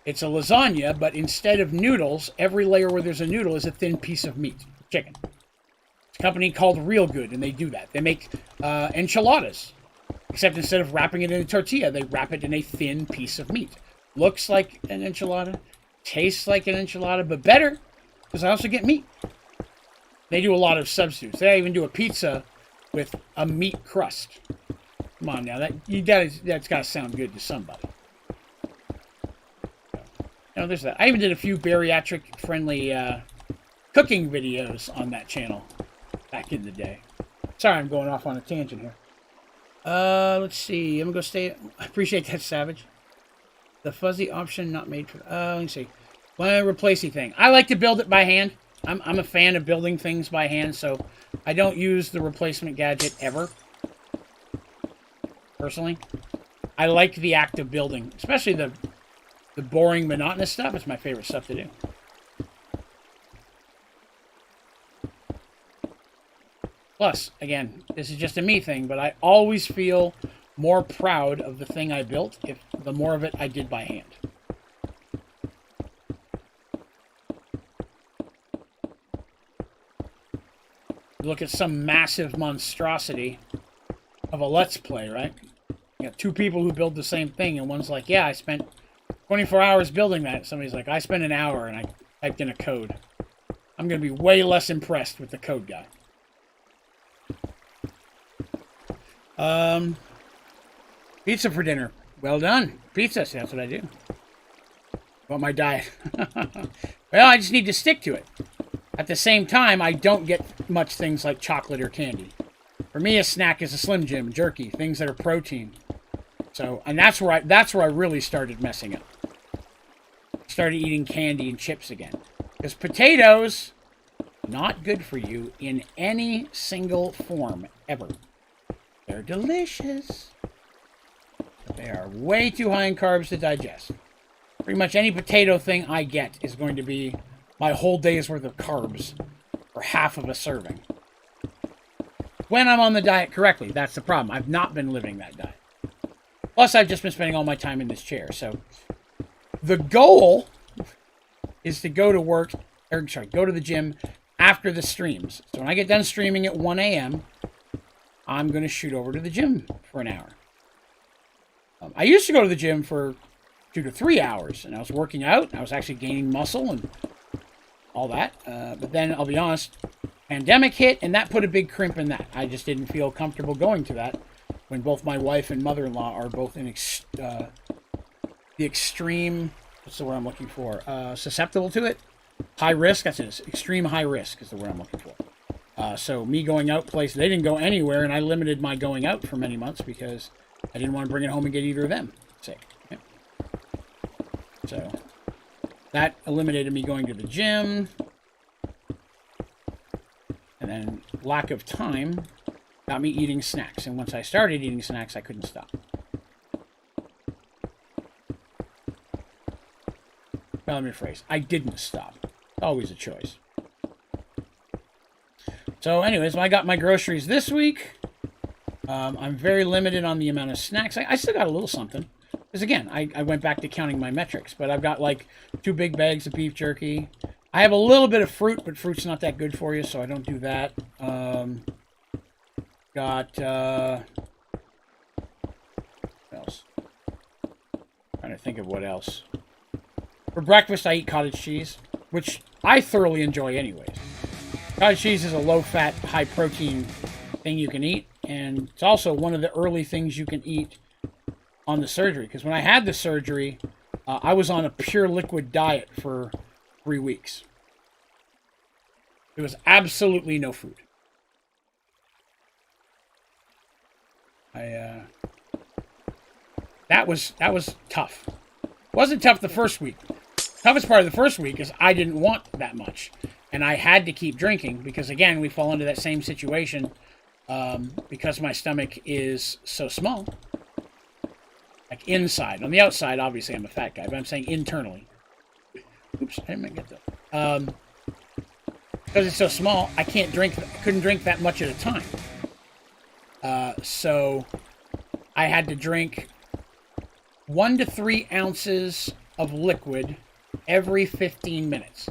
It's a lasagna, but instead of noodles, every layer where there's a noodle is a thin piece of meat. Chicken. It's a company called Real Good, and they do that. They make enchiladas. Except instead of wrapping it in a tortilla, they wrap it in a thin piece of meat. Looks like an enchilada. Tastes like an enchilada, but better. Because I also get meat. They do a lot of substitutes. They even do a pizza with a meat crust. Come on now, that's got to sound good to somebody. No, there's that. I even did a few bariatric-friendly cooking videos on that channel back in the day. Sorry, I'm going off on a tangent here. Let's see. I'm going to go stay. I appreciate that, Savage. The fuzzy option not made for... let me see. One replacey thing. I like to build it by hand. I'm a fan of building things by hand, so I don't use the replacement gadget ever. Personally. I like the act of building, especially the boring, monotonous stuff. It's my favorite stuff to do. Plus, again, this is just a me thing, but I always feel more proud of the thing I built if the more of it I did by hand. Look at some massive monstrosity of a Let's Play, right? You got two people who build the same thing, and one's like, yeah, I spent 24 hours building that. Somebody's like, I spent an hour, and I typed in a code. I'm going to be way less impressed with the code guy. Pizza for dinner. Well done. Pizza, see, that's what I do. About my diet. Well, I just need to stick to it. At the same time, I don't get much things like chocolate or candy. For me, a snack is a Slim Jim, jerky, things that are protein. So, and that's where I really started messing up. Started eating candy and chips again. Because potatoes, not good for you in any single form, ever. They're delicious. But they are way too high in carbs to digest. Pretty much any potato thing I get is going to be my whole day's worth of carbs, or half of a serving. When I'm on the diet correctly, that's the problem. I've not been living that diet. Plus, I've just been spending all my time in this chair. So, the goal is to go to work, or sorry, go to the gym after the streams. So when I get done streaming at 1 a.m., I'm going to shoot over to the gym for an hour. I used to go to the gym for 2 to 3 hours, and I was working out. I was actually gaining muscle and all that. But then, I'll be honest, pandemic hit, and that put a big crimp in that. I just didn't feel comfortable going to that when both my wife and mother-in-law are both in the extreme what's the word I'm looking for? Susceptible to it. High risk. That's it. Extreme high risk is the word I'm looking for. So me going out places, they didn't go anywhere, and I limited my going out for many months because I didn't want to bring it home and get either of them sick. Yeah. So that eliminated me going to the gym. And then lack of time got me eating snacks. And once I started eating snacks, I couldn't stop. Well, let me rephrase. I didn't stop. Always a choice. So anyways, I got my groceries this week. I'm very limited on the amount of snacks. I still got a little something. Because again, I went back to counting my metrics. But I've got like 2 big bags of beef jerky. I have a little bit of fruit, but fruit's not that good for you, so I don't do that. What else? Trying to think of what else. For breakfast, I eat cottage cheese, which I thoroughly enjoy anyways. Cottage cheese is a low-fat, high-protein thing you can eat, and it's also one of the early things you can eat on the surgery. Because when I had the surgery, I was on a pure liquid diet for 3 weeks. There was absolutely no food. That was tough. It wasn't tough the first week. Toughest part of the first week is I didn't want that much. And I had to keep drinking because, again, we fall into that same situation because my stomach is so small. Like inside. On the outside, obviously, I'm a fat guy, but I'm saying internally. Oops, I didn't get that. Because it's so small, I couldn't drink that much at a time. So I had to drink 1 to 3 ounces of liquid every 15 minutes.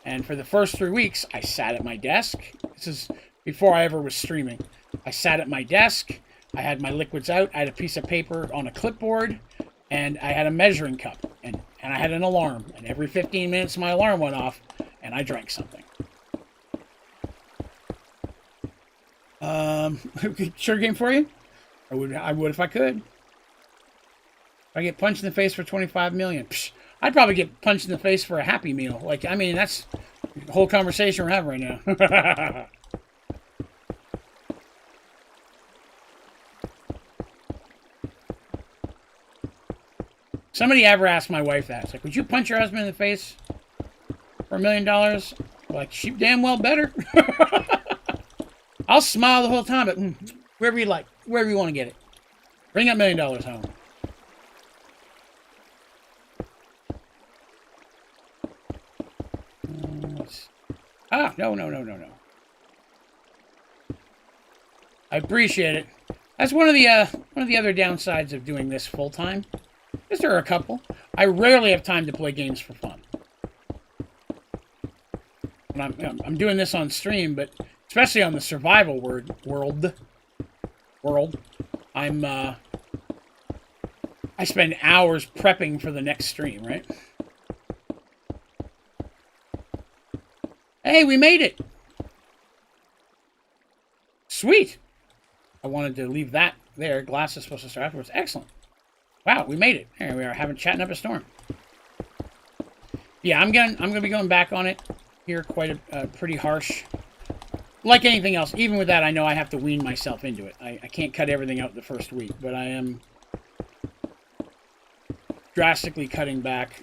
And for the first 3 weeks, I sat at my desk. This is before I ever was streaming. I sat at my desk. I had my liquids out. I had a piece of paper on a clipboard. And I had a measuring cup. And I had an alarm. And every 15 minutes, my alarm went off. And I drank something. Sure game for you? I would if I could. If I get punched in the face for 25 million. Psh, I'd probably get punched in the face for a Happy Meal. Like, I mean, that's the whole conversation we're having right now. Somebody ever asked my wife that. It's like, would you punch your husband in the face for $1 million? Like, she damn well better. I'll smile the whole time, but wherever you like, wherever you want to get it. Bring that $1 million home. No. I appreciate it. That's one of the other downsides of doing this full time. Yes, there are a couple. I rarely have time to play games for fun. And I'm doing this on stream, but especially on the survival world, I spend hours prepping for the next stream, right? Hey, we made it! Sweet! I wanted to leave that there. Glass is supposed to start afterwards. Excellent. Wow, we made it. Here we are, chatting up a storm. Yeah, I'm gonna be going back on it here. Quite a pretty harsh. Like anything else, even with that, I know I have to wean myself into it. I can't cut everything out the first week, but I am drastically cutting back.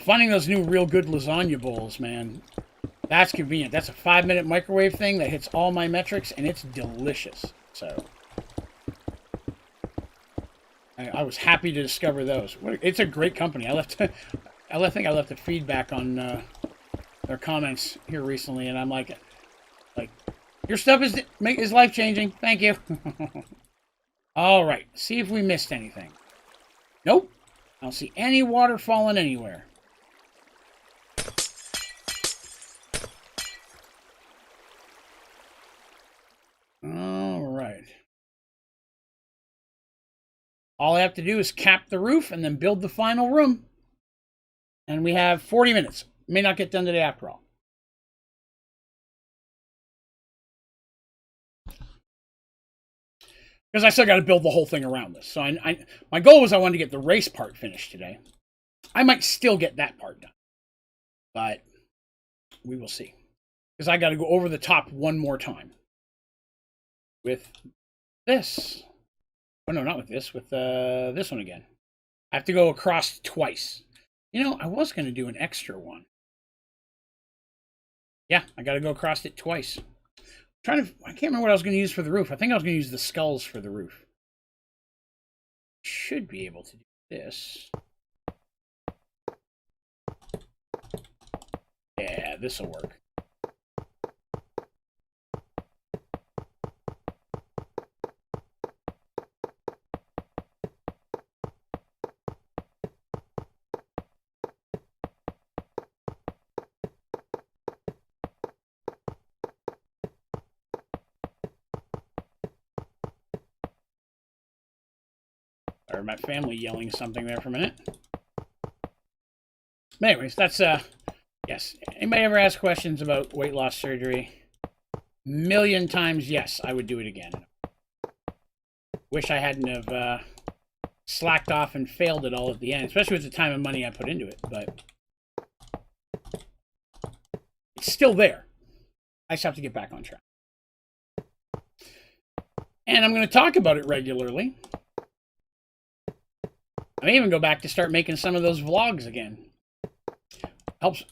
Finding those new real good lasagna bowls, man. That's convenient. That's a 5-minute microwave thing that hits all my metrics, and it's delicious. So I was happy to discover those. It's a great company. I think I left a feedback on their comments here recently, and I'm like, your stuff is life-changing. Thank you. All right. See if we missed anything. Nope. I don't see any water falling anywhere. All right. All I have to do is cap the roof and then build the final room. And we have 40 minutes. May not get done today after all. Because I still got to build the whole thing around this. So my goal was I wanted to get the race part finished today. I might still get that part done, but we will see. Because I got to go over the top one more time with this. Oh, no, not with this. With this one again. I have to go across twice. You know, I was going to do an extra one. Yeah, I got to go across it twice. I can't remember what I was going to use for the roof. I think I was going to use the skulls for the roof. Should be able to do this. Yeah, this will work. Or my family yelling something there for a minute. But anyways, that's yes. Anybody ever ask questions about weight loss surgery? Million times yes, I would do it again. Wish I hadn't have slacked off and failed it all at the end, especially with the time and money I put into it, but it's still there. I just have to get back on track. And I'm going to talk about it regularly. I may even go back to start making some of those vlogs again.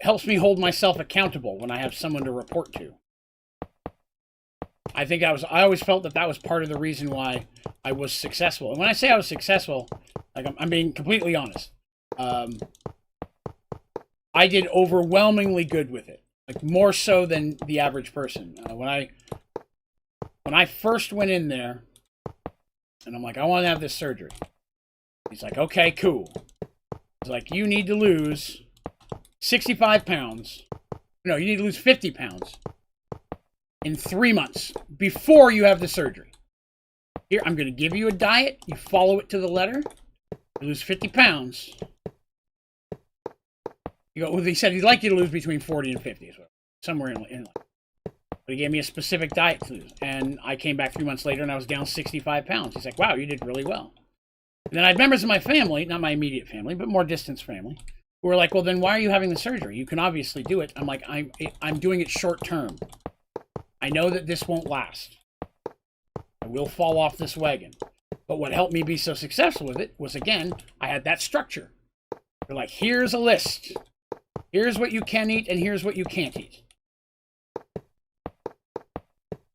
Helps me hold myself accountable when I have someone to report to. I always felt that was part of the reason why I was successful. And when I say I was successful, like I'm being completely honest. I did overwhelmingly good with it, like more so than the average person. When I first went in there, and I'm like, I want to have this surgery. He's like, okay, cool. He's like, you need to lose 65 pounds. No, you need to lose 50 pounds in 3 months before you have the surgery. Here, I'm going to give you a diet. You follow it to the letter. You lose 50 pounds. You go, well, he said he'd like you to lose between 40 and 50 as well. Somewhere in but he gave me a specific diet to lose. And I came back 3 months later and I was down 65 pounds. He's like, wow, you did really well. And then I had members of my family, not my immediate family, but more distant family, who were like, well, then why are you having the surgery? You can obviously do it. I'm like, I'm doing it short term. I know that this won't last. I will fall off this wagon. But what helped me be so successful with it was, again, I had that structure. They're like, here's a list. Here's what you can eat and here's what you can't eat.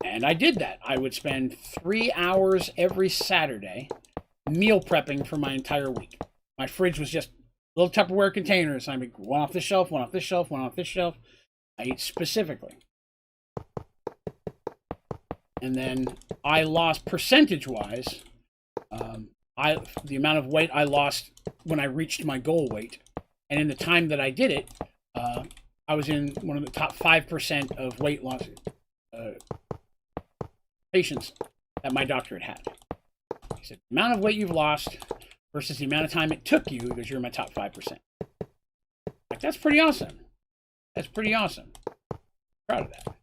And I did that. I would spend 3 hours every Saturday meal prepping for my entire week. My fridge was just little Tupperware containers. I mean, one off this shelf, one off this shelf, one off this shelf. I ate specifically. And then I lost percentage-wise, the amount of weight I lost when I reached my goal weight. And in the time that I did it, I was in one of the top 5% of weight loss patients that my doctor had. He said, the amount of weight you've lost versus the amount of time it took you, because you're in my top 5%. Like, that's pretty awesome. That's pretty awesome. Proud of that.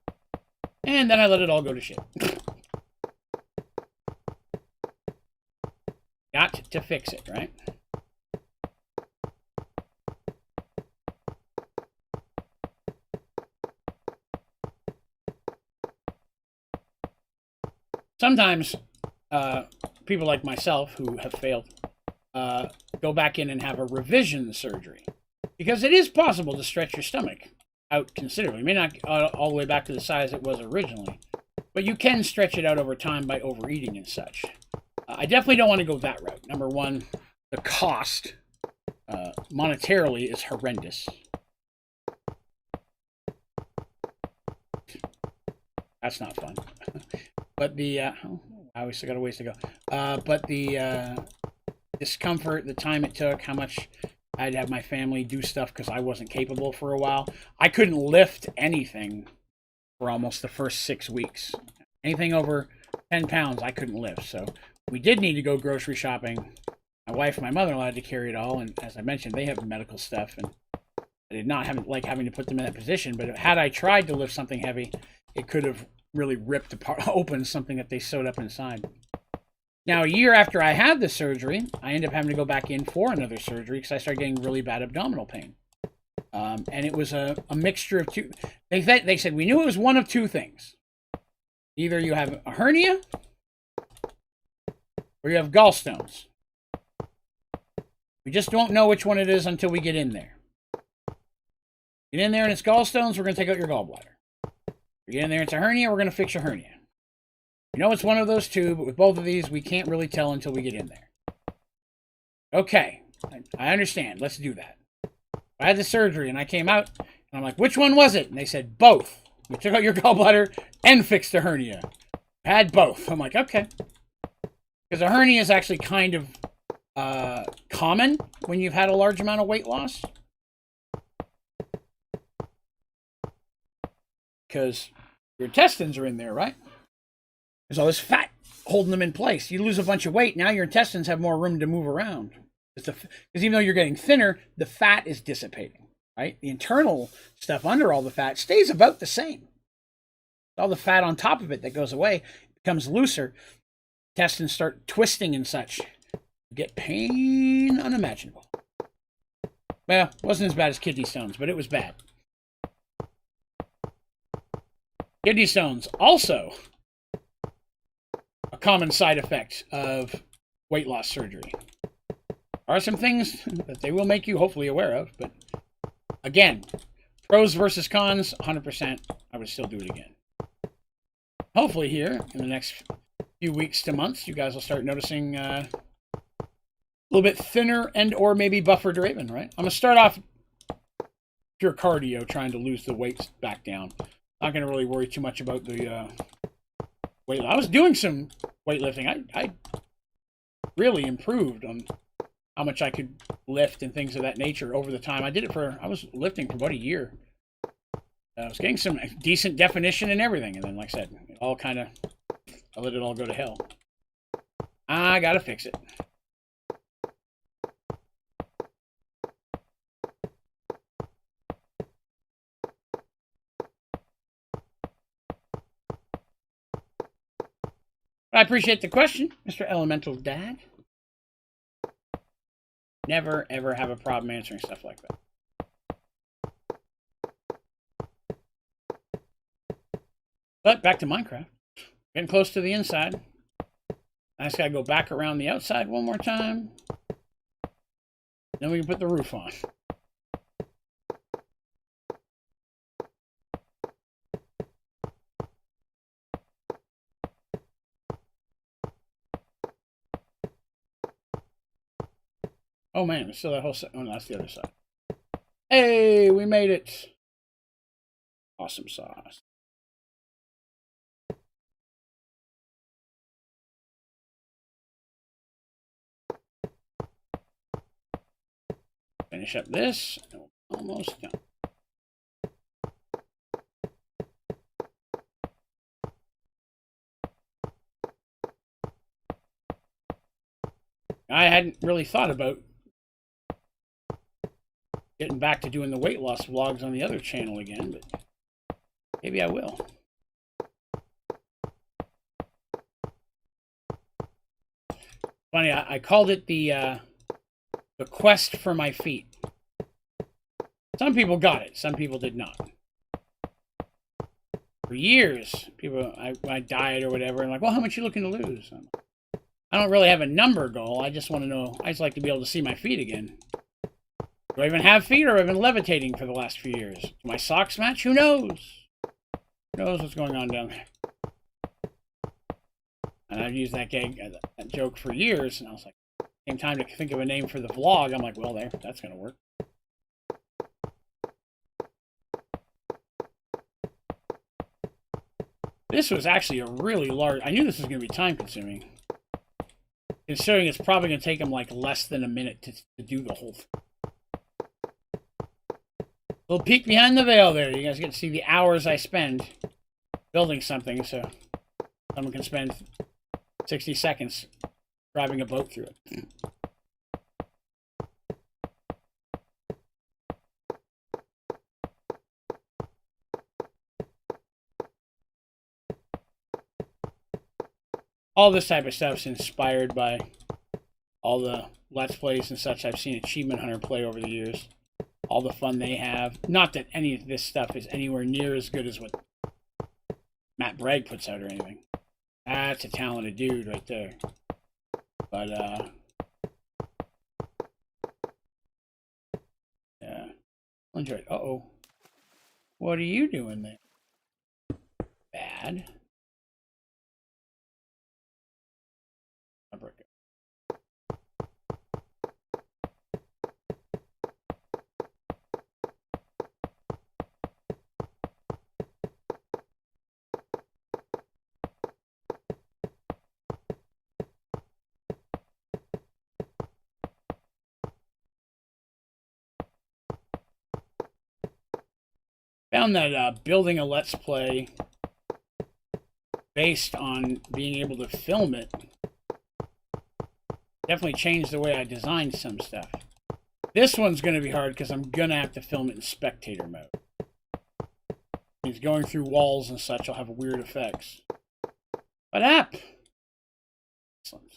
And then I let it all go to shit. Got to fix it, right? Sometimes people like myself who have failed go back in and have a revision surgery, because it is possible to stretch your stomach out considerably. It may not all the way back to the size it was originally, but you can stretch it out over time by overeating and such. I definitely don't want to go that route. Number one, the cost monetarily is horrendous. That's not fun. But the I still got a ways to go. But the discomfort, the time it took, how much I'd have my family do stuff because I wasn't capable for a while. I couldn't lift anything for almost the first 6 weeks. Anything over 10 pounds, I couldn't lift. So we did need to go grocery shopping. My wife and my mother-in-law had to carry it all, and as I mentioned, they have medical stuff, and I did not like having to put them in that position. But had I tried to lift something heavy, it could have really ripped apart open something that they sewed up inside. Now, a year after I had the surgery, I ended up having to go back in for another surgery because I started getting really bad abdominal pain. And it was a mixture of two. They said we knew it was one of two things. Either you have a hernia or you have gallstones. We just don't know which one it is until we get in there. Get in there and it's gallstones, we're going to take out your gallbladder. You get in there and it's a hernia, we're going to fix your hernia. You know it's one of those two, but with both of these, we can't really tell until we get in there. Okay, I understand. Let's do that. I had the surgery and I came out and I'm like, which one was it? And they said, both. We took out your gallbladder and fixed the hernia. I had both. I'm like, okay. Because a hernia is actually kind of common when you've had a large amount of weight loss. Because your intestines are in there, right? There's all this fat holding them in place. You lose a bunch of weight, now your intestines have more room to move around. Because even though you're getting thinner, the fat is dissipating, right? The internal stuff under all the fat stays about the same. All the fat on top of it that goes away becomes looser. Intestines start twisting and such. You get pain unimaginable. Well, it wasn't as bad as kidney stones, but it was bad. Kidney stones, also a common side effect of weight loss surgery. There are some things that they will make you hopefully aware of, but again, pros versus cons, 100%, I would still do it again. Hopefully here, in the next few weeks to months, you guys will start noticing a little bit thinner and or maybe buffer Draven, right? I'm going to start off pure cardio, trying to lose the weight back down. Not going to really worry too much about the weight. I was doing some weightlifting. I really improved on how much I could lift and things of that nature over the time. I was lifting for about a year. I was getting some decent definition and everything. And then, like I said, I let it all go to hell. I got to fix it. I appreciate the question, Mr. Elemental Dad. Never, ever have a problem answering stuff like that. But back to Minecraft. Getting close to the inside. I just gotta go back around the outside one more time. Then we can put the roof on. Oh man, there's still that whole side. Oh no, that's the other side. Hey, we made it. Awesome sauce. Finish up this. Almost done. I hadn't really thought about getting back to doing the weight loss vlogs on the other channel again, but maybe I will. Funny, I called it the quest for my feet. Some people got it, some people did not. For years, I diet or whatever, and like, well, how much you looking to lose? I don't really have a number goal. I just want to know. I just like to be able to see my feet again. Do I even have feet, or have I been levitating for the last few years? Do my socks match? Who knows? Who knows what's going on down there? And I've used that joke for years, and I was like, came time to think of a name for the vlog. I'm like, well, that's going to work. This was actually a really large... I knew this was going to be time-consuming. Considering it's probably going to take them like less than a minute to do the whole thing. Little peek behind the veil there. You guys get to see the hours I spend building something, so someone can spend 60 seconds driving a boat through it. all this type of stuff's inspired by all the Let's Plays and such I've seen Achievement Hunter play over the years. All the fun they have. Not that any of this stuff is anywhere near as good as what Matt Bragg puts out or anything. That's a talented dude right there. But, yeah. Enjoy it. Uh-oh. What are you doing there? Bad. I'll break it. Found that building a Let's Play based on being able to film it definitely changed the way I designed some stuff. This one's going to be hard because I'm going to have to film it in spectator mode. It's going through walls and such, I'll have weird effects. What up? Excellent.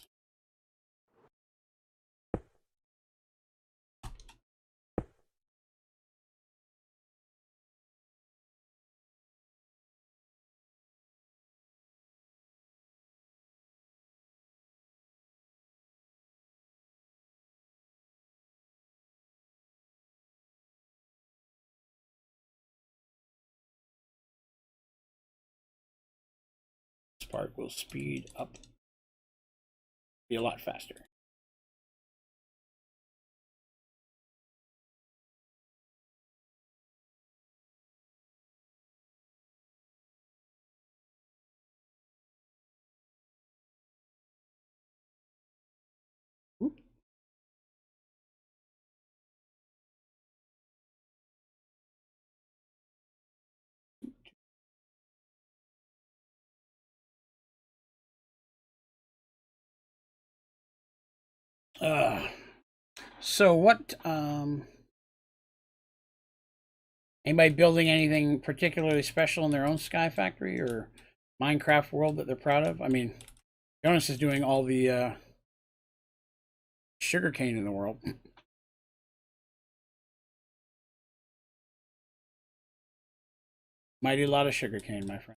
This part will speed up. Be a lot faster. So what, anybody building anything particularly special in their own Sky Factory or Minecraft world that they're proud of? I mean, Jonas is doing all the sugarcane in the world. Mighty lot of sugarcane, my friend.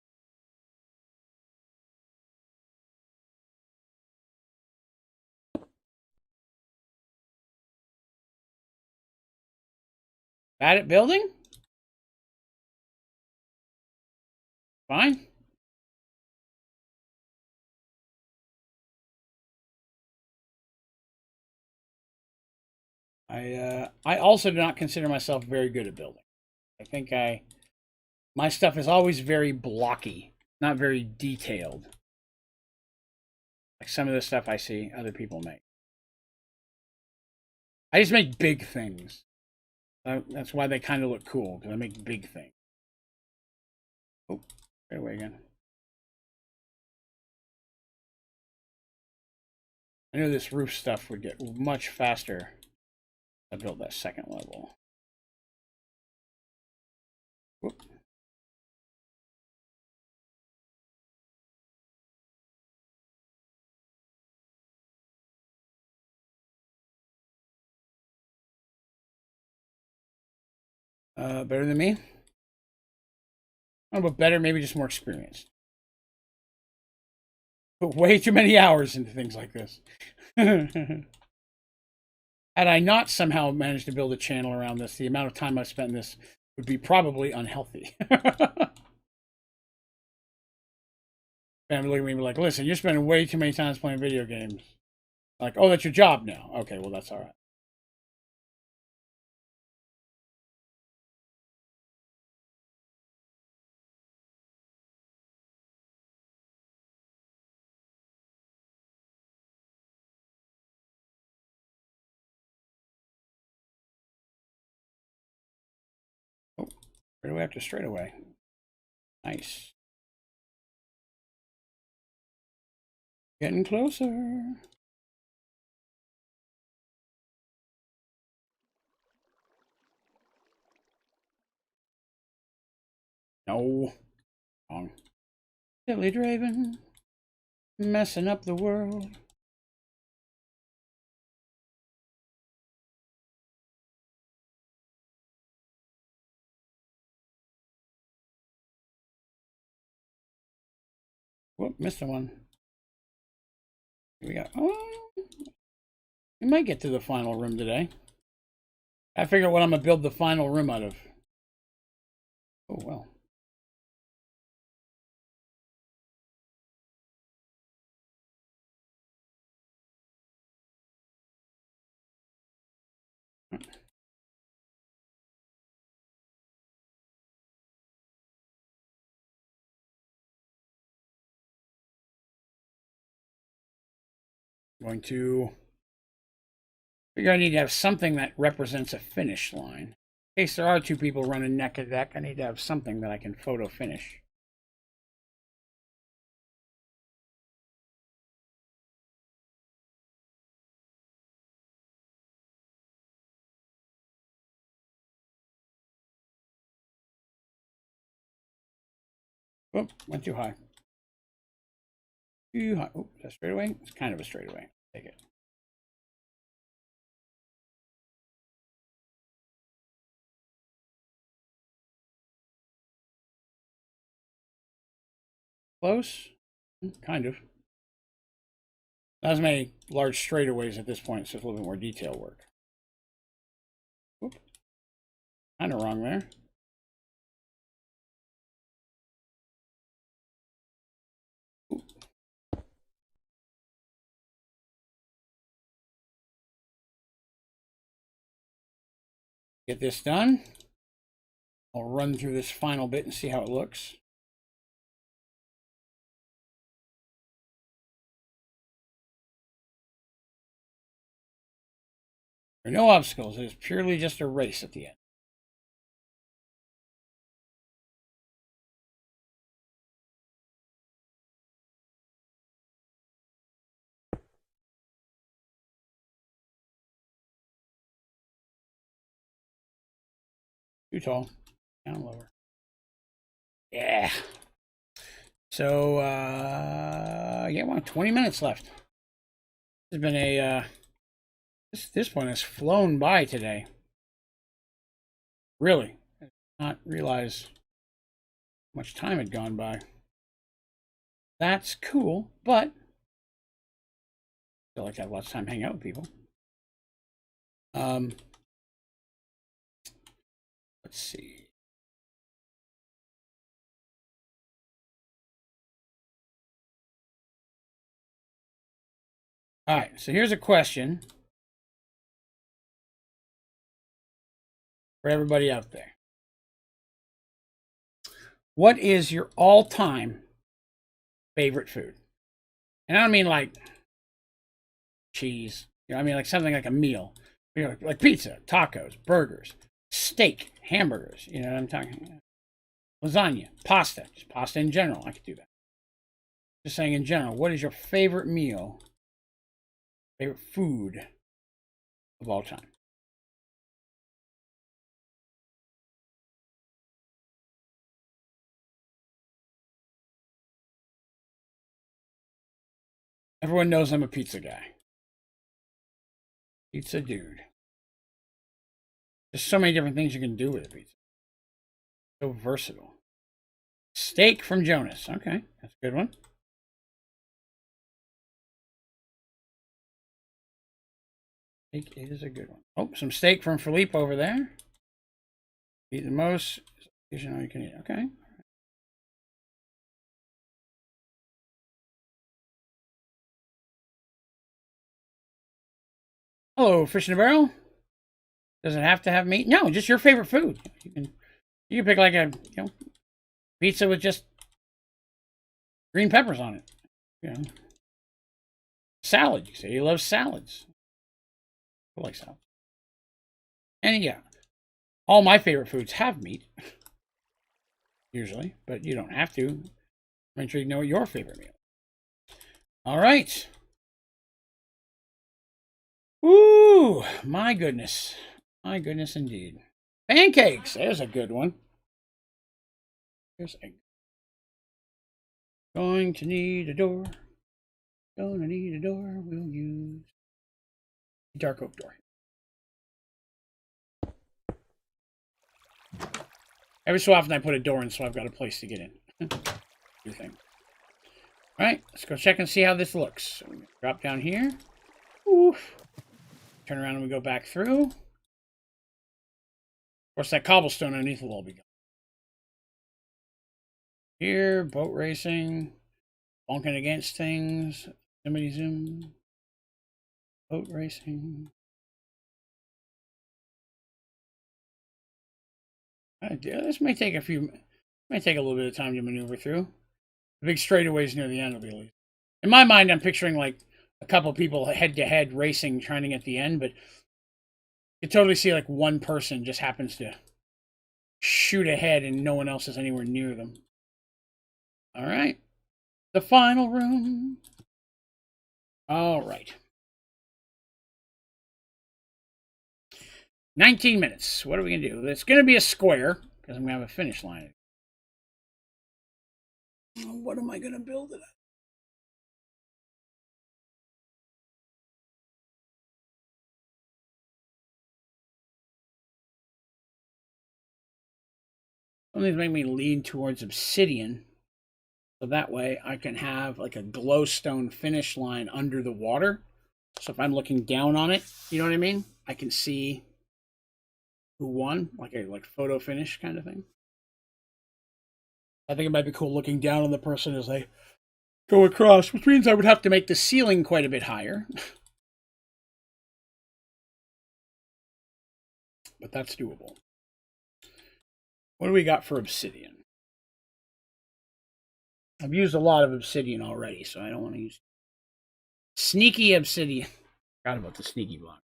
Bad at building? Fine. I also do not consider myself very good at building. I think my stuff is always very blocky, not very detailed. Like some of the stuff I see other people make. I just make big things. That's why they kind of look cool, because I make big things. Oh, right away again. I knew this roof stuff would get much faster. I built that second level. Whoop. Better than me? I don't know, but better, maybe just more experienced. Put way too many hours into things like this. Had I not somehow managed to build a channel around this, the amount of time I've spent in this would be probably unhealthy. Family look at me and be like, listen, you're spending way too many times playing video games. Like, oh, that's your job now. Okay, well, that's all right. Oh, right away after straight away. Nice. Getting closer. No. Wrong. Onlydraven. Messing up the world. Whoop, missed one. Here we go. Oh, we might get to the final room today. I figure out what I'm going to build the final room out of. Oh, well. Going to figure I need to have something that represents a finish line. In case there are two people running neck and neck, I need to have something that I can photo finish. Oh, went too high. Too high. Oh, is that straightaway? It's kind of a straightaway. Take it. Close? Kind of. Not as many large straightaways at this point, so it's a little bit more detail work. Whoop. Kind of wrong there. Oop. Get this done. I'll run through this final bit and see how it looks. There are no obstacles. It is purely just a race at the end. Too tall. Down lower. Yeah. So, yeah, well, 20 minutes left. There's been a, this one has flown by today. Really. I did not realize how much time had gone by. That's cool, but I feel like I have lots of time hanging out with people. Let's see. All right, so here's a question for everybody out there. What is your all-time favorite food? And I don't mean like cheese. You know, I mean like something like a meal. You know, like pizza, tacos, burgers, steak, hamburgers. You know what I'm talking about? Lasagna, pasta, just pasta in general. I could do that. Just saying in general, what is your favorite meal, favorite food of all time? Everyone knows I'm a pizza guy. Pizza dude. There's so many different things you can do with a pizza. So versatile. Steak from Jonas. Okay, that's a good one. Steak is a good one. Oh, some steak from Philippe over there. Eat the most. You know you can eat. Okay. Hello, Fish in a Barrel. Does it have to have meat? No, just your favorite food. You can pick like a pizza with just green peppers on it. You know, salad. You say you love salads. I like salad. And yeah, all my favorite foods have meat, usually, but you don't have to. Make sure you know your favorite meal. All right. Ooh, my goodness. My goodness indeed. Pancakes. There's a good one. There's a... Going to need a door. Don't need a door, we'll use dark oak door. Every so often I put a door in so I've got a place to get in. New thing. Alright, let's go check and see how this looks. So we drop down here. Oof. Turn around and we go back through. Of course, that cobblestone underneath will all be gone. Here, boat racing. Bonking against things. Somebody zoom. Boat racing. This may take a little bit of time to maneuver through. The big straightaways near the end will be least. In my mind, I'm picturing like a couple people head-to-head racing, trying to get the end, but you totally see like one person just happens to shoot ahead and no one else is anywhere near them. All right. The final room. All right. 19 minutes. What are we going to do? It's going to be a square because I'm going to have a finish line. What am I going to build it at? Something's making me lean towards obsidian. So that way I can have like a glowstone finish line under the water. So if I'm looking down on it, you know what I mean? I can see who won, like a photo finish kind of thing. I think it might be cool looking down on the person as they go across, which means I would have to make the ceiling quite a bit higher. But that's doable. What do we got for obsidian? I've used a lot of obsidian already, so I don't want to use sneaky obsidian. Forgot about the sneaky block.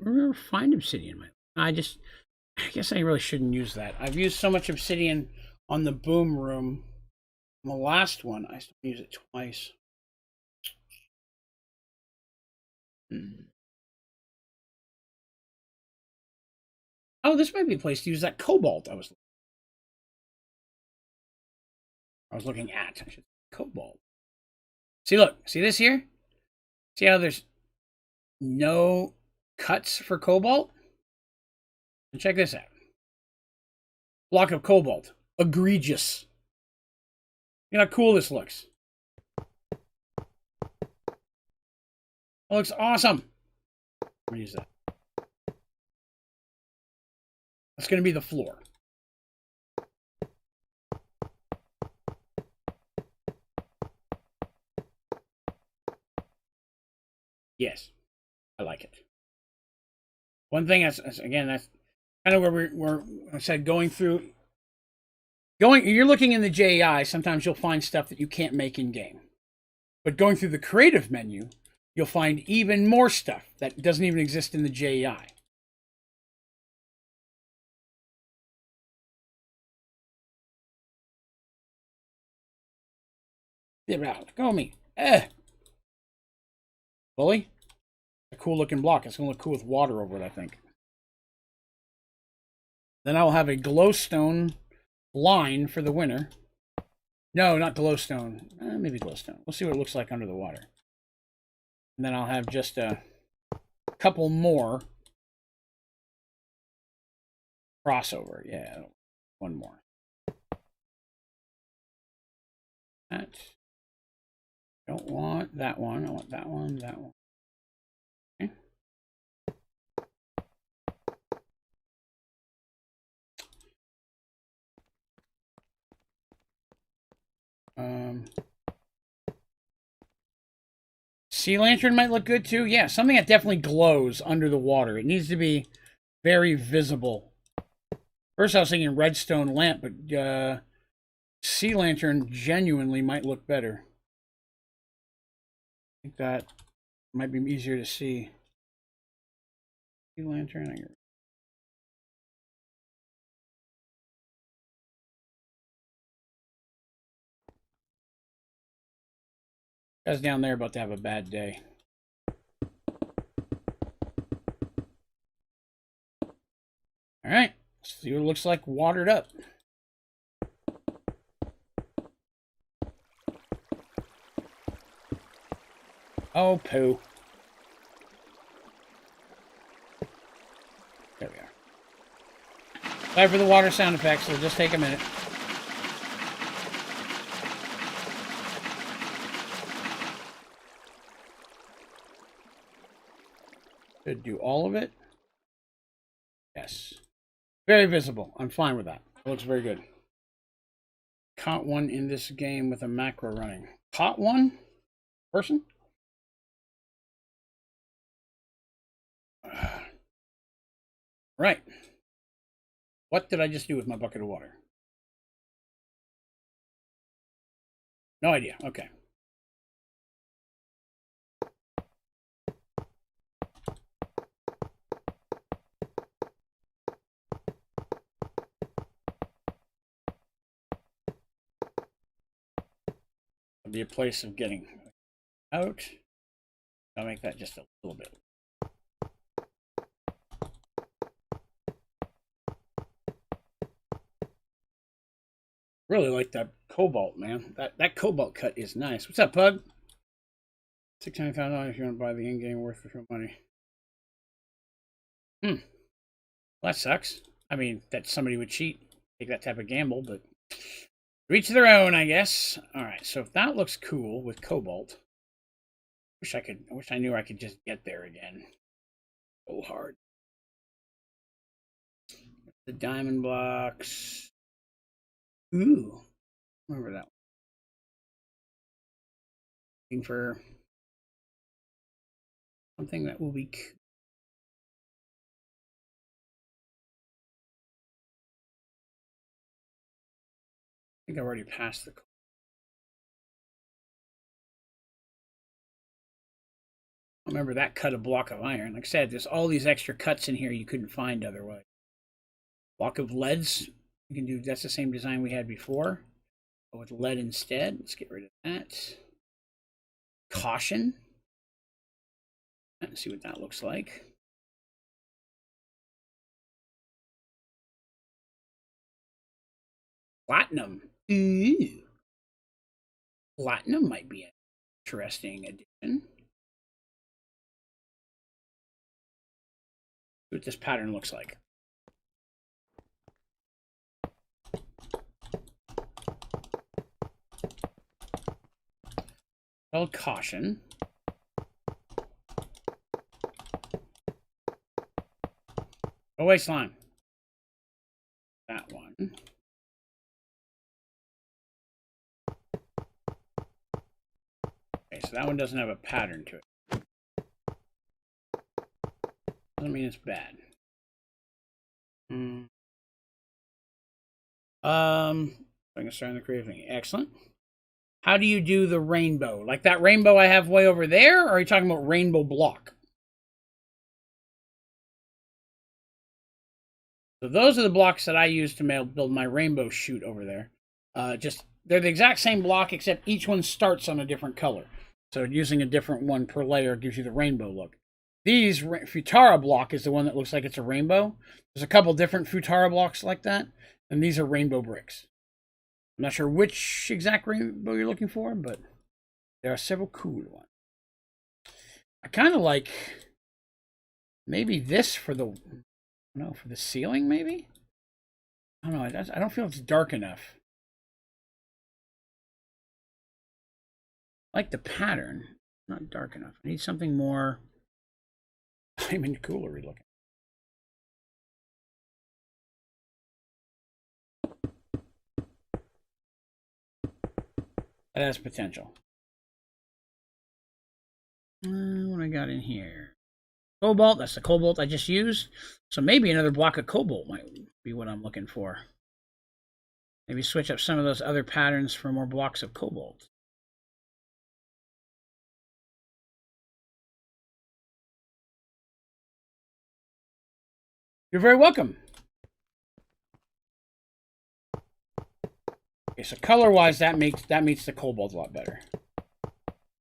Refined obsidian. I guess I really shouldn't use that. I've used so much obsidian on the boom room. On the last one, I still use it twice. Oh, this might be a place to use that cobalt I was looking at. I should cobalt. See, look. See this here? See how there's no cuts for cobalt? And check this out. Block of cobalt. Egregious. Look how cool this looks. It looks awesome. I'm going to use that. That's going to be the floor. Yes, I like it. One thing that's kind of where I said going through. You're looking in the JEI, sometimes you'll find stuff that you can't make in game. But going through the creative menu, you'll find even more stuff that doesn't even exist in the JEI. Go me. Bully? A cool looking block. It's going to look cool with water over it, I think. Then I'll have a glowstone line for the winner. No, not glowstone. Maybe glowstone. We'll see what it looks like under the water. And then I'll have just a couple more crossover. Yeah, one more. That. I don't want that one. I want that one, that one. Okay. Sea lantern might look good too. Yeah, something that definitely glows under the water. It needs to be very visible. First I was thinking redstone lamp, but sea lantern genuinely might look better. I think that might be easier to see. Sea lantern. Guys down there about to have a bad day. All right, let's see what it looks like watered up. Oh, poo. There we are. Sorry for the water sound effects. It'll just take a minute. Should do all of it. Yes. Very visible. I'm fine with that. It looks very good. Caught one in this game with a macro running. Caught one? Person? Right. What did I just do with my bucket of water? No idea. Okay. It'll be a place of getting out. I'll make that just a little bit. Really like that cobalt, man. That cobalt cut is nice. What's up, Pug? $600,000 if you want to buy the in-game worth of your money. Well, that sucks. I mean, that somebody would cheat, take that type of gamble, but each their own, I guess. All right, so if that looks cool with cobalt, I wish I knew I could just get there again. So hard. The diamond blocks. Ooh, remember that one. Looking for something that will be. I think I've already passed the. Remember that cut a block of iron. Like I said, there's all these extra cuts in here you couldn't find otherwise. Block of leads. You can do. That's the same design we had before, but with lead instead. Let's get rid of that. Caution. Let's see what that looks like. Platinum. Ooh. Platinum might be an interesting addition. See what this pattern looks like. Called caution. Go away, slime. That one. Okay, so that one doesn't have a pattern to it. Doesn't mean it's bad. I can start on the creative thing. Excellent. How do you do the rainbow? Like that rainbow I have way over there? Or are you talking about rainbow block? So those are the blocks that I use to build my rainbow chute over there. They're the exact same block, except each one starts on a different color. So using a different one per layer gives you the rainbow look. These Futara block is the one that looks like it's a rainbow. There's a couple different Futara blocks like that, and these are rainbow bricks. I'm not sure which exact rainbow you're looking for, but there are several cool ones. I kind of like maybe this for the, for the ceiling, maybe? I don't know. I don't feel it's dark enough. I like the pattern, not dark enough. I need something more diamond coolery looking. That has potential. What I got in here? Cobalt, that's the cobalt I just used. So maybe another block of cobalt might be what I'm looking for. Maybe switch up some of those other patterns for more blocks of cobalt. You're very welcome. Okay, so color-wise, that meets the cobalt a lot better.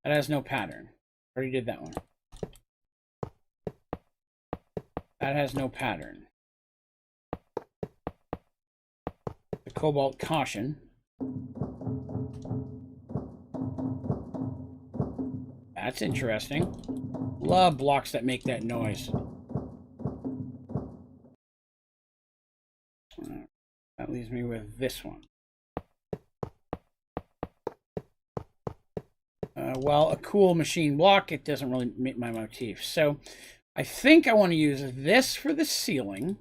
That has no pattern. Already did that one. That has no pattern. The cobalt caution. That That's interesting. Love blocks that make that noise. That leaves me with this one. Well, a cool machine block, it doesn't really meet my motif. So I think I want to use this for the ceiling.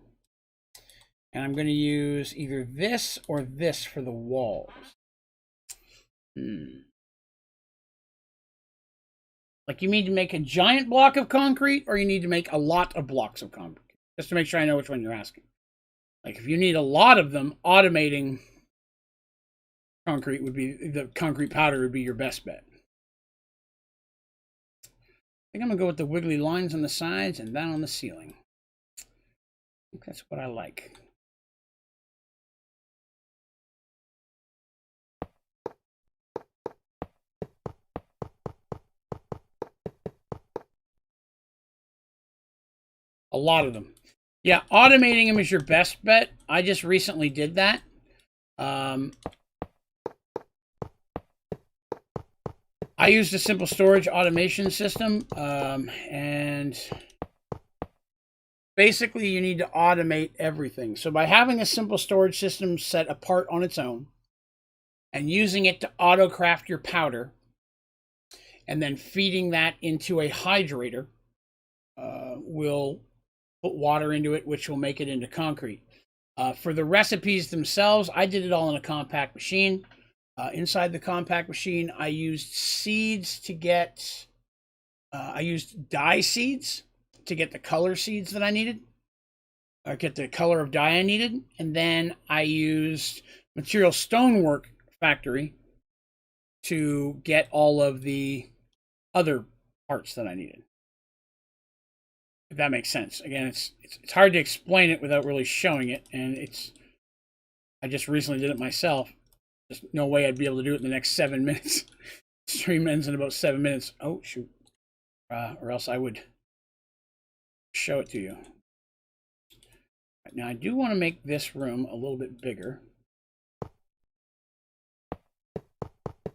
And I'm going to use either this or this for the walls. Like, you need to make a giant block of concrete, or you need to make a lot of blocks of concrete? Just to make sure I know which one you're asking. Like, if you need a lot of them, automating concrete would be, the concrete powder would be your best bet. I think I'm going to go with the wiggly lines on the sides and that on the ceiling. I think that's what I like. A lot of them. Yeah, automating them is your best bet. I just recently did that. I used a simple storage automation system, and basically you need to automate everything. So by having a simple storage system set apart on its own and using it to auto craft your powder and then feeding that into a hydrator, will put water into it, which will make it into concrete. For the recipes themselves, I did it all in a compact machine. Inside the compact machine, I used seeds to get, I used dye seeds to get the color seeds that I needed, or get the color of dye I needed. And then I used Material Stonework Factory to get all of the other parts that I needed. If that makes sense. Again, it's hard to explain it without really showing it, and I just recently did it myself. There's no way I'd be able to do it in the next 7 minutes. Stream ends in about 7 minutes. Oh, shoot. Or else I would show it to you. Right, now, I do want to make this room a little bit bigger.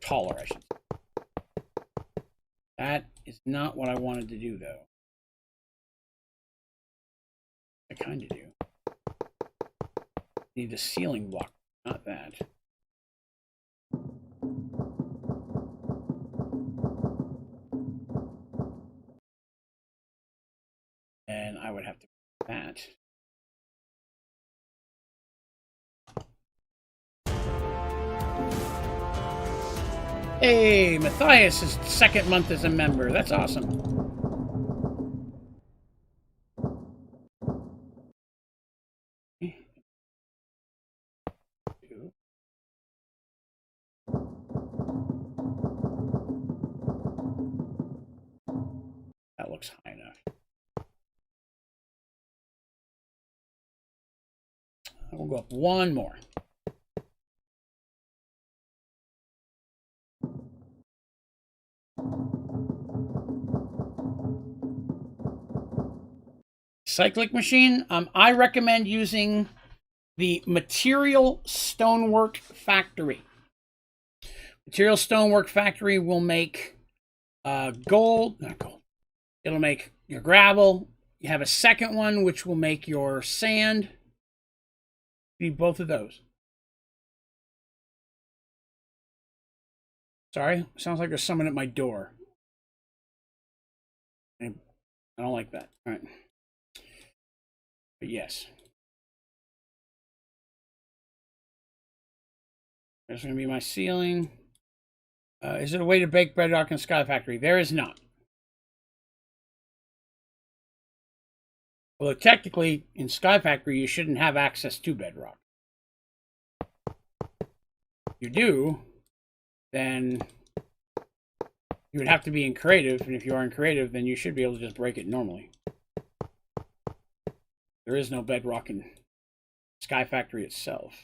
Taller, I should say. That is not what I wanted to do, though. I kind of do. Need the ceiling block, not that. And I would have to do that. Hey, Matthias is second month as a member. That's awesome. That looks high enough. We'll go up one more. Cyclic machine. I recommend using the Material Stonework Factory. Material Stonework Factory will make not gold. It'll make your gravel. You have a second one which will make your sand. You need both of those. Sorry, sounds like there's someone at my door. I don't like that. All right. But yes. There's going to be my ceiling. Is it a way to bake bedrock in Sky Factory? There is not. Although technically, in Sky Factory, you shouldn't have access to bedrock. If you do, then you would have to be in creative, and if you are in creative, then you should be able to just break it normally. There is no bedrock in Sky Factory itself.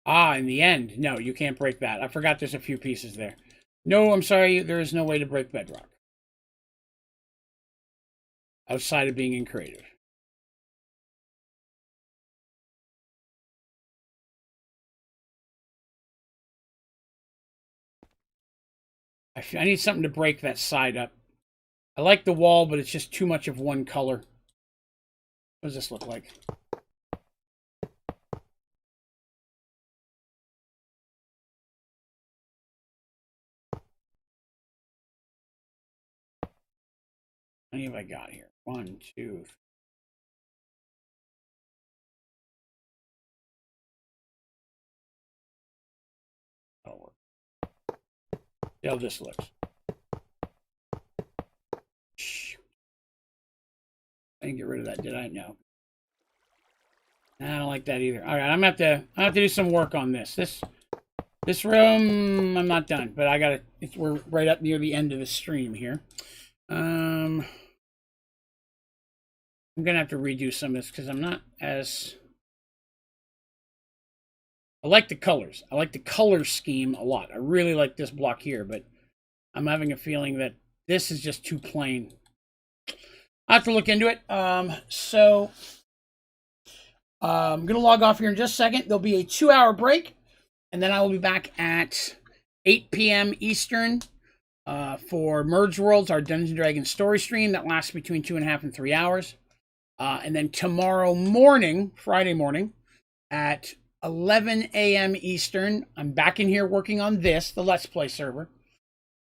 Ah, in the end, no, you can't break that. I forgot there's a few pieces there. No, I'm sorry, there is no way to break bedrock. Outside of being in creative. I need something to break that side up. I like the wall, but it's just too much of one color. What does this look like? How many have I got here? 1, 2, 3. That'll work. See how this looks. I didn't get rid of that, did I? No. I don't like that either. All right, I'm gonna have to do some work on this. This room, I'm not done, but I gotta. We're right up near the end of the stream here. I'm gonna have to redo some of this because I'm not as. I like the colors. I like the color scheme a lot. I really like this block here, but I'm having a feeling that this is just too plain. I have to look into it. So I'm going to log off here in just a second. There'll be a 2-hour break, and then I will be back at 8 p.m. Eastern for Merge Worlds, our Dungeons & Dragons story stream that lasts between 2.5 and 3 hours. And then tomorrow morning, Friday morning, at 11 a.m. Eastern, I'm back in here working on this, the Let's Play server.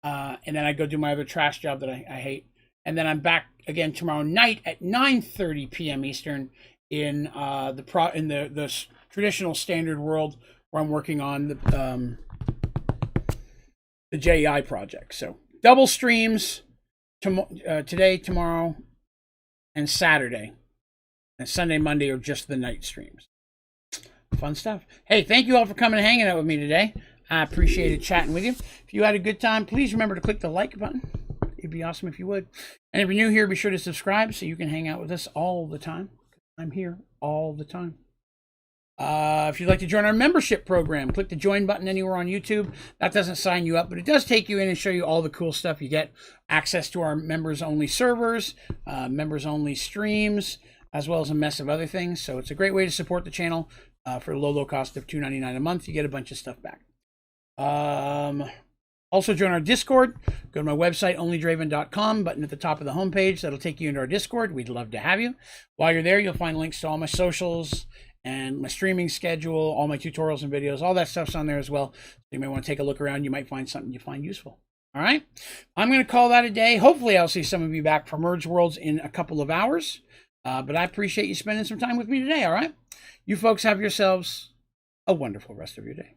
And then I go do my other trash job that I hate. And then I'm back again tomorrow night at 9:30 p.m. Eastern in the traditional standard world where I'm working on the JEI project. So double streams today, tomorrow, and Saturday. And Sunday, Monday are just the night streams. Fun stuff. Hey, thank you all for coming and hanging out with me today. I appreciated chatting with you. If you had a good time, please remember to click the like button. It'd be awesome if you would. And if you're new here, be sure to subscribe so you can hang out with us all the time. I'm here all the time. If you'd like to join our membership program, click the join button anywhere on YouTube. That doesn't sign you up, but it does take you in and show you all the cool stuff. You get access to our members-only servers, members-only streams, as well as a mess of other things. So it's a great way to support the channel for a low cost of $2.99 a month. You get a bunch of stuff back. Also join our Discord. Go to my website, onlydraven.com, button at the top of the homepage. That'll take you into our Discord. We'd love to have you. While you're there, you'll find links to all my socials and my streaming schedule, all my tutorials and videos. All that stuff's on there as well. So you may want to take a look around. You might find something you find useful. All right. I'm going to call that a day. Hopefully, I'll see some of you back for Merge Worlds in a couple of hours. But I appreciate you spending some time with me today. All right. You folks have yourselves a wonderful rest of your day.